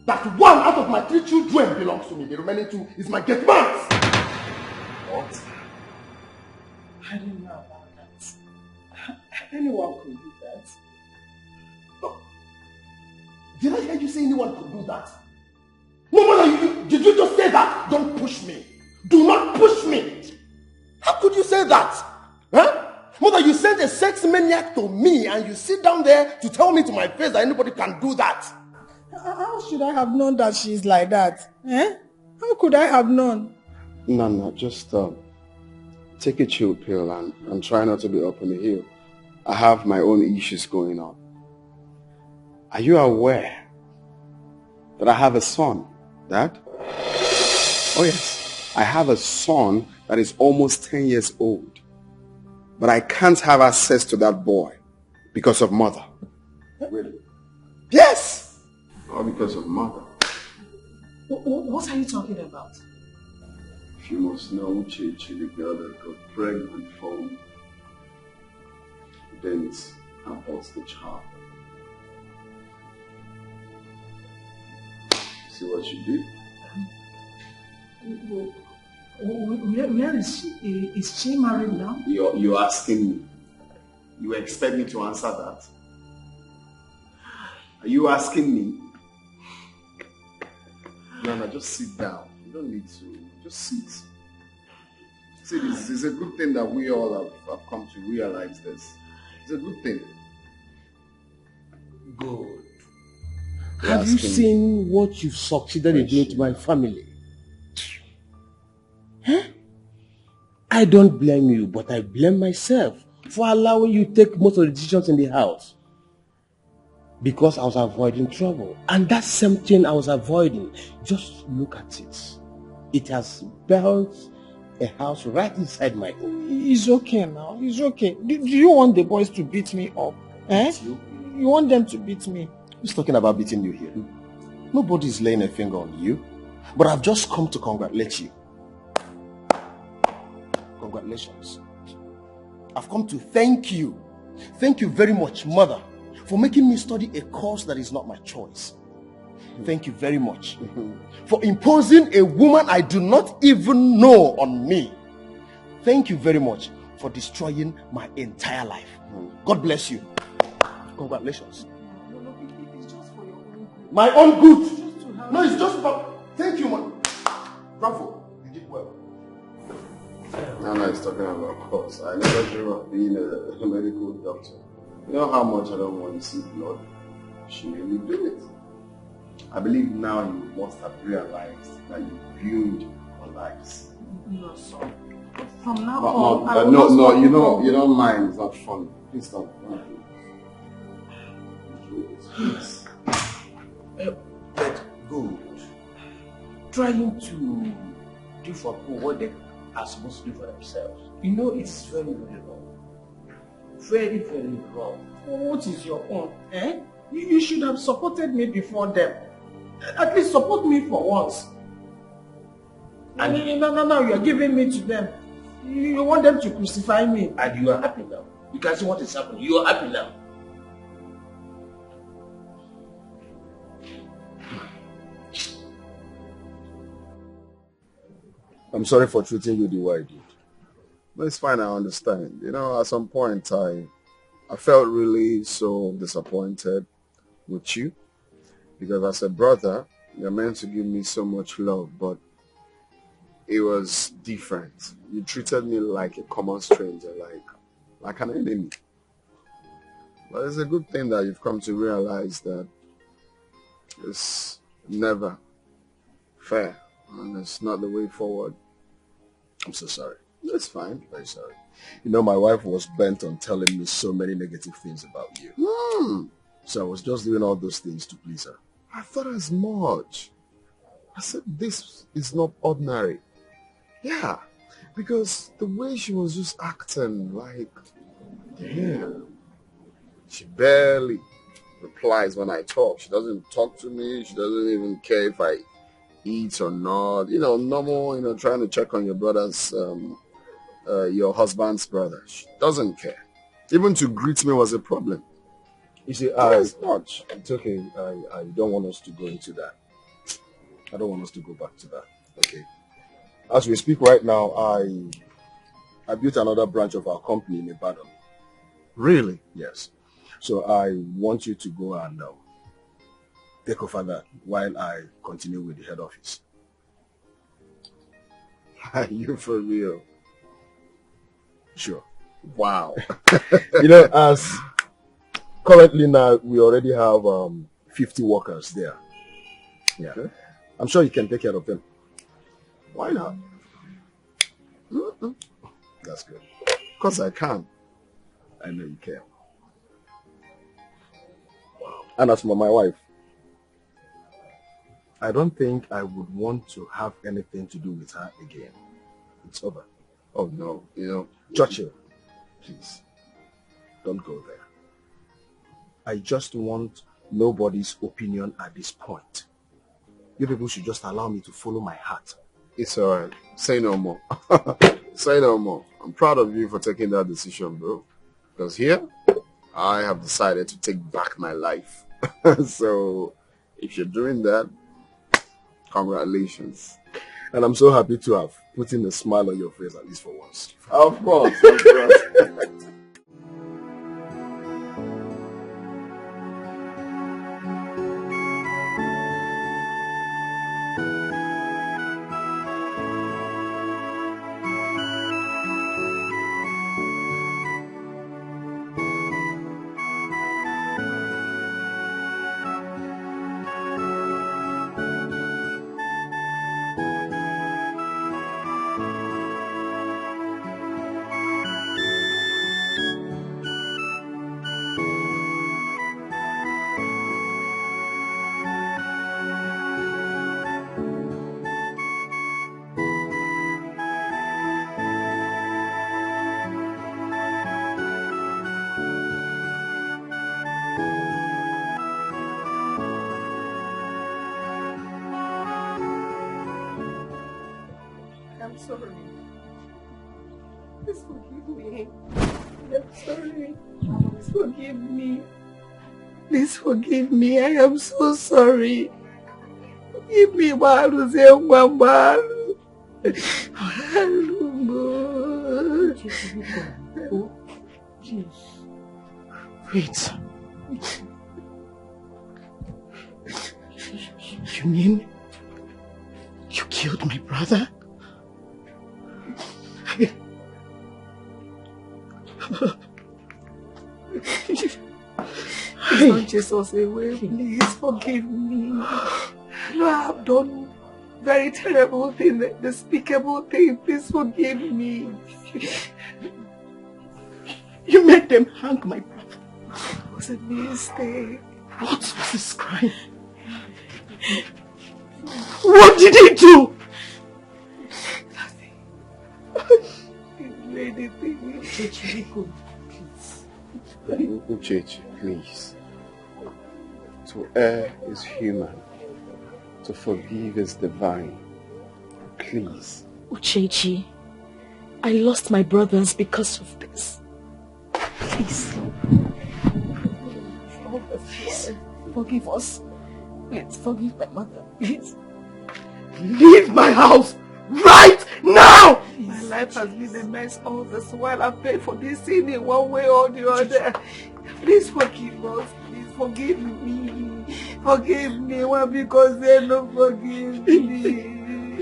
that one out of my 3 children belongs to me. The remaining 2 is my gate man's. What? I didn't know about that. Anyone could do that. No. Did I hear you say anyone could do that? No, Mother, did you just say that? Don't push me. Do not push me. How could you say that? Huh? Mother, you sent a sex maniac to me and you sit down there to tell me to my face that anybody can do that. How should I have known that she's like that? Eh? How could I have known? No, just take a chill pill and try not to be up on the hill. I have my own issues going on. Are you aware that I have a son, Dad? Oh yes, I have a son that is almost 10 years old. But I can't have access to that boy because of mother. Really? Yes! Or because of mother. What are you talking about? You must know Uche, the girl that got pregnant from, then aborts the child. See what you did? Where is she? Is she married now? You're asking me. You expect me to answer that? Are you asking me? No, just sit down. You don't need to. Just sit. See, this is a good thing that we all have come to realize this. It's a good thing. Good. Have you seen what you've succeeded in doing to my family? Huh? I don't blame you, but I blame myself for allowing you to take most of the decisions in the house. Because I was avoiding trouble. And that same thing I was avoiding, just look at it. It has built a house right inside my home. It's okay now. It's okay. Do you want the boys to beat me up? Eh? You want them to beat me? Who's talking about beating you here? Nobody's laying a finger on you. But I've just come to congratulate you. Congratulations. I've come to thank you. Thank you very much, Mother, for making me study a course that is not my choice. Thank you very much for imposing a woman I do not even know on me. Thank you very much for destroying my entire life. God bless you. Congratulations. It's just for your own good. My own good? No, it's just about... Thank you, man. Bravo. You did well. Nana is talking about course. I never dream of being a medical doctor. You know how much I don't want to see blood? She made me do it. I believe now you must have realized that you ruined your lives. No, son. From now No, on, you don't mind. It's not funny. Please stop. Yes. But good. Trying to do for people what they are supposed to do for themselves. You know it's very, very wrong. Very, very wrong. what is your own? You should have supported me before them. At least support me for once. And now you are giving me to them. You want them to crucify me. And you are happy now. You can see what is happening. You are happy now. I'm sorry for treating you the way I did. But it's fine, I understand. You know, at some point I felt really so disappointed with you. Because as a brother, you're meant to give me so much love, but it was different. You treated me like a common stranger, like an enemy. But it's a good thing that you've come to realize that it's never fair and it's not the way forward. I'm so sorry. It's fine. Very sorry. You know, my wife was bent on telling me so many negative things about you. So I was just doing all those things to please her. I thought as much. I said, this is not ordinary. Yeah, because the way she was just acting, like, damn. She barely replies when I talk. She doesn't talk to me. She doesn't even care if I eat or not. You know, normal, trying to check on your brother's, your husband's brother. She doesn't care. Even to greet me was a problem. You see, it's okay. I don't want us to go into that. I don't want us to go back to that. Okay. As we speak right now, I built another branch of our company in Ibadan. Really? Yes. So I want you to go and take over that while I continue with the head office. Are you for real? Sure. Wow. As currently now we already have 50 workers there. Yeah. Okay. I'm sure you can take care of them. Why not? That's good. Of course I can. I know you can. Wow. And as for my wife, I don't think I would want to have anything to do with her again. It's over. Oh no, Churchill, please, don't go there. I just want nobody's opinion at this point. You people should just allow me to follow my heart. It's alright. Say no more. Say no more. I'm proud of you for taking that decision, bro. Because here, I have decided to take back my life. So, if you're doing that, congratulations. And I'm so happy to have put in a smile on your face, at least for once. Of course. Of course. sorry. Please forgive me. I'm sorry. Please forgive me. Please forgive me. I am so sorry. Forgive me, Wait. You mean you killed my brother? Don't chase us away, please forgive me. I have done very terrible thing, despicable thing. Please forgive me. You made them hang my brother. It was a mistake. What was this crime? What did he do? Nothing. Anything. Uche, please. To err is human. To forgive is divine. Please. Uche, I lost my brothers because of this. Please. Please. Forgive us. Please forgive my mother. Please. Leave my house right now! My life has been a mess all this while. I've paid for this sin in one way or the other. Please forgive us. Please forgive me. Forgive me. Why? Because they don't forgive me.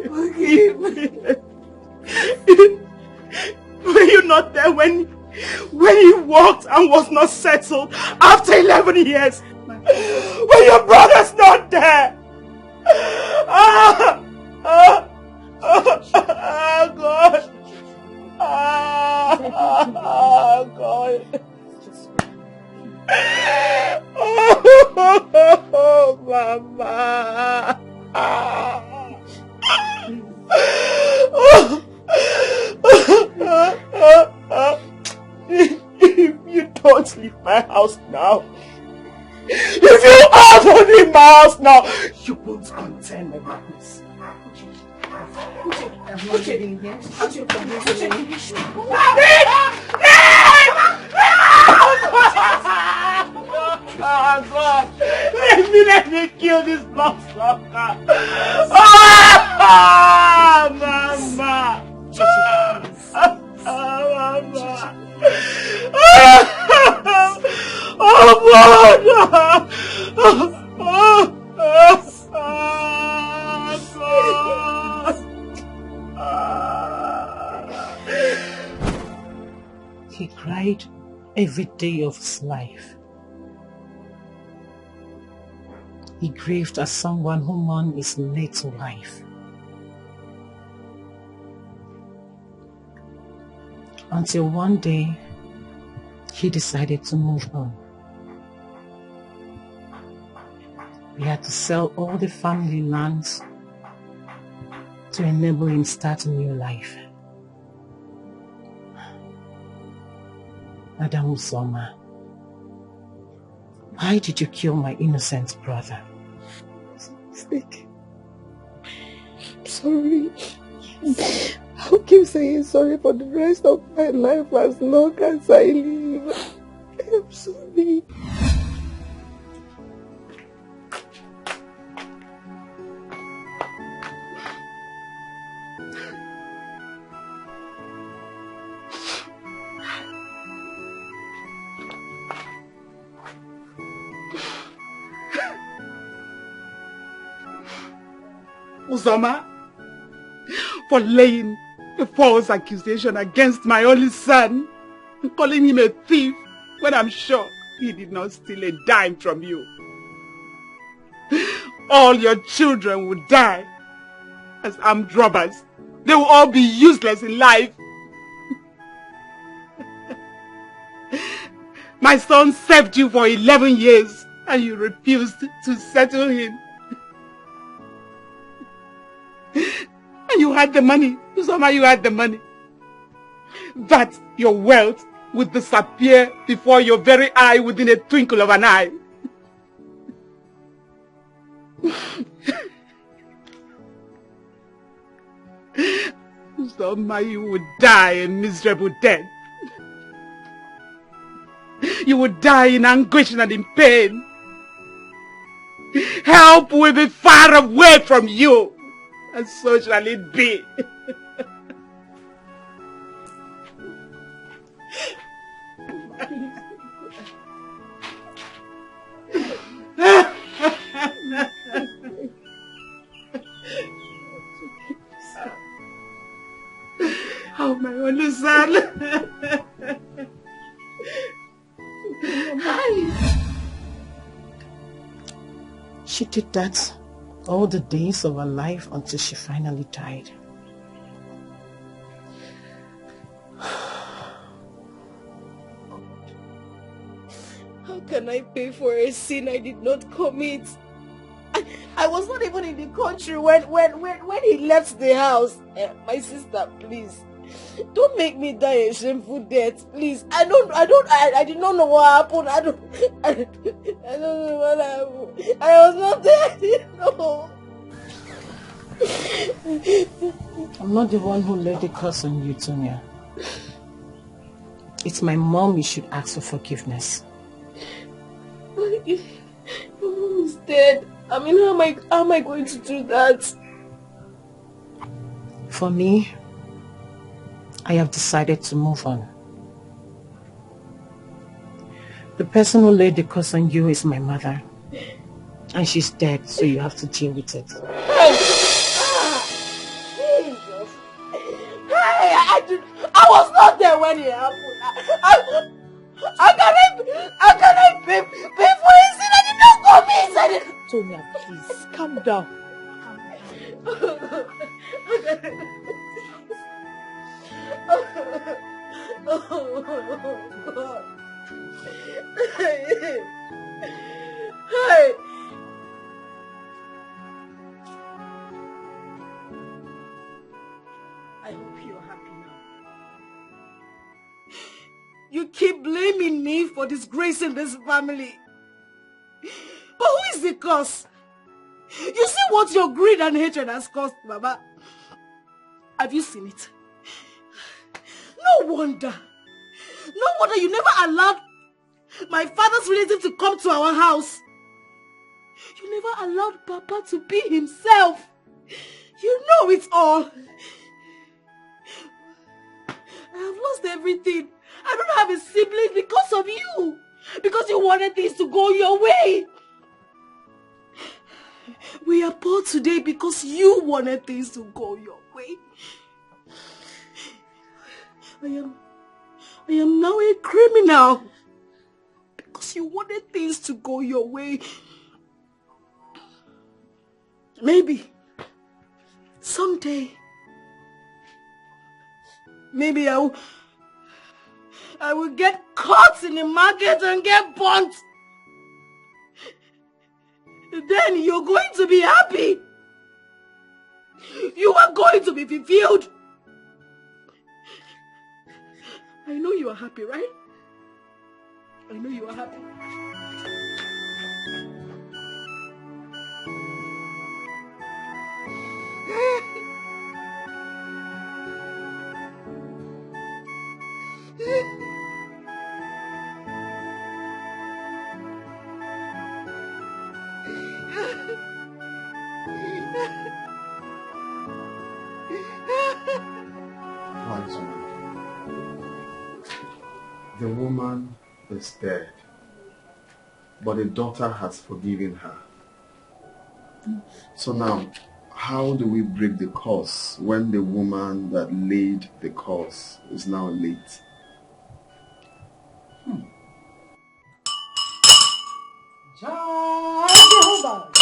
Forgive me. Were you not there when he walked and was not settled after 11 years? Were your brothers not there? God. God. Oh, Mama. If you don't leave my house now, if you are to leave my house now, you won't contain my weakness. I'm not living here. Oh God! Let me kill this bloodsucker! Mama! Mama! He cried every day of his life. He grieved as someone who mourned his little life. Until one day, he decided to move on. We had to sell all the family lands to enable him start a new life. Madam Usoma, why did you kill my innocent brother? It's a mistake. I'm sorry. I'll keep saying sorry for the rest of my life as long as I live. I'm sorry. Uzoma, for laying a false accusation against my only son, calling him a thief when I'm sure he did not steal a dime from you. All your children will die as armed robbers. They will all be useless in life. My son served you for 11 years and you refused to settle him. And you had the money. Somehow you had the money. But your wealth would disappear before your very eye within a twinkle of an eye. So you would die a miserable death. You would die in anguish and in pain. Help will be far away from you. And so shall it be. Oh, my only son. She did that all the days of her life until she finally died. How can I pay for a sin I did not commit? I was not even in the country when he left the house. My sister, please. Don't make me die a shameful death, please. I did not know what happened. I don't know what happened. I was not there, no. I'm not the one who laid the curse on you, Tonya. It's my mom you should ask for forgiveness. My mom is dead. I mean, how am I going to do that? For me, I have decided to move on. The person who laid the curse on you is my mother. And she's dead, so you have to deal with it. Jesus. I was not there when it happened. How can I pay for his sin? I did not commit. Tonya, please, calm down. Oh, God. Hey. I hope you're happy now. You keep blaming me for disgracing this family. But who is the cause? You see what your greed and hatred has caused, Baba? Have you seen it? No wonder you never allowed my father's relative to come to our house. You never allowed Papa to be himself. You know it all. I have lost everything. I don't have a sibling because of you. Because you wanted things to go your way. We are poor today because you wanted things to go your way. I am now a criminal because you wanted things to go your way. Maybe someday, maybe I will get caught in the market and get burnt. Then you're going to be happy. You are going to be fulfilled. I know you are happy, right? I know you are happy. The woman is dead, but the daughter has forgiven her. So now, how do we break the curse when the woman that laid the curse is now late? Jehovah!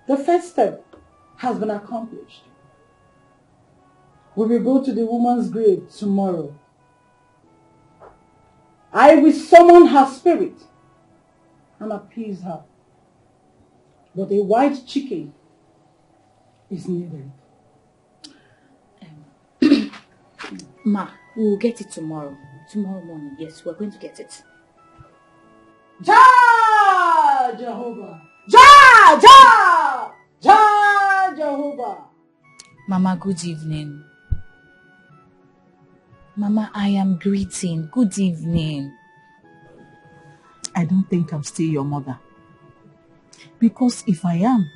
The first step has been accomplished. We will go to the woman's grave tomorrow. I will summon her spirit and appease her. But a white chicken is needed. Ma, we will get it tomorrow. Tomorrow morning, yes, we're going to get it. Ja Jehovah! Ja Jehovah! Mama, good evening. Mama, I am greeting. Good evening. I don't think I'm still your mother. Because if I am,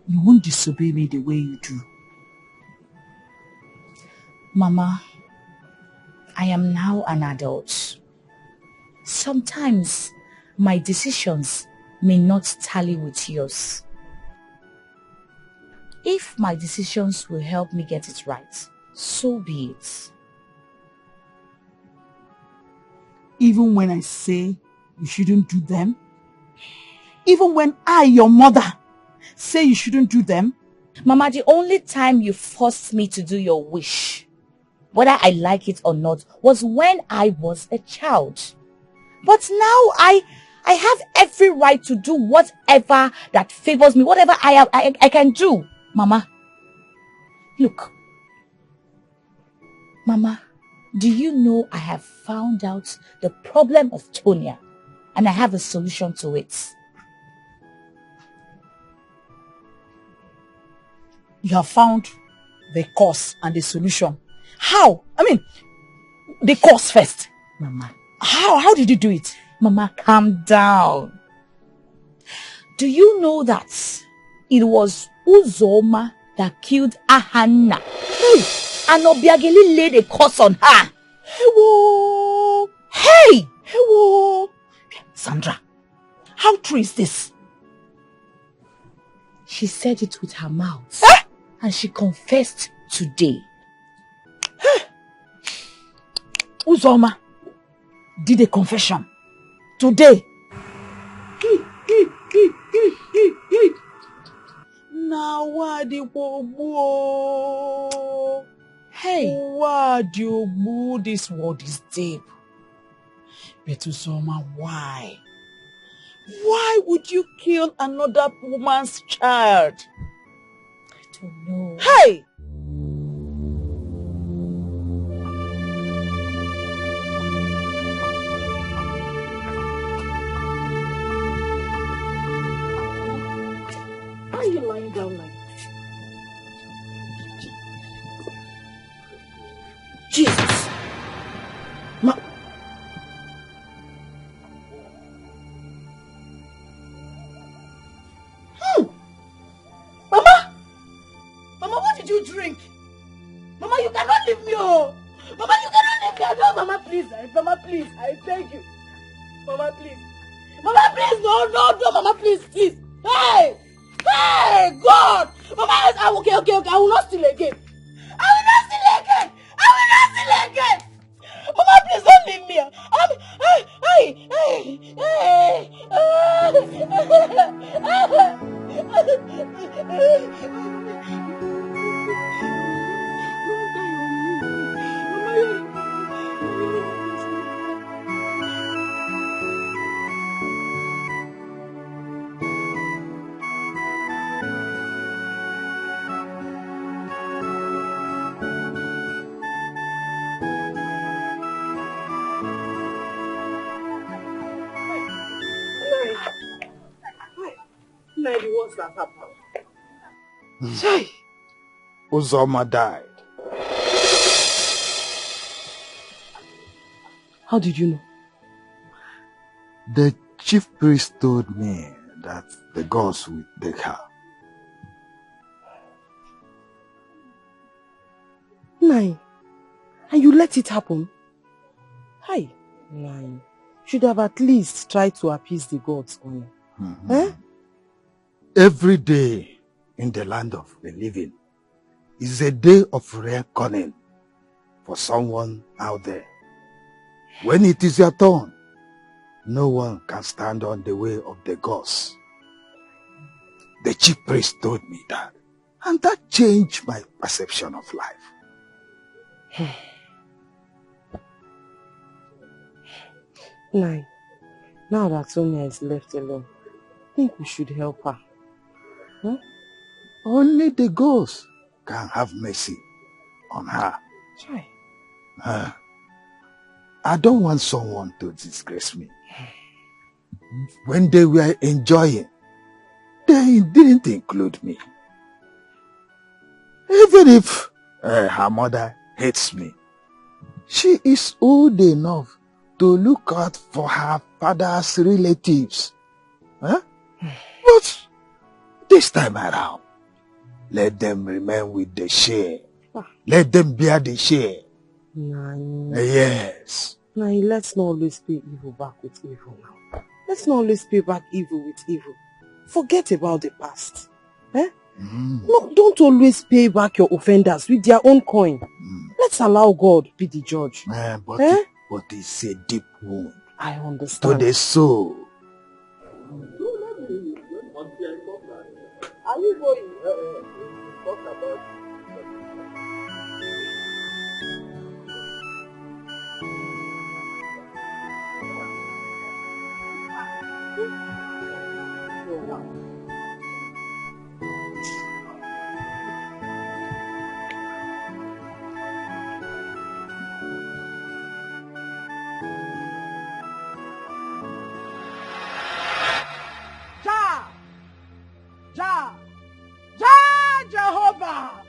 you won't disobey me the way you do. Mama, I am now an adult. Sometimes my decisions may not tally with yours. If my decisions will help me get it right, so be it. Even when I say you shouldn't do them, even when I, your mother, say you shouldn't do them. Mama, the only time you forced me to do your wish, whether I like it or not, was when I was a child. But now I have every right to do whatever that favors me, whatever I can do. Mama, look. Mama, do you know I have found out the problem of Tonya and I have a solution to it? You have found the cause and the solution. How? I mean, the cause first. Mama. How did you do it? Mama, calm down. Do you know that it was Uzoma that killed Ahana? Hey! And Obiageli laid a curse on her. Hello. Hey! Hello. Sandra, how true is this? She said it with her mouth. Eh? And she confessed today. Uzoma did a confession today. Now what the Hey, what do this world is deep. But Uzoma, why? Why would you kill another woman's child? I don't know. Hey! Why are you lying down like Jesus! Mama, what did you drink? Mama, you cannot leave me, oh! Mama, you cannot leave me, no, Mama, please, Mama, please, I beg you. Mama, please. Mama, please, no, Mama, please. Hey! Hey, God! Mama, okay, I will not steal again. Mama, please don't leave me. Maybe what's that happened? Uzoma died. How did you know? The chief priest told me that the gods would take her. Nine. And you let it happen? Hi. Nine. Should have at least tried to appease the gods. Eh? Every day in the land of the living is a day of reckoning for someone out there. When it is your turn, no one can stand on the way of the gods. The chief priest told me that, and that changed my perception of life. Nine. Now that Sonia is left alone, I think we should help her. Huh? Only the gods can have mercy on her. Try. I don't want someone to disgrace me. When they were enjoying, they didn't include me. Even if her mother hates me, she is old enough to look out for her father's relatives. Huh? But this time around, let them remain with the share. Let them bear the share. Yes. Nani, let's not always pay evil back with evil now. Let's not always pay back evil with evil. Forget about the past. Eh? No, don't always pay back your offenders with their own coin. Let's allow God be the judge. But it's a deep wound. I understand. To the soul. Are you going to talk about Jehovah!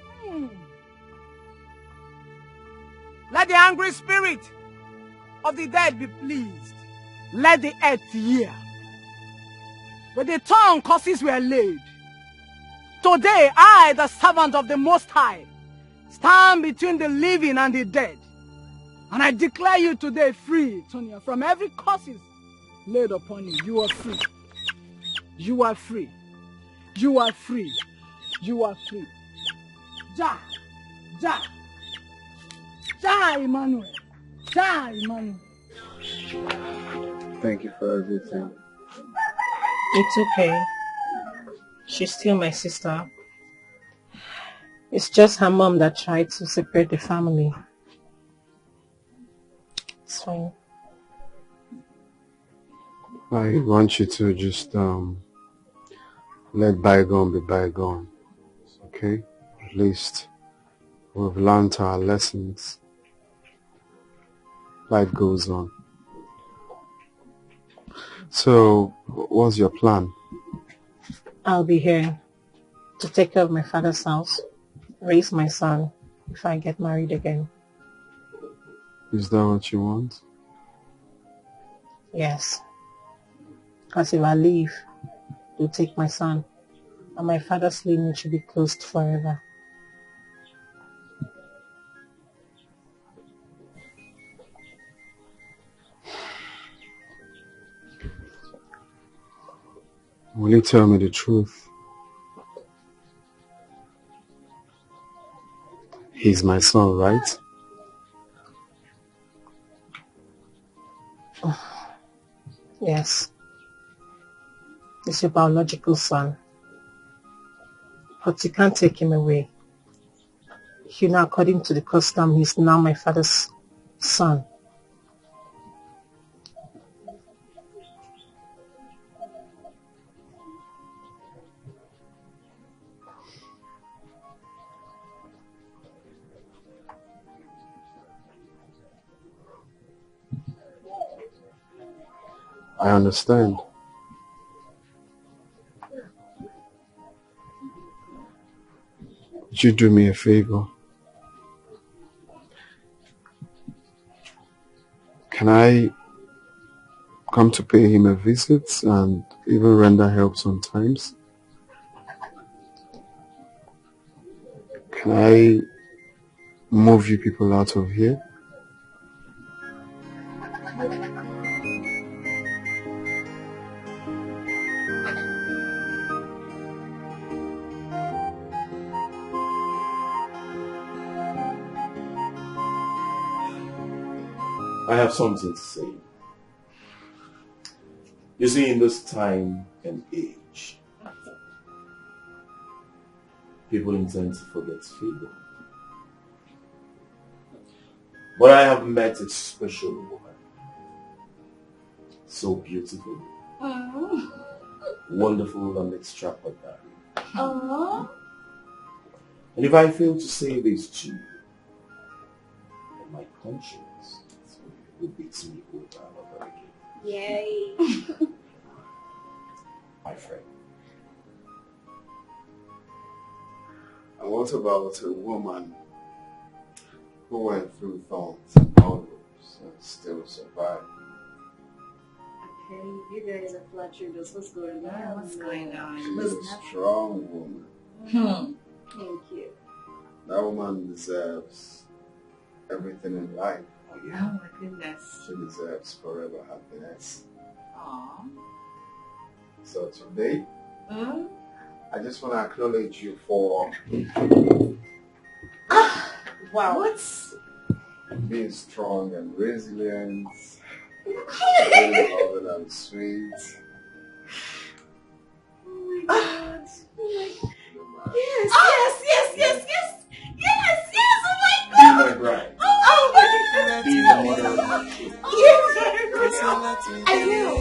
Let the angry spirit of the dead be pleased. Let the earth hear. Where the tongue curses were laid. Today I, the servant of the Most High, stand between the living and the dead. And I declare you today free, Tonya, from every curses laid upon you. You are free. You are free. You are free. You are free. Ja, Emmanuel. Ja, Emmanuel. Thank you for everything. It's okay. She's still my sister. It's just her mom that tried to separate the family. It's fine. I want you to just let bygone be bygone. Okay? At least we've learned our lessons. Life goes on. So, what's your plan? I'll be here to take care of my father's house, raise my son if I get married again. Is that what you want? Yes. Because if I leave, they'll take my son, and my father's lineage should be closed forever. Will you tell me the truth? He's my son, right? Yes. He's your biological son. But you can't take him away. You know, according to the custom, he's now my father's son. I understand. Would you do me a favor? Can I come to pay him a visit and even render help sometimes? Can I move you people out of here? I have something to say. You see, in this time and age, people intend to forget favor. But I have met a special woman. So beautiful, wonderful, and extraordinary. And if I fail to say this to you, my conscience who beats me over and over again. Yay. My friend. And what about a woman who went through thorns and thorns and still survived? Okay, you guys are flattering us. What's going on? What's going on? She's a strong woman. Thank you. That woman deserves everything in life. Oh my goodness. She deserves forever happiness. Aww. So today, Hmm? I just want to acknowledge you for Wow. What's being strong and resilient, being loving and sweet. Oh my God. Yes, yes, yes, yes, yes, yes, oh my Be God. my bride. Oh my God. Be the mother of my children. Yes, I will.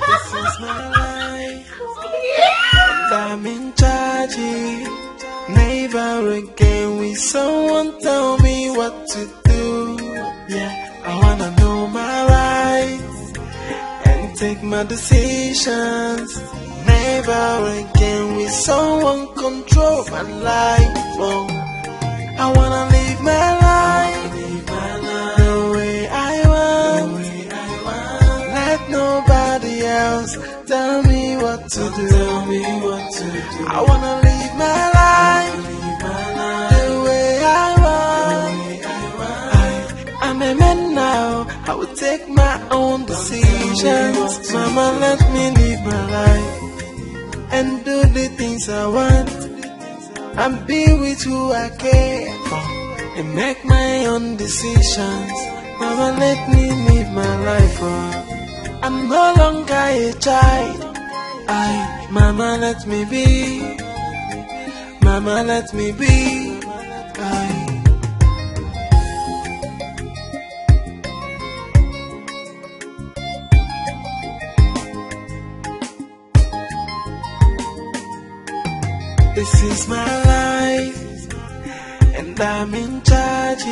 This is my life, and I'm in charge. Never again will someone tell me what to do. Yeah, I wanna know my rights and take my decisions. Never again will someone control my life. Oh, I wanna live my life the way I want. Let nobody else tell me what to do. I wanna live my life the way I want. I'm a man now. I will take my own decisions. Mama, let me live my life and do the things I want, and be with who I care for, and make my own decisions. Mama, let me live my life. I'm no longer a child. Mama, let me be. Mama, let me be. This is my life, and I'm in charge.